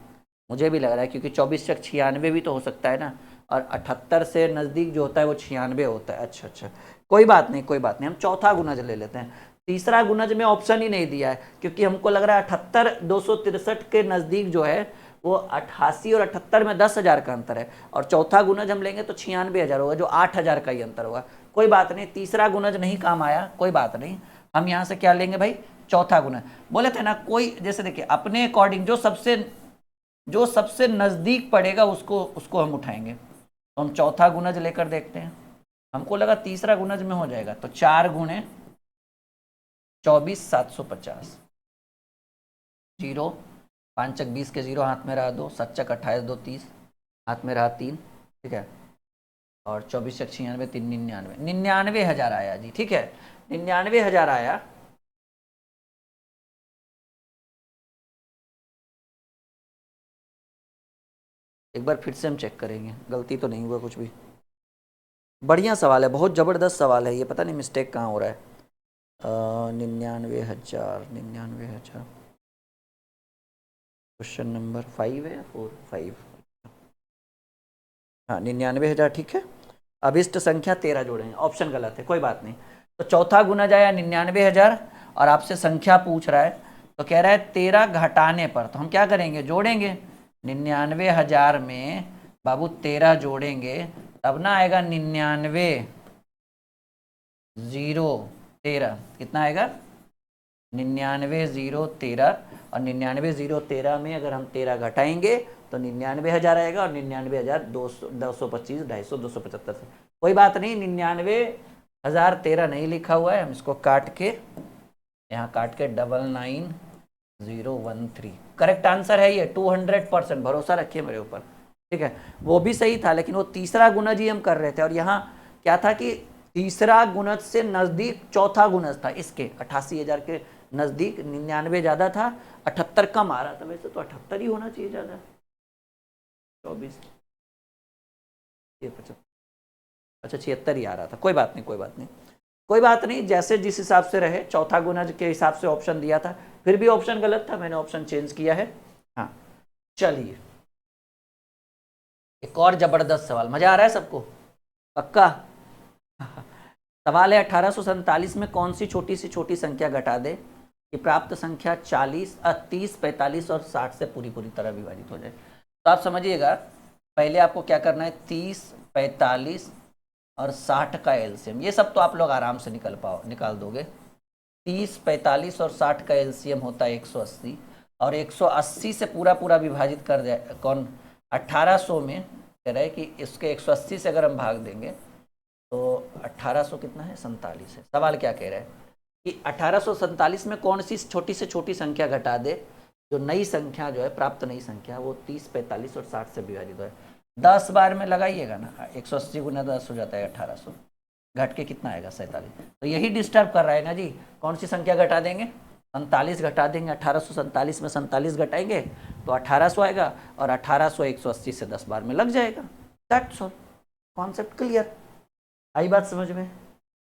मुझे भी लग रहा है क्योंकि 24 से 96 भी तो हो सकता है ना, और 78 से नज़दीक जो होता है वो 96 होता है। अच्छा अच्छा, कोई बात नहीं कोई बात नहीं, हम चौथा गुणज ले लेते हैं। तीसरा गुणज में ऑप्शन ही नहीं दिया है क्योंकि हमको लग रहा है 78,263 के नज़दीक जो है वो 88 और 78 में 10,000 का अंतर है, और चौथा गुणज हम लेंगे तो 96,000 होगा, जो 8,000 का ही अंतर होगा। कोई बात नहीं, तीसरा गुणज नहीं काम आया, कोई बात नहीं, हम यहाँ से क्या लेंगे भाई, चौथा गुणज। बोले थे ना, कोई जैसे देखिए अपने अकॉर्डिंग जो सबसे नजदीक पड़ेगा उसको हम उठाएंगे। तो हम चौथा गुणज लेकर देखते हैं, हमको लगा तीसरा गुणज में हो जाएगा। तो 4 गुणे 24,750, 0, 5 चक 20 के 0, हाथ में रहा 2, 7 चक 28, 2 30, हाथ में रहा 3, ठीक है, और 24 चक 96, 3 99, 99,000 आया जी, ठीक है, 99,000 आया। एक बार फिर से हम चेक करेंगे, गलती तो नहीं हुआ कुछ भी। बढ़िया सवाल है, बहुत ज़बरदस्त सवाल है ये, पता नहीं मिस्टेक कहाँ हो रहा है। 99,000, 99,000, क्वेश्चन नंबर 5 है या 4, 5, हाँ 99,000, ठीक है। अभिष्ट संख्या 13 जोड़ेंगे, ऑप्शन गलत है, कोई बात नहीं। तो चौथा गुना जाए 99,000, और आपसे संख्या पूछ रहा है तो कह रहा है 13 घटाने पर, तो हम क्या करेंगे, जोड़ेंगे। 99,000 में बाबू 13 जोड़ेंगे तब ना आएगा 99,013, कितना आएगा 99,013, और 99,013 में अगर हम 13 घटाएंगे तो 99,000 आएगा, और 99,225, 250, 275 से। कोई बात नहीं, 99,013 नहीं लिखा हुआ है, हम इसको काट के यहाँ काट के 99,013 करेक्ट आंसर है ये। 200% भरोसा रखिए मेरे ऊपर, ठीक है। वो भी सही था, लेकिन वो तीसरा गुणज ही हम कर रहे थे, और यहाँ क्या था कि तीसरा गुणज से नजदीक चौथा गुणज था, इसके 88,000 के नजदीक 99 ज्यादा था, 78 कम आ रहा था। वैसे तो 78 ही होना चाहिए ज्यादा, 24, 75, अच्छा 76 ही आ रहा था। कोई बात नहीं कोई बात नहीं कोई बात नहीं, जैसे जिस हिसाब से रहे, चौथा गुणज के हिसाब से ऑप्शन दिया था, फिर भी ऑप्शन गलत था, मैंने ऑप्शन चेंज किया है। हाँ चलिए, एक और जबरदस्त सवाल, मजा आ रहा है सबको, पक्का? सवाल है 1847 में कौन सी छोटी से छोटी संख्या घटा दे कि प्राप्त संख्या 30, 45 और 60 से पूरी तरह विभाजित हो जाए। तो आप समझिएगा, पहले आपको क्या करना है, 30, 45 और 60 का एलसीएम, ये सब तो आप लोग आराम से निकाल दोगे। 30, 45 और 60 का एलसीएम होता है 180, और 180 से पूरा विभाजित कर जाए कौन, 1800 में कह रहा है कि इसके 180 से अगर हम भाग देंगे तो 1800 कितना है, 47 है। सवाल क्या कह रहा है कि 1847 में कौन सी छोटी से छोटी संख्या घटा दे जो नई संख्या जो है, प्राप्त नई संख्या वो 30, 45 और 60 से विभाजित है। 10 बार में लगाइएगा ना, 180 गुना 10 हो जाता है 1800, घट के कितना आएगा 47। तो यही डिस्टर्ब कर रहा है ना जी। कौन सी संख्या घटा देंगे, 47 घटा देंगे, 1847 में 47 घटाएंगे तो 1800 आएगा, और 1800 180 से 10 बार में लग जाएगा। दैट्स ऑल, कॉन्सेप्ट क्लियर, आई बात समझ में,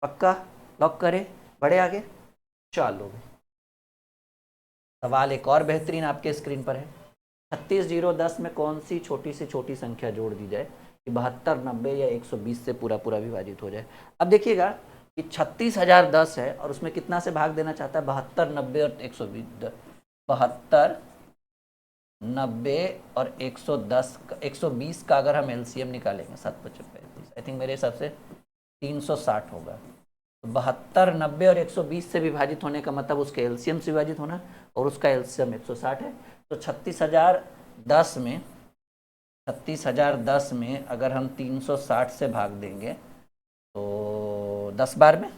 पक्का, लॉक करें, बढ़े आगे। चलो सवाल एक और बेहतरीन आपके स्क्रीन पर है, 36 0 10 में कौन सी छोटी से छोटी संख्या जोड़ दी जाए कि 72 90 या 120 से पूरा पूरा विभाजित हो जाए। अब देखिएगा कि 36,010 है और उसमें कितना से भाग देना चाहता है, 72 90 और 120, 72 90 और 110 120 का अगर हम एलसीएम निकालेंगे 7 5 35, आई थिंक मेरे हिसाब से 360 होगा। तो 72 90 और 120 से विभाजित होने का मतलब उसके एलसीएम से विभाजित होना, और उसका एलसीएम 160 है। तो 36,010 में अगर हम 360 से भाग देंगे तो 10 बार में,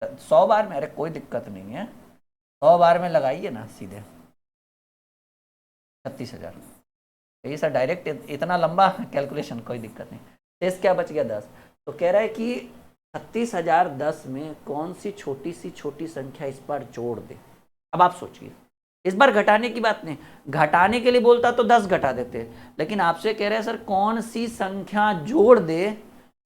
100 बार में, अरे कोई दिक्कत नहीं है, 100 बार में लगाइए ना सीधे 36,000। ये सर डायरेक्ट इतना लंबा कैलकुलेशन, कोई दिक्कत नहीं। शेष क्या बच गया 10। तो कह रहा है कि 36,010 में कौन सी छोटी संख्या इस बार जोड़ दे। अब आप सोचिए, इस बार घटाने की बात नहीं, घटाने के लिए बोलता तो 10 घटा देते, लेकिन आपसे कह रहे हैं सर कौन सी संख्या जोड़ दे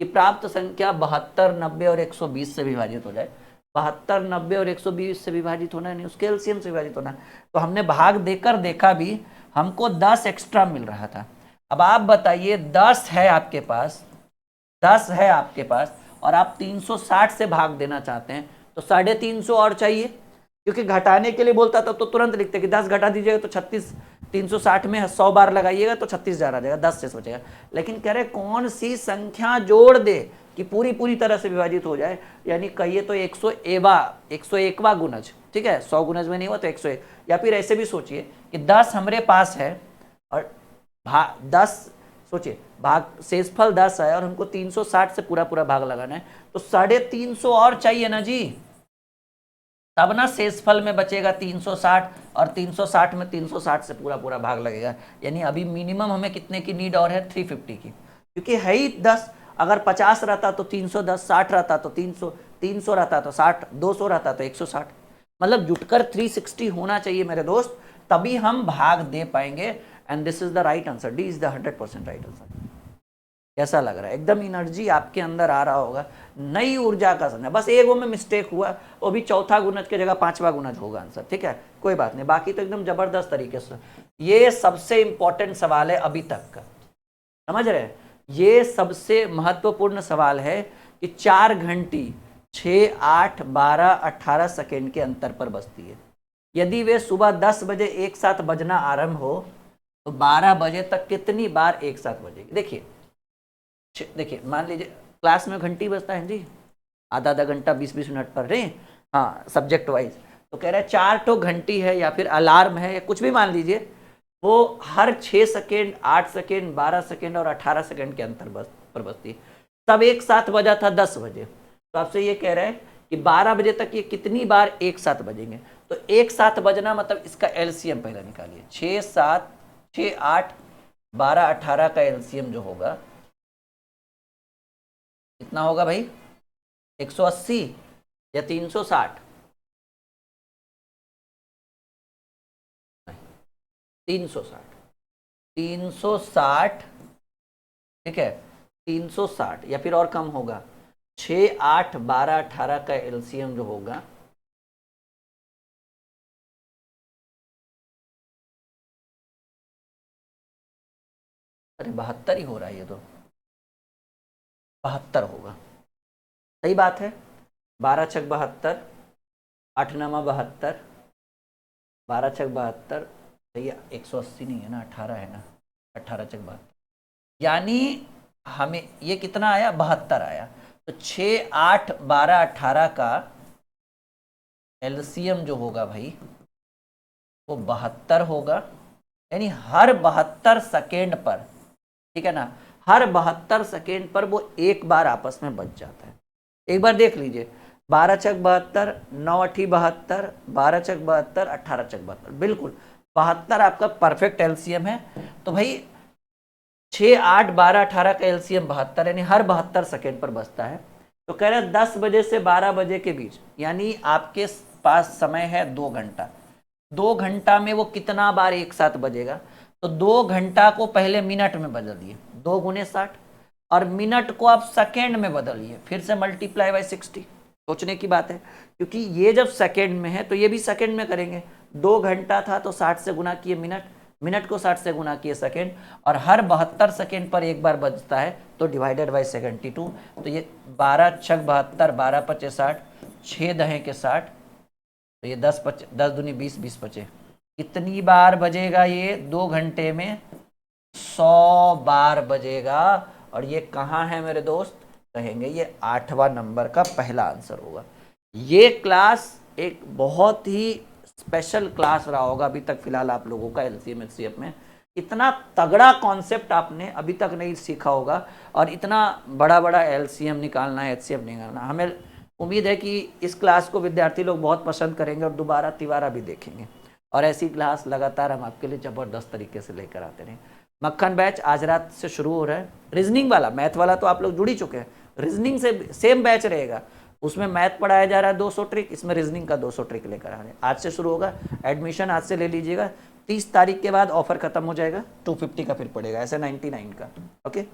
कि प्राप्त संख्या 72 90 और 120 से विभाजित हो जाए। 72 90 और 120 से विभाजित होना नहीं, उसके एलसीएम से विभाजित होना। तो हमने भाग देकर देखा भी, हमको 10 एक्स्ट्रा मिल रहा था। अब आप बताइए 10 है आपके पास, 10 है आपके पास, और आप 360 से भाग देना चाहते हैं, तो 350 और चाहिए, क्योंकि घटाने के लिए बोलता था तो तुरंत लिखते कि 10 घटा दीजिएगा तो 36, 360 में 100 बार लगाइएगा तो 36,000 आ जाएगा, 10 से सोचेगा। लेकिन कह रहे कौन सी संख्या जोड़ दे कि पूरी तरह से विभाजित हो जाए, यानी कहिए तो 101वां गुणज, ठीक है, 100 गुणज में नहीं हुआ तो 101। या फिर ऐसे भी सोचिए कि 10 हमारे पास है और 10, सोचिए भाग शेषफल 10 है और हमको 360 से पूरा भाग लगाना है, तो 350 और चाहिए ना जी, तब ना शेषफल में बचेगा 360, और 360 में 360 से पूरा भाग लगेगा। यानी अभी मिनिमम हमें कितने की नीड और है, 350 की, क्योंकि है ही 10। अगर 50 रहता तो 310, 60 रहता तो 300, 300 रहता तो 60, 200 रहता तो 160, मतलब जुटकर 360 होना चाहिए मेरे दोस्त, तभी हम भाग दे पाएंगे। And this is the right answer, D is the 100% right answer. कैसा लग रहा है, एकदम एनर्जी आपके अंदर आ रहा होगा, नई ऊर्जा का समय। बस एक वो में मिस्टेक हुआ, वो भी चौथा गुणज की जगह 5वां गुणज होगा आंसर, ठीक है, कोई बात नहीं, बाकी तो एकदम जबरदस्त तरीके से। ये सबसे इंपॉर्टेंट सवाल है अभी तक का, समझ रहे हैं, ये सबसे महत्वपूर्ण सवाल है कि 4 घंटी 6 8 12 18 सेकेंड के अंतर पर बजती है। यदि वे सुबह 10 बजे एक साथ बजना आरंभ हो तो 12 बजे तक कितनी बार एक साथ बजेगी। देखिए मान लीजिए क्लास में घंटी बजता है जी, आधा घंटा 20 मिनट पढ़ रहे हैं, हाँ सब्जेक्ट वाइज, तो कह रहे हैं 4 तो घंटी है या फिर अलार्म है या कुछ भी मान लीजिए, वो हर 6 सेकेंड 8 सेकेंड 12 सेकेंड और 18 सेकेंड के अंतर पर बजती है। तब एक साथ बजा था 10 बजे, तो आपसे ये कह रहा है कि 12 बजे तक ये कितनी बार एक साथ बजेंगे। तो एक साथ बजना मतलब इसका एलसीएम पहले निकालिए, 6 7 6 8 12 18 का एलसीएम जो होगा कितना होगा भाई, 180 या 360, 360, ठीक है, 360 या फिर और कम होगा, 6 8 12 18 का एलसीएम जो होगा अरे 72 ही हो रहा है, ये तो 72 होगा, सही बात है। 12 छक 72, 8 9 72, 12 छक 72, भैया 180 नहीं है ना, 18 है ना, 18 छक 72, यानी हमें ये कितना आया, 72 आया। तो 6 8 12 18 का एलसीएम जो होगा भाई वो 72 होगा, यानी हर 72 सेकेंड पर, ठीक है ना, हर 72 सेकेंड पर वो एक बार आपस में बच जाता है। एक बार देख लीजिए, 12 छक 72, 9 8 72, 12 छक 72, 18 छक 72, बिल्कुल 72 आपका परफेक्ट एलसीएम है। तो भाई 6, 8, 12, 18 का एलसीएम 72, यानी हर 72 सेकेंड पर बजता है। तो कह रहे हैं 10 बजे से 12 बजे के बीच, यानी आपके पास समय है 2 घंटा। 2 घंटा में वो कितना बार एक साथ बजेगा? तो 2 घंटा को पहले मिनट में बदलिए, 2 गुने 60, और मिनट को आप सेकेंड में बदलिए, फिर से मल्टीप्लाई बाय 60। सोचने की बात है, क्योंकि ये जब सेकेंड में है तो ये भी सेकेंड में करेंगे। 2 घंटा था तो 60 से गुना किए मिनट, मिनट को 60 से गुना किए सेकेंड, और हर 72 सेकेंड पर एक बार बजता है तो डिवाइडेड बाय 72। तो ये 12 छक 72, 12 पचे 60, 6 दहें के 60, तो ये 10 दूनी 20, 20 पचे, कितनी बार बजेगा ये? 2 घंटे में 100 बार बजेगा। और ये कहाँ है मेरे दोस्त? कहेंगे ये 8वां नंबर का पहला आंसर होगा। ये क्लास एक बहुत ही स्पेशल क्लास रहा होगा अभी तक फिलहाल आप लोगों का एलसीएम एचसीएफ में। इतना तगड़ा कॉन्सेप्ट आपने अभी तक नहीं सीखा होगा, और इतना बड़ा बड़ा एलसीएम निकालना है, एचसीएफ निकालना। हमें उम्मीद है कि इस क्लास को विद्यार्थी लोग बहुत पसंद करेंगे और दोबारा तिबारा भी देखेंगे, और ऐसी क्लास लगातार हम आपके लिए ज़बरदस्त तरीके से लेकर आते रहें। मक्खन बैच आज रात से शुरू हो रहा है। रीजनिंग वाला, मैथ वाला तो आप लोग जुड़ ही चुके हैं, रीजनिंग से सेम बैच रहेगा। उसमें मैथ पढ़ाया जा रहा है 200 ट्रिक, इसमें रीजनिंग का 200 ट्रिक लेकर आ रहे हैं। आज से शुरू होगा, एडमिशन आज से ले लीजिएगा। 30 तारीख के बाद ऑफर खत्म हो जाएगा, 250 का फिर पड़ेगा, ऐसे 99 का। ओके।